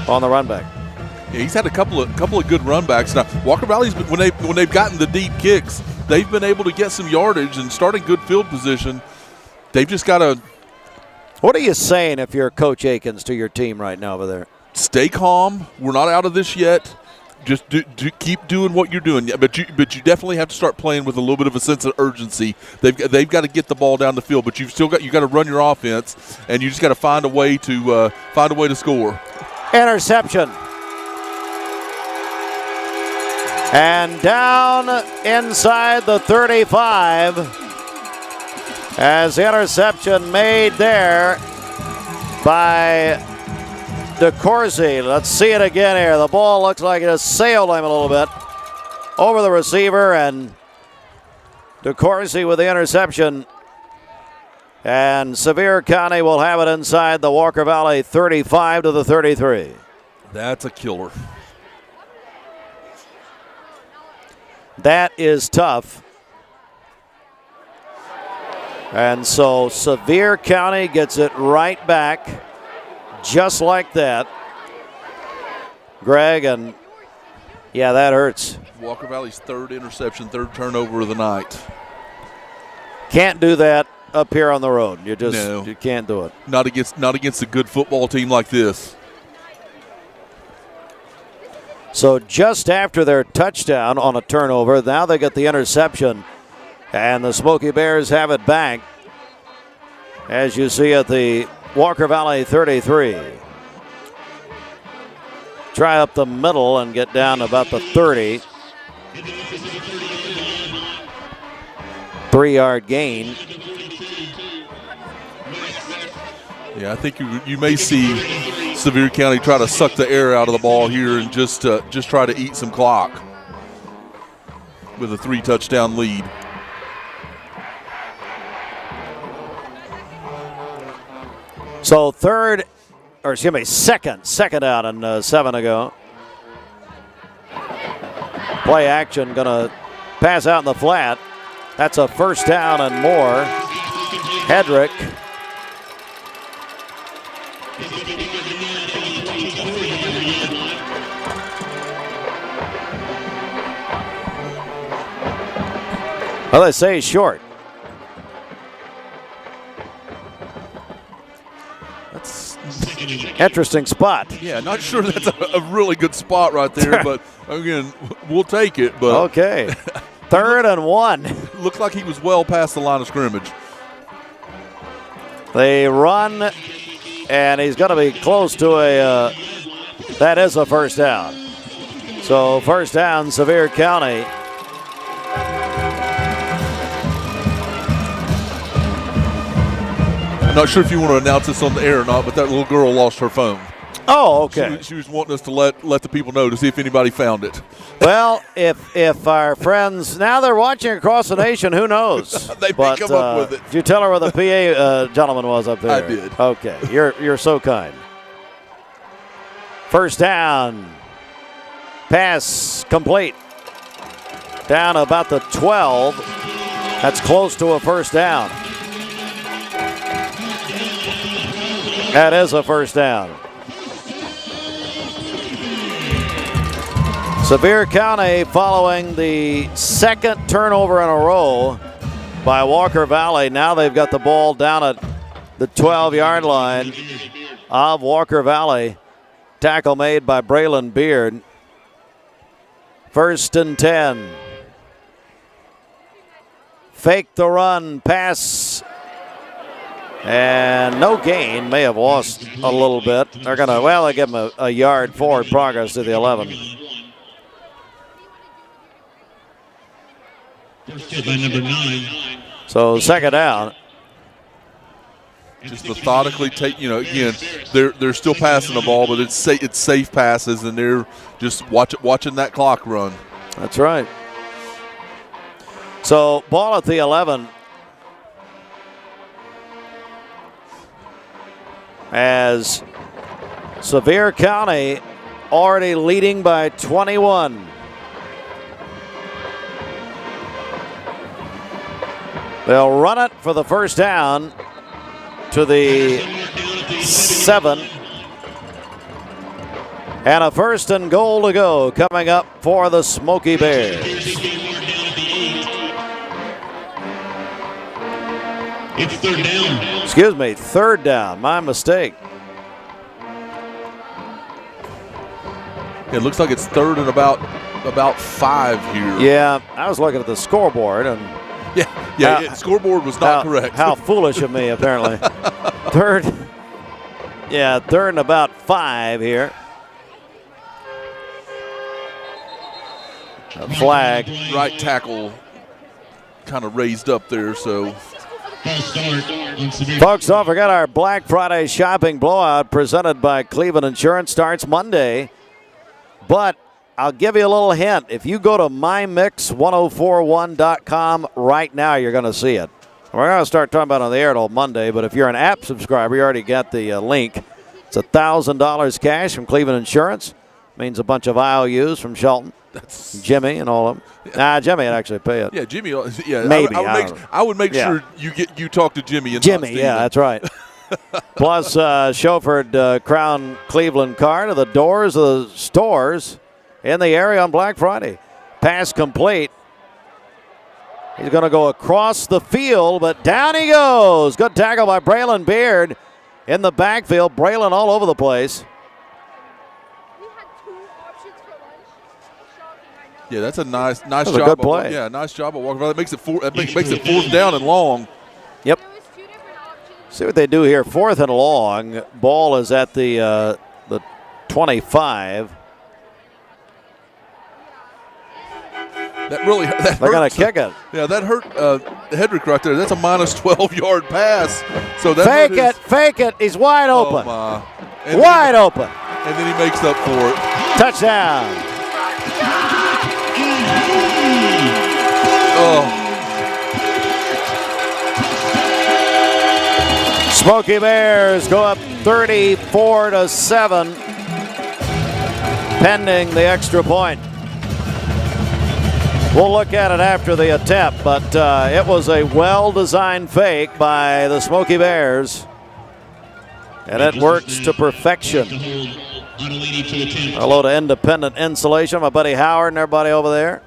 on the run back. Yeah, he's had a couple of good run backs. Now Walker Valley's when they've gotten the deep kicks, they've been able to get some yardage and start in good field position. They've just got to. What are you saying if you're Coach Akins to your team right now over there? Stay calm. We're not out of this yet. Just keep doing what you're doing. But you definitely have to start playing with a little bit of a sense of urgency. They've got to get the ball down the field, but you got to run your offense, and you just got to find a way to score. Interception. And down inside the 35. As the interception made there by DeCourcy. Let's see it again here. The ball looks like it has sailed him a little bit over the receiver, and DeCourcy with the interception. And Sevier County will have it inside the Walker Valley 35 to the 33. That's a killer. That is tough. And so Sevier County gets it right back just like that. Greg, and yeah, that hurts. Walker Valley's third interception, third turnover of the night. Can't do that up here on the road. You can't do it. Not against a good football team like this. So just after their touchdown on a turnover, now they get the interception. And the Smoky Bears have it back, as you see at the Walker Valley 33. Try up the middle and get down to about the 30. 3-yard gain. Yeah, I think you may see Sevier County try to suck the air out of the ball here and just try to eat some clock with a 3-touchdown lead. So second out and 7 to go. Play action, gonna pass out in the flat. That's a first down and more. Hedrick. Well, they say he's short. Interesting spot. Yeah, not sure that's a really good spot right there, but again, we'll take it. But okay, 3rd and 1. Looks like he was well past the line of scrimmage. They run, and he's going to be close to that is a first down. So first down, Sevier County. I'm not sure if you want to announce this on the air or not, but that little girl lost her phone. Oh, okay. She was wanting us to let the people know to see if anybody found it. Well, if our friends, now they're watching across the nation, who knows? They may come up with it. Did you tell her where the PA gentleman was up there? I did. Okay, you're so kind. First down. Pass complete. Down about the 12. That's close to a first down. That is a first down. Sevier County following the second turnover in a row by Walker Valley. Now they've got the ball down at the 12-yard line of Walker Valley. Tackle made by Braylon Beard. 1st and 10. Fake the run, pass, and no gain. May have lost a little bit. They're going to, well, they give him a yard forward progress to the 11. By number 9. So 2nd down. Just methodically take, again, they're still passing the ball, but it's safe passes, and they're just watching that clock run. That's right. So ball at the 11. As Sevier County already leading by 21. They'll run it for the 1st down to the 7. And a 1st and goal to go coming up for the Smoky Bears. It's 3rd down. Excuse me, 3rd down. My mistake. It looks like it's 3rd and about 5 here. Yeah, I was looking at the scoreboard and the scoreboard was not correct. How foolish of me, apparently. 3rd and about 5 here. A flag. Right tackle kind of raised up there, so. Folks, don't forget our Black Friday shopping blowout presented by Cleveland Insurance starts Monday. But I'll give you a little hint. If you go to mymix1041.com right now, you're going to see it. We're going to start talking about it on the air till Monday, but if you're an app subscriber, you already got the link. It's $1,000 cash from Cleveland Insurance. Means a bunch of IOUs from Shelton. That's Jimmy and all of them. Nah, Jimmy would actually pay it. Yeah, Jimmy. Yeah, maybe. I would make sure you talk to Jimmy. And Jimmy, yeah, that's right. Plus, chauffeured Crown Cleveland car to the doors of the stores in the area on Black Friday. Pass complete. He's going to go across the field, but down he goes. Good tackle by Braylon Beard in the backfield. Braylon all over the place. Yeah, that's a nice That's job. A good play. Yeah, nice job of Walker. That makes it 4th down and long. Yep. See what they do here. 4th and long. Ball is at the 25. They're going to kick it. Yeah, that hurt Hedrick right there. That's a minus 12-yard pass. So that fake it. He's wide open. Wide open. And then he makes up for it. Touchdown. Smoky Bears go up 34-7, pending the extra point. We'll look at it after the attempt, but it was a well-designed fake by the Smoky Bears, and it works to perfection. Hello to Independent Insulation, my buddy Howard and everybody over there.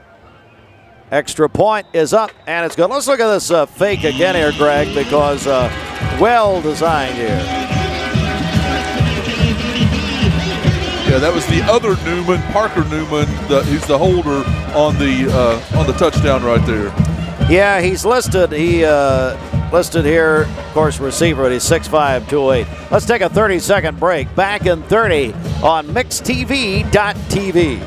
Extra point is up, and it's good. Let's look at this fake again here, Greg, because well designed here. Yeah, that was the other Newman, Parker Newman, who's the holder on the touchdown right there. Yeah, he's listed. He listed here, of course, receiver, but he's 6'5", 208. Let's take a 30-second break. Back in 30 on MixTV.tv.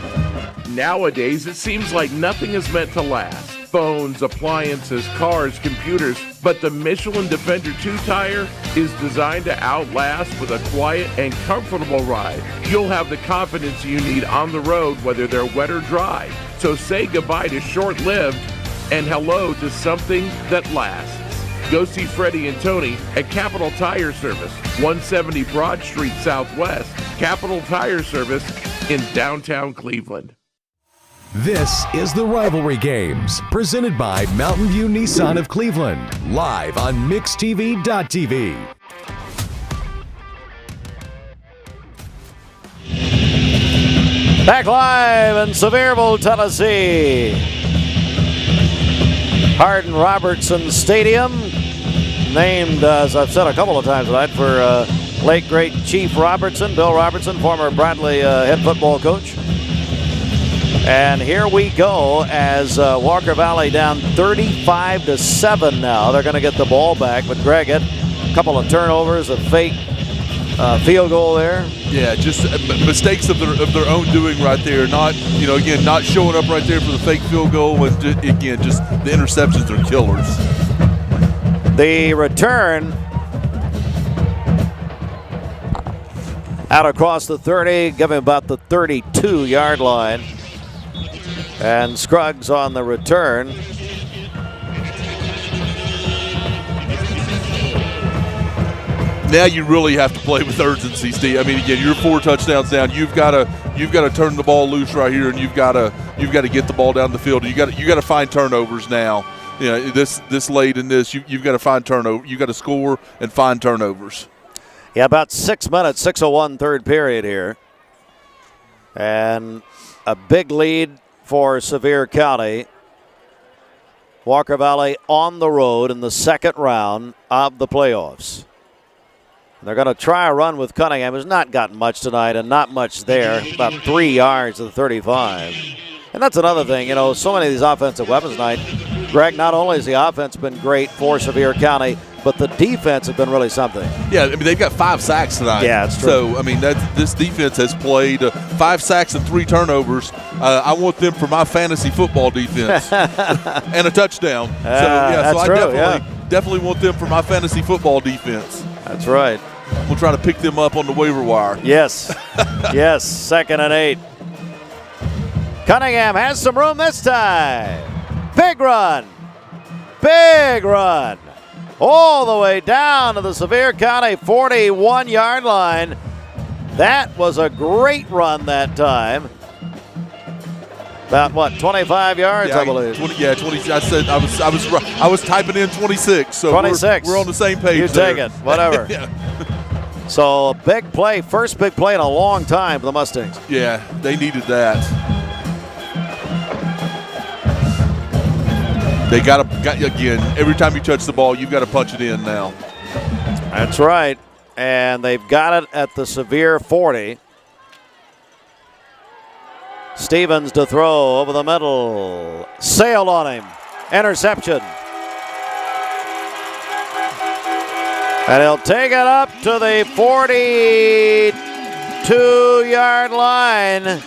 Nowadays, it seems like nothing is meant to last. Phones, appliances, cars, computers. But the Michelin Defender 2 tire is designed to outlast with a quiet and comfortable ride. You'll have the confidence you need on the road, whether they're wet or dry. So say goodbye to short-lived and hello to something that lasts. Go see Freddie and Tony at Capital Tire Service, 170 Broad Street Southwest. Capital Tire Service in downtown Cleveland. This is the Rivalry Games, presented by Mountain View Nissan of Cleveland, live on MixTV.tv. Back live in Sevierville, Tennessee. Hardin-Robertson Stadium, named, as I've said a couple of times tonight, for late great Chief Robertson, Bill Robertson, former Bradley head football coach. And here we go as Walker Valley down 35-7 now. They're going to get the ball back, but Greg had a couple of turnovers, a fake field goal there. Yeah, just mistakes of their own doing right there. Not, again, not showing up right there for the fake field goal, and again, just the interceptions are killers. The return out across the 30, giving about the 32-yard line. And Scruggs on the return. Now you really have to play with urgency, Steve. I mean, again, you're 4 touchdowns down. You've got to turn the ball loose right here, and you've got to get the ball down the field. You got to find turnovers now. This late in this, you've got to find turnover. You got to score and find turnovers. Yeah, about 6 minutes, 6:01 third period here, and a big lead for Sevier County. Walker Valley on the road in the second round of the playoffs. They're going to try a run with Cunningham, who's not gotten much tonight and not much there, about 3 yards to the 35. And that's another thing, so many of these offensive weapons tonight. Greg, not only has the offense been great for Sevier County, but the defense has been really something. Yeah, I mean, they've got 5 sacks tonight. Yeah, it's true. So, I mean, this defense has played 5 sacks and 3 turnovers. I want them for my fantasy football defense and a touchdown. I definitely want them for my fantasy football defense. That's right. We'll try to pick them up on the waiver wire. Yes. Yes, 2nd and 8. Cunningham has some room this time. Big run. Big run. All the way down to the Sevier County 41-yard line. That was a great run that time. About 25 yards, I believe. 20. I said I was typing in 26. So 26. We're on the same page. You there. take it, whatever. Yeah. So big play, first big play in a long time for the Mustangs. Yeah, they needed that. They got again. Every time you touch the ball, you've got to punch it in now. That's right, and they've got it at the Sevier 40. Stevens to throw over the middle. Sailed on him. Interception. And he'll take it up to the 42-yard line.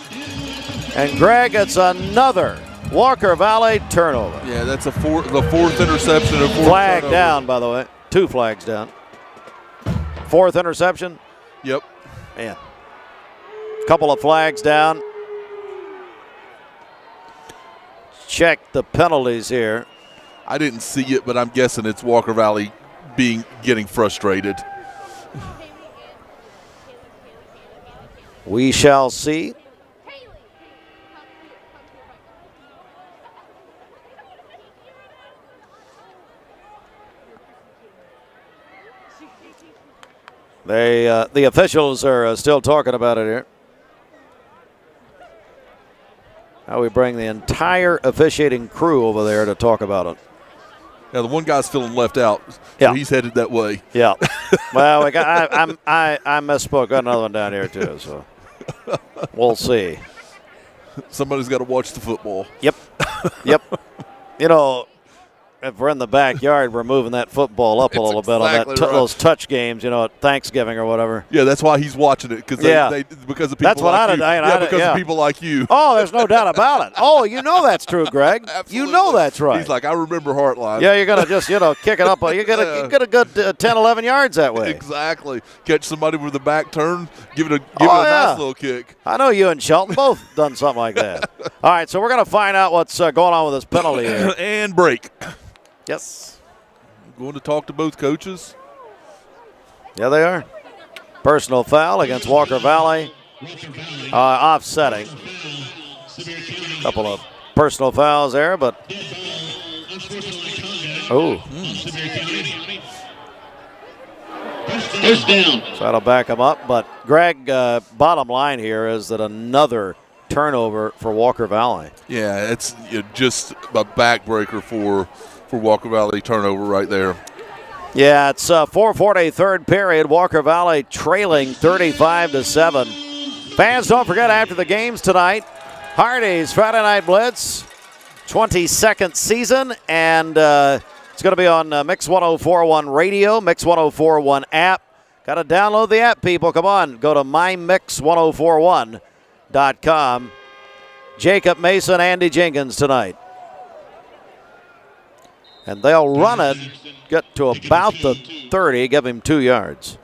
And Greg, it's another Walker Valley turnover. Yeah, that's the fourth interception. Flag down, by the way. 2 flags down. 4th interception. Yep. Man. Couple of flags down. Check the penalties here. I didn't see it, but I'm guessing it's Walker Valley getting frustrated. We shall see. The officials are still talking about it here. Now we bring the entire officiating crew over there to talk about it. Yeah, the one guy's feeling left out, so he's headed that way. Yeah. Well, I misspoke. Got another one down here too, so we'll see. Somebody's got to watch the football. Yep. Yep. If we're in the backyard, we're moving that football up a little bit on those touch games, at Thanksgiving or whatever. Yeah, that's why he's watching it, because of people that's what like I you. did. Because of people like you. Oh, there's no doubt about it. Oh, that's true, Greg. Absolutely. That's right. He's like, I remember Heartline. Yeah, you're going to just, kick it up. You get a good 10, 11 yards that way. Exactly. Catch somebody with the back turn, give it a nice little kick. I know you and Shelton both done something like that. All right, so we're going to find out what's going on with this penalty here. And break. Yes. Going to talk to both coaches. Yeah, they are. Personal foul against Walker Valley. Offsetting. Couple of personal fouls there, but. Oh. First down. So that'll back him up. But, Greg, bottom line here is that another turnover for Walker Valley. Yeah, it's just a backbreaker for Walker Valley turnover right there. Yeah, it's 4:40 third period. Walker Valley trailing 35-7. Fans, don't forget after the games tonight, Hardee's Friday Night Blitz, 22nd season, and it's going to be on Mix 1041 Radio, Mix 1041 app. Got to download the app, people. Come on, go to mymix1041.com. Jacob Mason, Andy Jenkins tonight. And they'll run it, get to about the 30, give him 2 yards.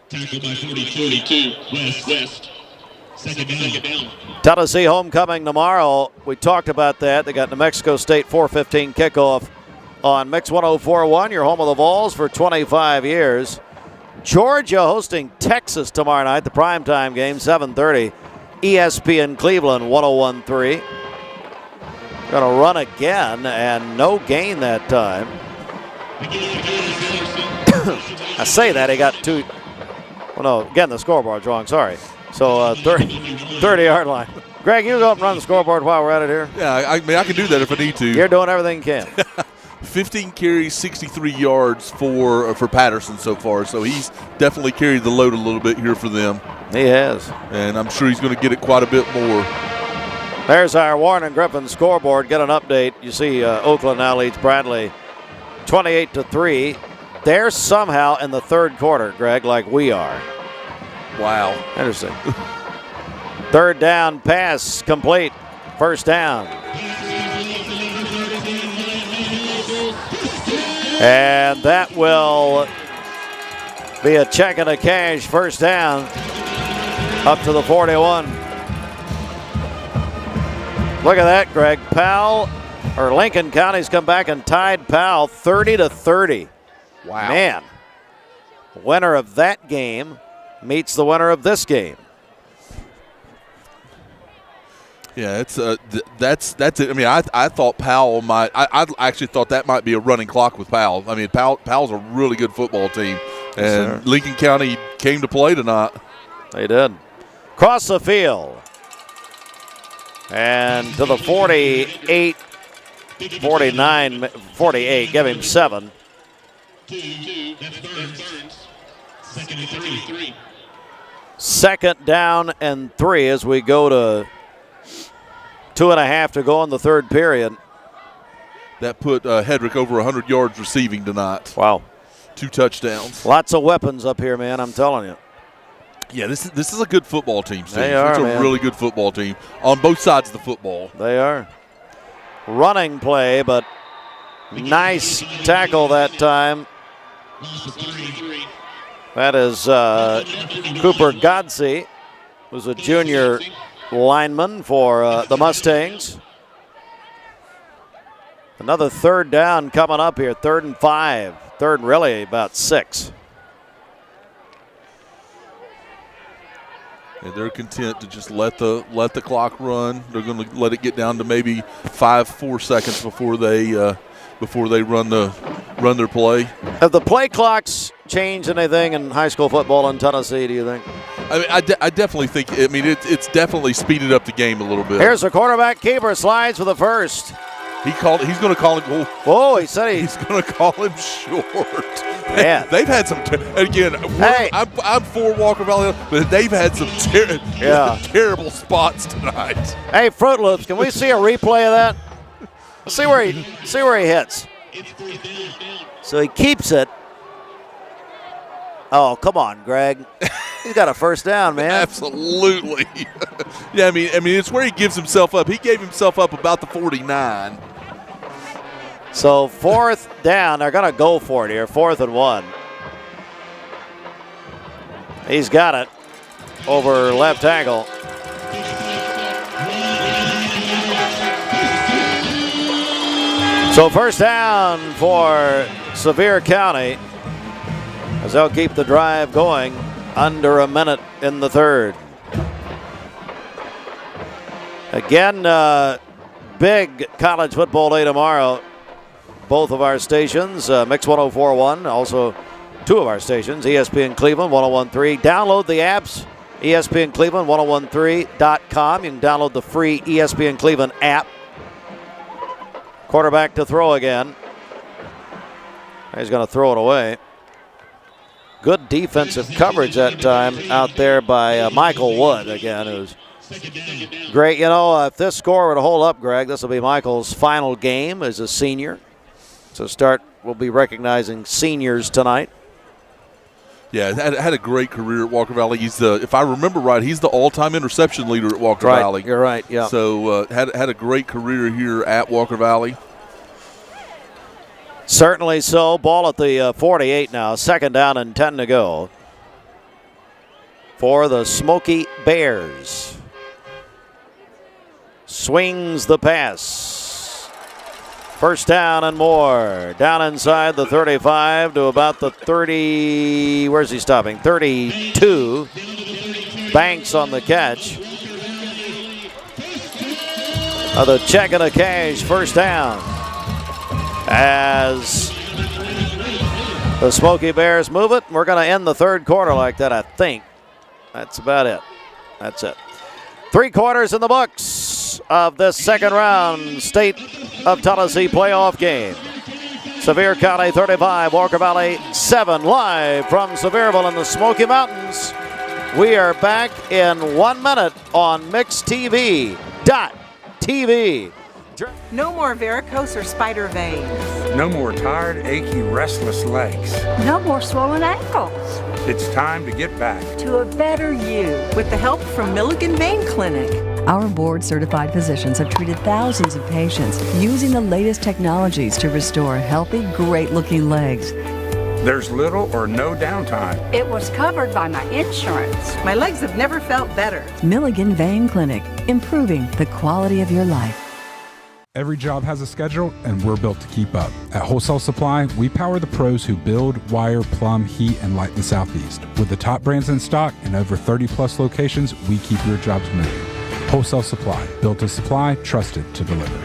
Tackled by 42, West. Second down. Tennessee homecoming tomorrow. We talked about that. They got New Mexico State 4:15 kickoff on Mix 1041, your home of the Vols for 25 years. Georgia hosting Texas tomorrow night, the primetime game, 7:30. ESPN Cleveland 101.3. Going to run again, and no gain that time. I say that, he got 2. Well, no, again, the scoreboard's wrong, sorry. So 30-yard line. Greg, you go up and run the scoreboard while we're at it here. Yeah, I mean, I can do that if I need to. You're doing everything you can. 15 carries, 63 yards for Patterson so far, so he's definitely carried the load a little bit here for them. He has. And I'm sure he's going to get it quite a bit more. There's our Warren and Griffin scoreboard. Get an update. You see Oakland now leads Bradley 28-3. They're somehow in the third quarter, Greg, like we are. Wow. Interesting. Third down pass complete. First down. And that will be a check and a cash first down up to the 41. Look at that, Greg. Lincoln County's come back and tied Powell 30-30. Wow. Man, winner of that game meets the winner of this game. Yeah, it's that's it. I mean, I thought Powell might. I actually thought that might be a running clock with Powell. I mean, Powell's a really good football team, and yes, Lincoln County came to play tonight. They did. Cross the field, and to the 48, 49, 48. Give him 7. Second down and 3 as we go to 2.5 to go in the third period. That put Hedrick over 100 yards receiving tonight. Wow. 2 touchdowns. Lots of weapons up here, man, I'm telling you. Yeah, this is a good football team, Steve. They are, it's a man. really good football team on both sides of the football. They are. Running play, but nice tackle that time. That is Cooper Godsey, who's a junior lineman for the Mustangs. Another third down coming up here, 3rd and 5. Third and really about 6. And they're content to just let the clock run. They're going to let it get down to maybe 4 seconds before they run their play. Have the play clocks changed anything in high school football in Tennessee, do you think? I mean, I definitely think. I mean, it's definitely speeded up the game a little bit. Here's the quarterback keeper, slides for the first. He's going to call him. Oh, he said he's going to call him short. Man, they've had some. Again, hey, I'm for Walker Valley, but they've had some terrible spots tonight. Hey, Fruit Loops, can we see a replay of that? Let's see where he hits. So he keeps it. Oh, come on, Greg. He's got a first down, man. Absolutely. Yeah, I mean, it's where he gives himself up. He gave himself up about the 49. So 4th down. They're going to go for it here. 4th and 1. He's got it over left tackle. So first down for Sevier County as they'll keep the drive going under a minute in the third. Again, big college football day tomorrow. Both of our stations, Mix 1041, also 2 of our stations, ESPN Cleveland 101.3. Download the apps ESPN Cleveland, 1013.com. You can download the free ESPN Cleveland app. Quarterback to throw again. He's going to throw it away. Good defensive coverage that time out there by Michael Wood again, who's great. You know, if this score were to hold up, Greg, this will be Michael's final game as a senior. So we'll be recognizing seniors tonight. Yeah, had a great career at Walker Valley. He's if I remember right, he's the all-time interception leader at Walker Valley. You're right, yeah. So had a great career here at Walker Valley. Certainly so. Ball at the 48 now. 2nd down and 10 to go for the Smoky Bears. Swings the pass. 1st down and more. Down inside the 35 to about the 30. Where's he stopping? 32. Banks on the catch. The check and a cash. 1st down. As the Smoky Bears move it, we're going to end the 3rd quarter like that, I think. That's about it. That's it. 3 quarters in the books of this 2nd round State of Tennessee playoff game. Sevier County 35, Walker Valley 7, live from Sevierville in the Smoky Mountains. We are back in 1 minute on MixedTV.tv. No more varicose or spider veins. No more tired, achy, restless legs. No more swollen ankles. It's time to get back to a better you with the help from Milligan Vein Clinic. Our board-certified physicians have treated thousands of patients using the latest technologies to restore healthy, great-looking legs. There's little or no downtime. It was covered by my insurance. My legs have never felt better. Milligan Vein Clinic, improving the quality of your life. Every job has a schedule, and we're built to keep up. At Wholesale Supply, we power the pros who build, wire, plumb, heat, and light the Southeast. With the top brands in stock and over 30-plus locations, we keep your jobs moving. Wholesale Supply, built to supply, trusted to deliver.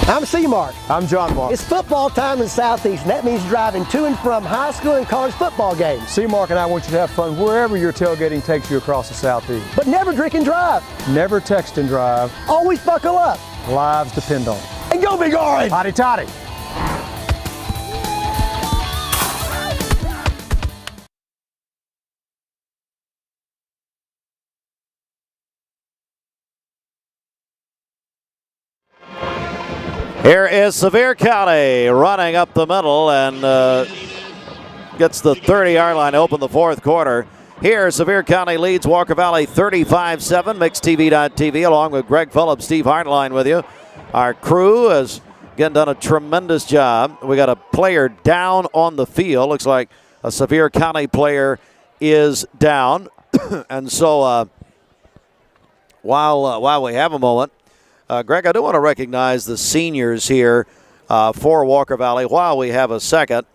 I'm C-Mark. I'm John Mark. It's football time in the Southeast, and that means driving to and from high school and college football games. C-Mark and I want you to have fun wherever your tailgating takes you across the Southeast. But never drink and drive. Never text and drive. Always buckle up. Lives depend on it. And go Big Orange! Hotty toddy. Here is Sevier County running up the middle and gets the 30-yard line to open the 4th quarter. Here, Sevier County leads Walker Valley 35-7. MixedTV.tv along with Greg Phillips, Steve Hartline with you. Our crew has, again, done a tremendous job. We got a player down on the field. Looks like a Sevier County player is down. And so while we have a moment, Greg, I do want to recognize the seniors here for Walker Valley while we have a second.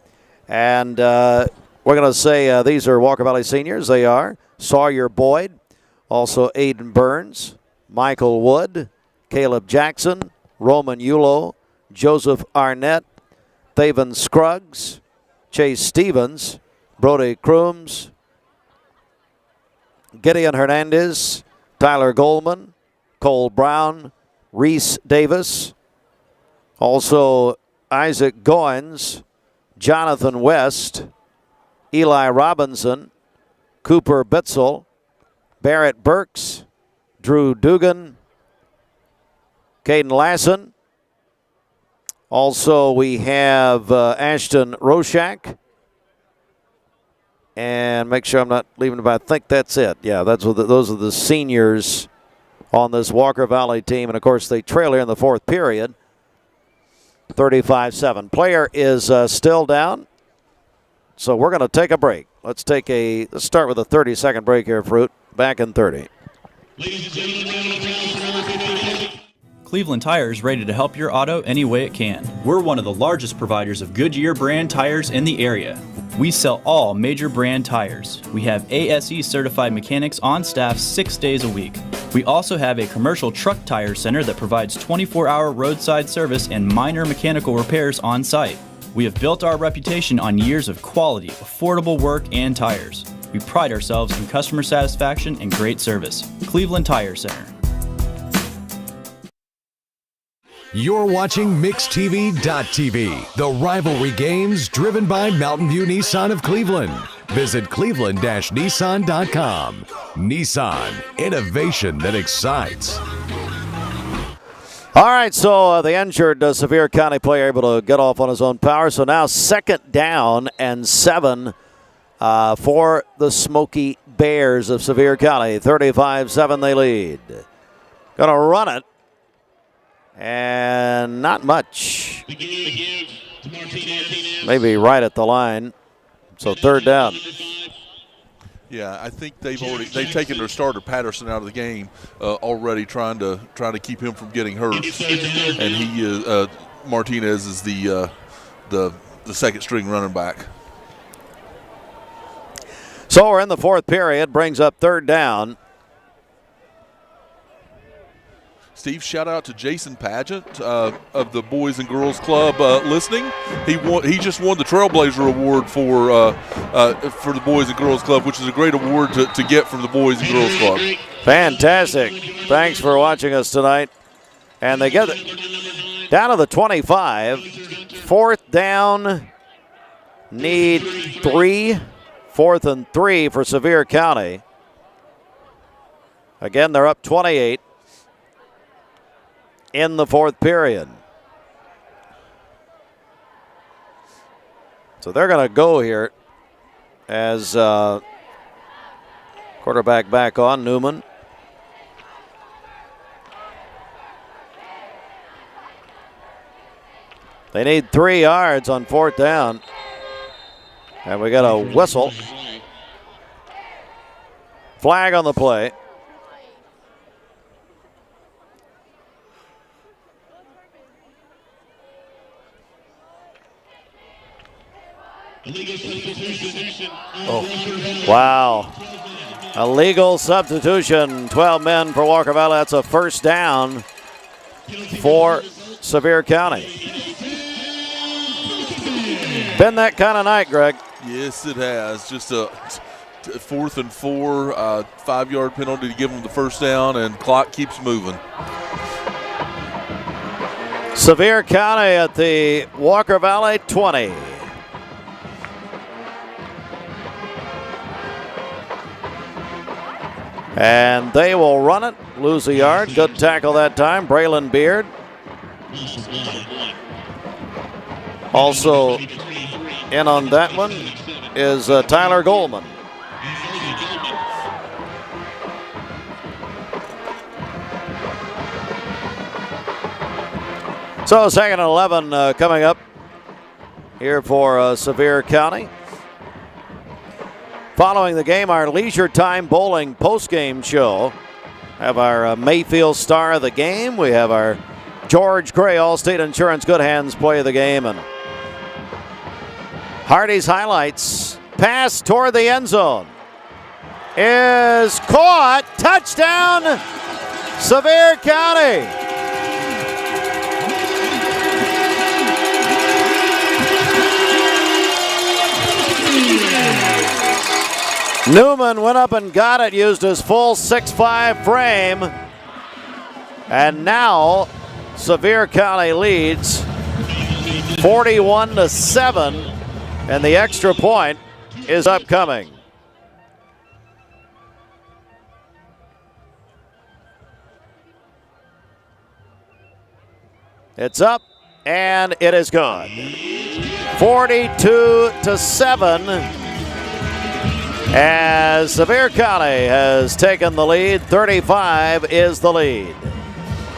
And we're going to say these are Walker Valley seniors. They are Sawyer Boyd, also Aiden Burns, Michael Wood, Caleb Jackson, Roman Yulo, Joseph Arnett, Thaven Scruggs, Chase Stevens, Brody Crooms, Gideon Hernandez, Tyler Goldman, Cole Brown, Reese Davis, also Isaac Goins, Jonathan West, Eli Robinson, Cooper Bitzel, Barrett Burks, Drew Dugan, Caden Lassen. Also, we have Ashton Roshak. And make sure I'm not leaving about. I think that's it. Yeah, those are the seniors on this Walker Valley team. And, of course, they trail here in the 4th period, 35-7. Player is still down, so we're going to take a break. Let's start with a 30-second break here, Fruit. Back in 30. Cleveland Tire is ready to help your auto any way it can. We're one of the largest providers of Goodyear brand tires in the area. We sell all major brand tires. We have ASE certified mechanics on staff 6 days a week. We also have a commercial truck tire center that provides 24-hour roadside service and minor mechanical repairs on site. We have built our reputation on years of quality, affordable work, and tires. We pride ourselves in customer satisfaction and great service. Cleveland Tire Center. You're watching MixTV.tv, the rivalry games driven by Mountain View Nissan of Cleveland. Visit cleveland-nissan.com. Nissan, innovation that excites. All right, so the injured Sevier County player able to get off on his own power. So now 2nd down and 7 for the Smoky Bears of Sevier County. 35-7 they lead. Going to run it. And not much. Maybe right at the line. So 3rd down. Yeah, I think they've taken their starter Patterson out of the game already, trying to keep him from getting hurt. And he Martinez is the second string running back. So we're in the 4th period, brings up 3rd down. Steve, shout out to Jason Pageant of the Boys and Girls Club listening. He just won the Trailblazer Award for the Boys and Girls Club, which is a great award to get from the Boys and Girls Club. Fantastic. Thanks for watching us tonight. And they get it down to the 25. 4th down, need 3. 4th and 3 for Sevier County. Again, they're up 28. In the 4th period. So they're going to go here as quarterback back on, Newman. They need 3 yards on 4th down. And we got a whistle. Flag on the play. Oh, wow. Illegal substitution. 12 men for Walker Valley. That's a 1st down for Sevier County. Been that kind of night, Greg. Yes, it has. Just a 4th and 4, 5-yard penalty to give them the 1st down, and clock keeps moving. Sevier County at the Walker Valley 20. And they will run it, lose a yard. Good tackle that time, Braylon Beard. Also in on that one is Tyler Goldman. So 2nd and 11 coming up here for Sevier County. Following the game, our Leisure Time Bowling postgame show. Have our Mayfield Star of the Game. We have our George Gray Allstate Insurance Good Hands play of the game. And Hardy's highlights. Pass toward the end zone. Is caught. Touchdown, Sevier County. Newman went up and got it, used his full 6'5" frame. And now Sevier County leads 41-7, and the extra point is upcoming. It's up, and it is gone. 42-7. As Sevier County has taken the lead, 35 is the lead.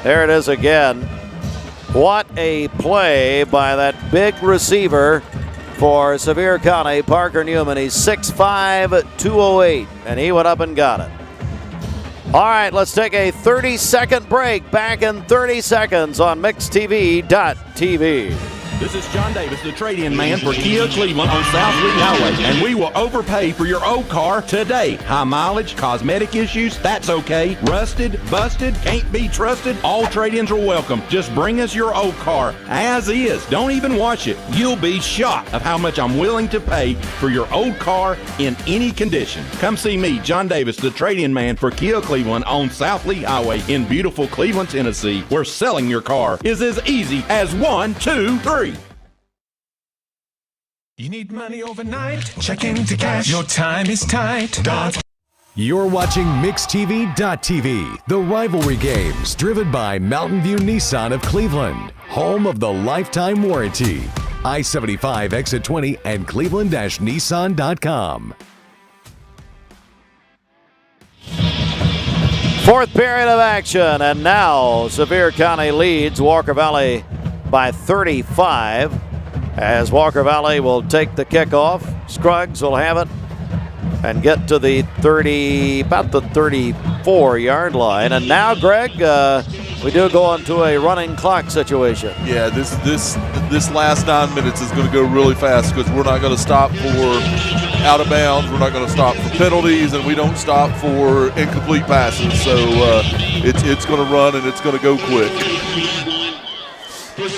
There it is again. What a play by that big receiver for Sevier County, Parker Newman. He's 6'5", 208, and he went up and got it. All right, let's take a 30-second break. Back in 30 seconds on MixTV.tv. This is John Davis, the trade-in man for Kia Cleveland on South Lee Highway, and we will overpay for your old car today. High mileage, cosmetic issues, that's okay. Rusted, busted, can't be trusted, all trade-ins are welcome. Just bring us your old car as is. Don't even wash it. You'll be shocked of how much I'm willing to pay for your old car in any condition. Come see me, John Davis, the trade-in man for Kia Cleveland on South Lee Highway in beautiful Cleveland, Tennessee, where selling your car is as easy as 1, 2, 3. You need money overnight? Check into cash. Your time is tight. You're watching MixTV.tv, the rivalry games driven by Mountain View Nissan of Cleveland, home of the lifetime warranty. I-75 exit 20 and cleveland-nissan.com. Fourth period of action, and now Sevier County leads Walker Valley by 35. As Walker Valley will take the kickoff, Scruggs will have it and get to the about the 34-yard line. And now, Greg, we do go into a running clock situation. Yeah, this last 9 minutes is going to go really fast because we're not going to stop for out of bounds. We're not going to stop for penalties, and we don't stop for incomplete passes. So it's going to run and it's going to go quick.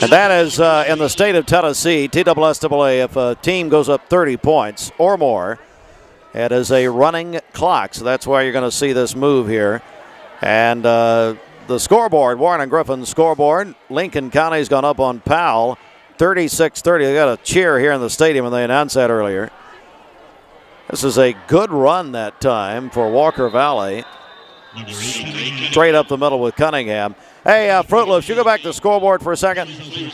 And that is in the state of Tennessee, TSSAA, if a team goes up 30 points or more, it is a running clock. So that's why you're going to see this move here. And the scoreboard, Warren and Griffin's scoreboard, Lincoln County's gone up on Powell, 36-30. They got a cheer here in the stadium, and they announced that earlier. This is a good run that time for Walker Valley. Straight up the middle with Cunningham. Hey, Fruit Loops, you go back to the scoreboard for a second.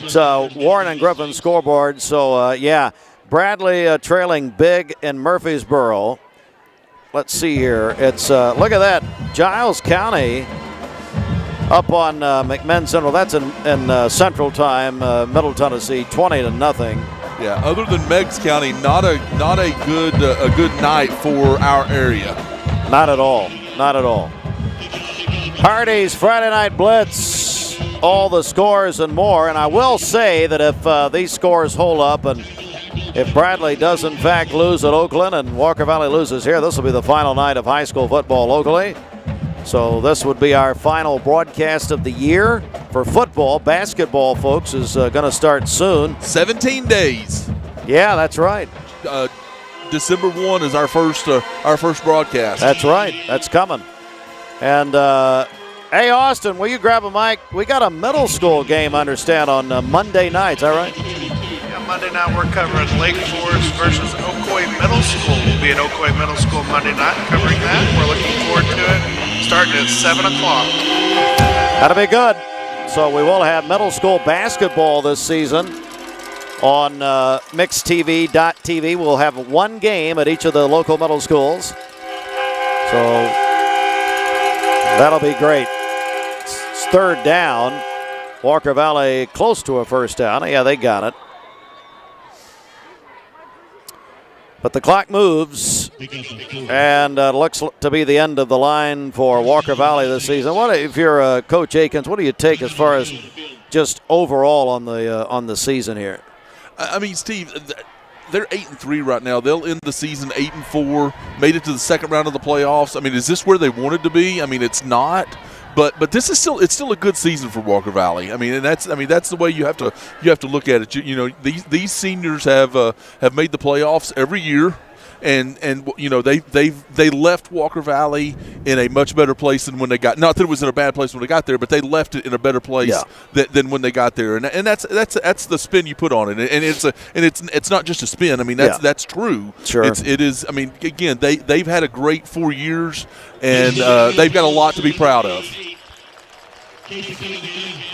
So Warren and Griffin's scoreboard. So, yeah, Bradley trailing big in Murfreesboro. Let's see here. It's look at that. Giles County up on McMinn Central. That's in Central Time, Middle Tennessee, 20-0. Yeah, other than Meigs County, not a good night for our area. Not at all. Not at all. Hardy's Friday Night Blitz, all the scores and more. And I will say that if these scores hold up and if Bradley does in fact lose at Oakland and Walker Valley loses here, this will be the final night of high school football locally. So this would be our final broadcast of the year for football. Basketball, folks, is going to start soon. 17 days. Yeah, that's right. December 1 is our first broadcast. That's right. That's coming. And, hey, Austin, will you grab a mic? We got a middle school game, I understand, on Monday night. Is that right? Yeah, Monday night we're covering Lake Forest versus Ocoee Middle School. We'll be at Ocoee Middle School Monday night covering that. We're looking forward to it. Starting at 7 o'clock. That'll be good. So we will have middle school basketball this season on MixTV.tv. We'll have one game at each of the local middle schools. So that'll be great. It's third down. Walker Valley close to a first down. Yeah, they got it. But the clock moves, and looks to be the end of the line for Walker Valley this season. What if you're Coach Akins? What do you take as far as just overall on the season here? I mean, Steve, they're 8-3 right now. They'll end the season 8-4. Made it to the second round of the playoffs. I mean, is this where they wanted to be? I mean, it's not. But this is still a good season for Walker Valley. I mean, that's the way you have to look at it. You know, these seniors have made the playoffs every year, and you know they left Walker Valley in a much better place than when they got. Not that it was in a bad place when they got there, but they left it in a better place than when they got there. And that's the spin you put on it. And it's not just a spin. I mean that's true. Sure. It is. I mean, again, they've had a great 4 years. And they've got a lot to be proud of.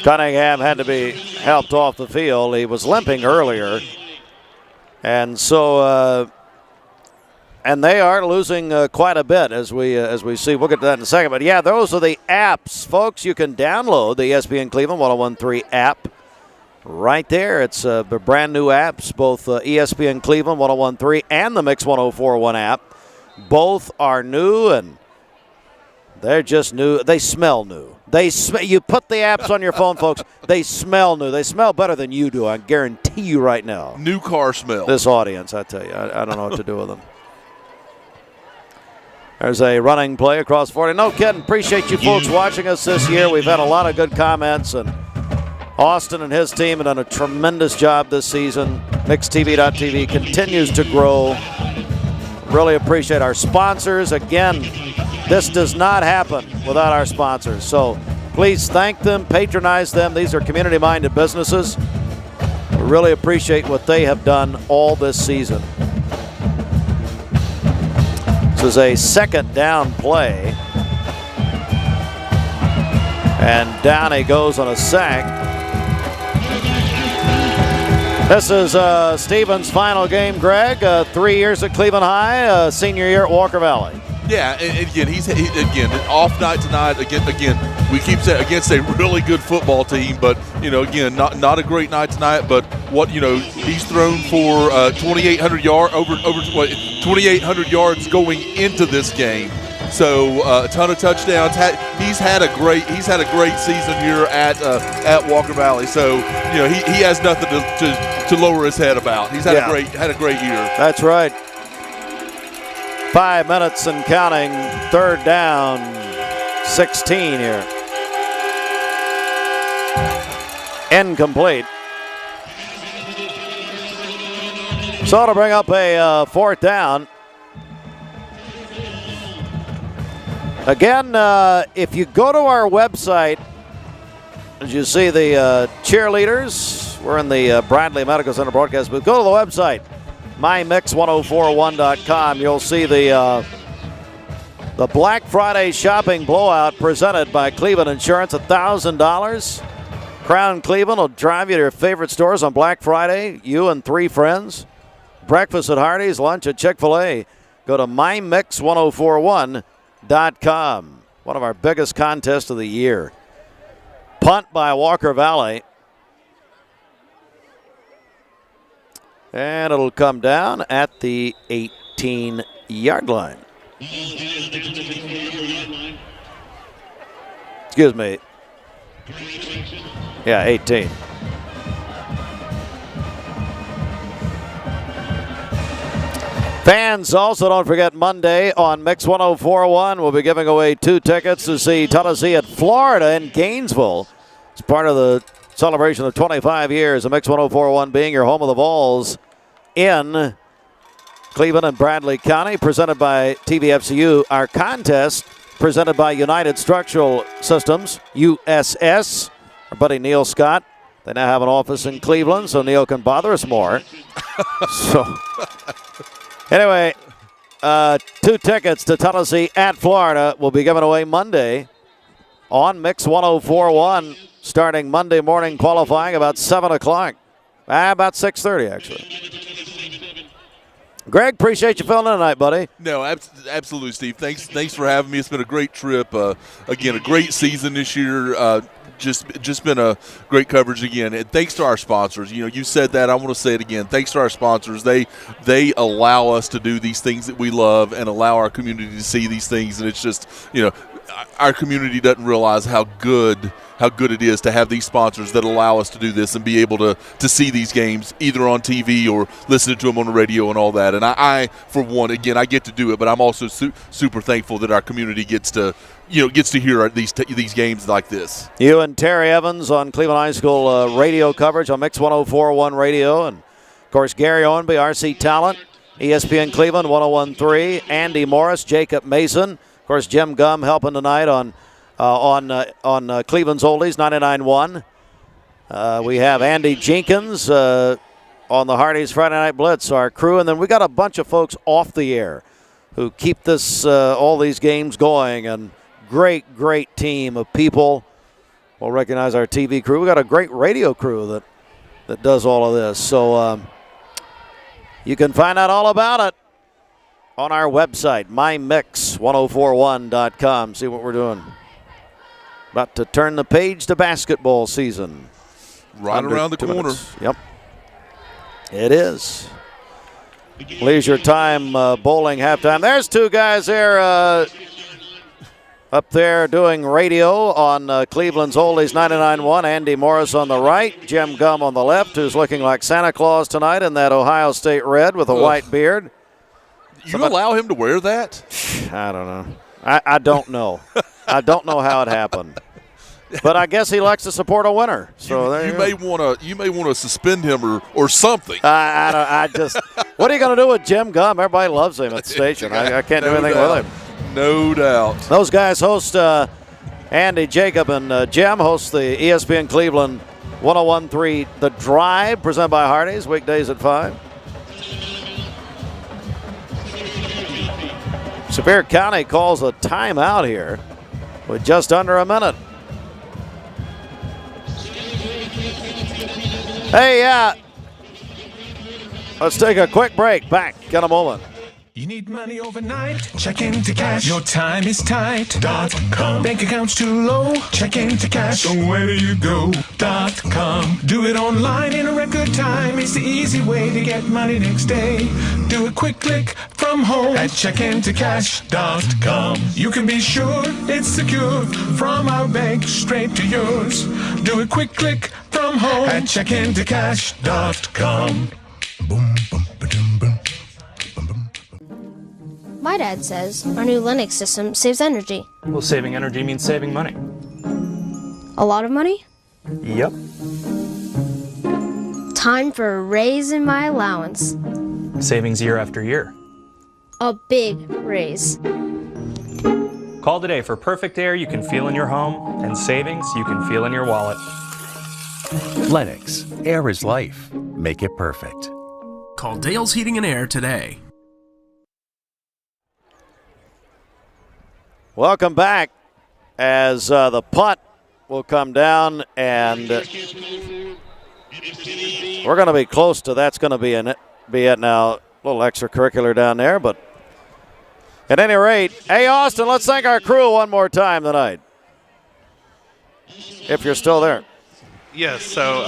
Cunningham had to be helped off the field. He was limping earlier. And so, and they are losing quite a bit as we see. We'll get to that in a second. But, yeah, those are the apps, folks. You can download the ESPN Cleveland 101.3 app right there. It's the brand new apps, both ESPN Cleveland 101.3 and the Mix 104.1 app. Both are new, and they're just new. They smell new. You put the apps on your phone, folks. They smell new. They smell better than you do. I guarantee you right now. New car smell. This audience, I tell you, I don't know what to do with them. There's a running play across 40. No kidding. Appreciate you folks watching us this year. We've had a lot of good comments, and Austin and his team have done a tremendous job this season. MixTV.tv continues to grow. Really appreciate our sponsors. Again, this does not happen without our sponsors. So please thank them, patronize them. These are community-minded businesses. We really appreciate what they have done all this season. This is a second down play. And down he goes on a sack. This is Stevens' final game, Greg. 3 years at Cleveland High, senior year at Walker Valley. Yeah, and again, he's off night tonight. Again, we keep saying against a really good football team, but again, not a great night tonight. But he's thrown for 2,800 yards going into this game. So a ton of touchdowns. He's had a great season here at Walker Valley. So he has nothing to lower his head about. He's had a great year. That's right. 5 minutes and counting. Third down, 16 here. Incomplete. So to bring up a fourth down. Again, if you go to our website, as you see the cheerleaders, we're in the Bradley Medical Center broadcast booth. Go to the website, mymix1041.com. You'll see the Black Friday shopping blowout presented by Cleveland Insurance, $1,000. Crown Cleveland will drive you to your favorite stores on Black Friday, you and 3 friends. Breakfast at Hardee's, lunch at Chick-fil-A. Go to mymix1041.com. One of our biggest contests of the year. Punt by Walker Valley. And it'll come down at the 18-yard line. Excuse me. Yeah, 18. Fans, also don't forget Monday on Mix 1041, we'll be giving away 2 tickets to see Tennessee at Florida in Gainesville. It's part of the celebration of 25 years of Mix 1041 being your home of the Vols in Cleveland and Bradley County, presented by TVFCU. Our contest presented by United Structural Systems, USS. Our buddy Neil Scott. They now have an office in Cleveland, so Neil can bother us more. Anyway, 2 tickets to Tennessee at Florida will be given away Monday on Mix 1041, starting Monday morning qualifying about 7 o'clock. About 6:30, actually. Greg, appreciate you filling in tonight, buddy. No, absolutely, Steve. Thanks for having me. It's been a great trip. Again, a great season this year. Just been a great coverage again. And thanks to our sponsors. You said that. I want to say it again. Thanks to our sponsors. They allow us to do these things that we love and allow our community to see these things. And it's just, our community doesn't realize how good it is to have these sponsors that allow us to do this and be able to see these games either on TV or listening to them on the radio and all that. And I for one, again, I get to do it, but I'm also super thankful that our community gets to hear these games like this. You and Terry Evans on Cleveland High School radio coverage on Mix 1041 radio. And, of course, Gary Owenby, RC Talent, ESPN Cleveland 1013, Andy Morris, Jacob Mason. Of course, Jim Gum helping tonight on Cleveland's Oldies 99.1. We have Andy Jenkins on the Hardee's Friday Night Blitz, our crew. And then we got a bunch of folks off the air who keep this all these games going. And great team of people. We'll recognize our TV crew. We got a great radio crew that does all of this. So you can find out all about it on our website, mymix1041.com. See what we're doing. About to turn the page to basketball season. Right around the corner. Yep. It is. Leisure time bowling halftime. There's 2 guys there. Up there doing radio on Cleveland's Oldies 99.1. Andy Morris on the right. Jim Gum on the left, who's looking like Santa Claus tonight in that Ohio State red with a white beard. You allow him to wear that? I don't know. I don't know. I don't know how it happened. But I guess he likes to support a winner. So you may want to suspend him or something. I just what are you going to do with Jim Gum? Everybody loves him at the station. I can't do anything with him. No doubt. Those guys host Andy, Jacob, and Jim host the ESPN Cleveland 101.3 The Drive, presented by Hardee's, weekdays at 5. Sevier County calls a timeout here with just under a minute. Hey, let's take a quick break. Back in a moment. You need money overnight? Check into cash. Your time is tight.com. Bank accounts too low? Check into cash. So where do you go.com? Do it online in a record time. It's the easy way to get money next day. Do a quick click from home at checkintocash.com. You can be sure it's secure from our bank straight to yours. Do a quick click from home at checkintocash.com. Boom, boom, ba-doom, boom. My dad says our new Linux system saves energy. Well, saving energy means saving money. A lot of money? Yep. Time for a raise in my allowance. Savings year after year. A big raise. Call today for perfect air you can feel in your home and savings you can feel in your wallet. Lennox. Air is life. Make it perfect. Call Dale's Heating and Air today. Welcome back as the punt will come down, and we're going to be close to that's going to be it now. A little extracurricular down there, but at any rate, hey, Austin, let's thank our crew one more time tonight, if you're still there. Yes, so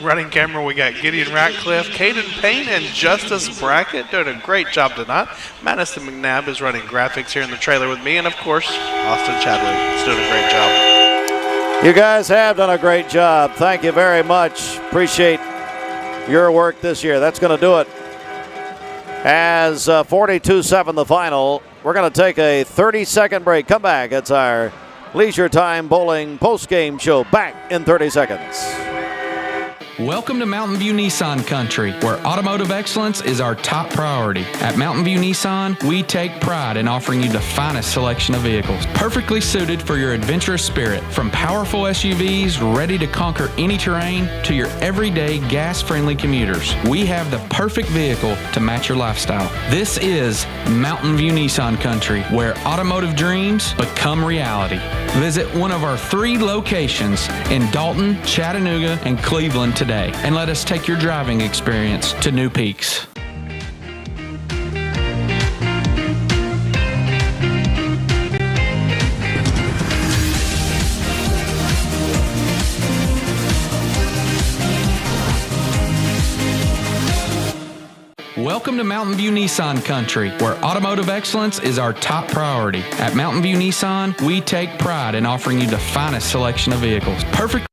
running camera, we got Gideon Ratcliffe, Caden Payne, and Justice Brackett doing a great job tonight. Madison McNabb is running graphics here in the trailer with me, and of course, Austin Chadwick is doing a great job. You guys have done a great job. Thank you very much. Appreciate your work this year. That's going to do it. As 42-7 the final, we're going to take a 30-second break. Come back. It's our Leisure Time Bowling post-game show. Back in 30 seconds. Welcome to Mountain View Nissan Country, where automotive excellence is our top priority. At Mountain View Nissan, we take pride in offering you the finest selection of vehicles, perfectly suited for your adventurous spirit. From powerful SUVs ready to conquer any terrain to your everyday gas-friendly commuters, we have the perfect vehicle to match your lifestyle. This is Mountain View Nissan Country, where automotive dreams become reality. Visit one of our 3 locations in Dalton, Chattanooga, and Cleveland today, and let us take your driving experience to new peaks. Welcome to Mountain View Nissan Country, where automotive excellence is our top priority. At Mountain View Nissan, we take pride in offering you the finest selection of vehicles. Perfect.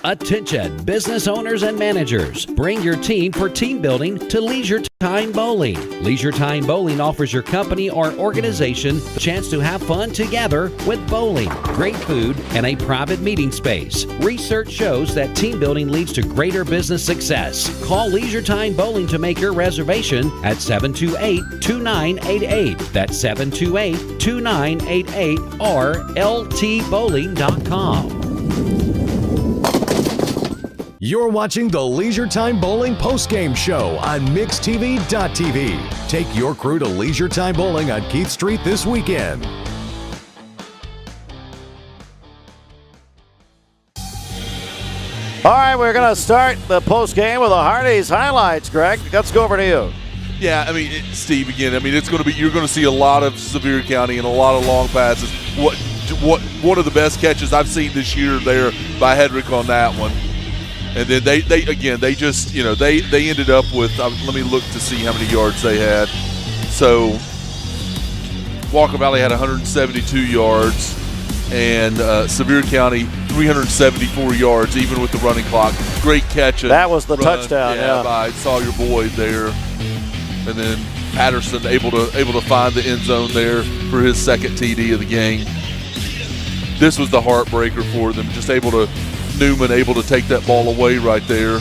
Attention, business owners and managers. Bring your team for team building to Leisure Time Bowling. Leisure Time Bowling offers your company or organization the chance to have fun together with bowling, great food, and a private meeting space. Research shows that team building leads to greater business success. Call Leisure Time Bowling to make your reservation at 728-2988. That's 728-2988 or ltbowling.com. You're watching the Leisure Time Bowling postgame show on MixTV.tv. Take your crew to Leisure Time Bowling on Keith Street this weekend. All right, we're going to start the postgame with the Hardee's highlights, Greg. Let's go over to you. Yeah, I mean, Steve, again, I mean, it's going to be, you're going to see a lot of Sevier County and a lot of long passes. What one of the best catches I've seen this year there by Hedrick on that one. And then they just, you know, they ended up with, let me look to see how many yards they had. So Walker Valley had 172 yards. and Sevier County 374 yards, even with the running clock. Great catch. That was the touchdown, yeah. By Sawyer Boyd there, and then Patterson able to find the end zone there for his second TD of the game. This was the heartbreaker for them. Newman able to take that ball away right there.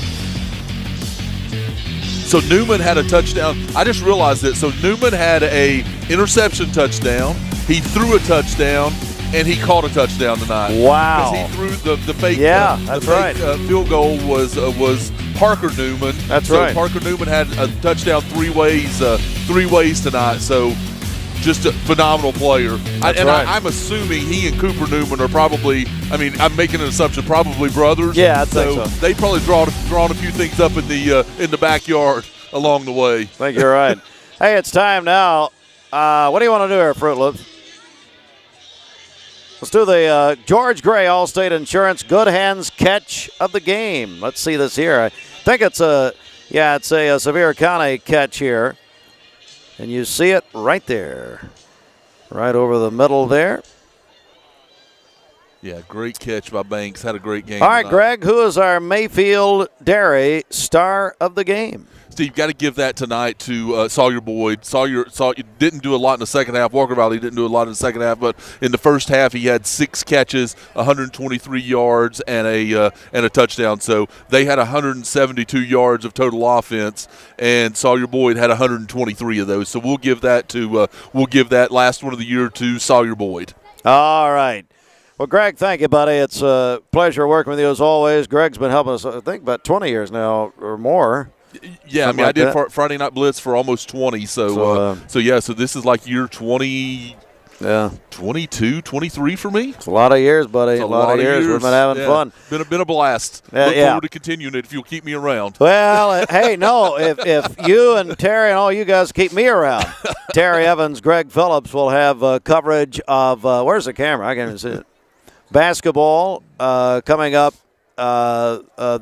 So Newman had a touchdown. I just realized that. So Newman had a interception touchdown. He threw a touchdown, and he caught a touchdown tonight. Wow! Because he threw the fake. Yeah, that's right. Field goal was Parker Newman. That's right. Parker Newman had a touchdown three ways tonight. So just a phenomenal player. I'm assuming he and Cooper Newman are probably. I mean, I'm making an assumption. Probably brothers. Yeah, I think so. They probably drawn a few things up in the backyard along the way. I think you're right. Hey, it's time now. What do you want to do here, Fruit Loops? Let's do the George Gray Allstate Insurance Good Hands catch of the game. Let's see this here. I think it's a Sevier County catch here. And you see it right there. Right over the middle there. Yeah, great catch by Banks. Had a great game. All right, tonight. Greg, who is our Mayfield Dairy star of the game? Steve, got to give that tonight to Sawyer Boyd. Sawyer didn't do a lot in the second half. Walker Valley didn't do a lot in the second half, but in the first half he had 6 catches, 123 yards, and a touchdown. So they had 172 yards of total offense, and Sawyer Boyd had 123 of those. So we'll give that last one of the year to Sawyer Boyd. All right. Well, Greg, thank you, buddy. It's a pleasure working with you as always. Greg's been helping us, I think, about 20 years now or more. Yeah, Something I like did that. Friday Night Blitz for almost 20. So this is like year 20. Yeah, 22, 23 for me. It's a lot of years, buddy. It's a lot of years. We've been having fun. Been a blast. Look forward to continuing it if you'll keep me around. Well, hey, no, if you and Terry and all you guys keep me around, Terry Evans, Greg Phillips will have coverage of where's the camera? I can't even see it. Basketball coming up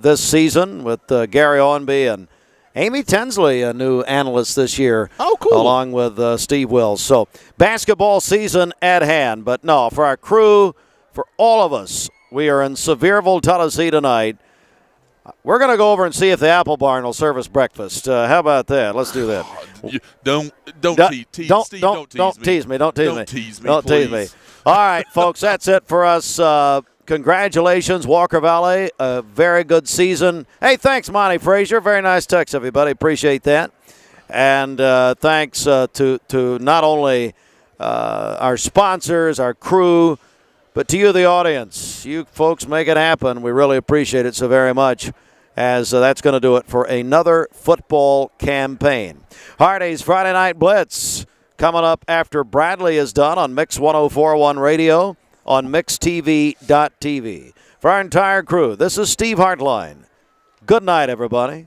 this season with Gary Owenby and Amy Tinsley, a new analyst this year. Oh, cool. Along with Steve Wills. So basketball season at hand. But no, for our crew, for all of us, we are in Sevierville, Tennessee tonight. We're going to go over and see if the Apple Barn will serve us breakfast. How about that? Let's do that. Don't tease me. Don't tease me. All right, folks, that's it for us. Congratulations, Walker Valley. A very good season. Hey, thanks, Monty Frazier. Very nice text, everybody. Appreciate that. And thanks to not only our sponsors, our crew, but to you, the audience. You folks make it happen. We really appreciate it so very much, as that's going to do it for another football campaign. Harday's Friday Night Blitz coming up after Bradley is done on Mix 104.1 Radio, on mixtv.tv. For our entire crew, this is Steve Hartline. Good night, everybody.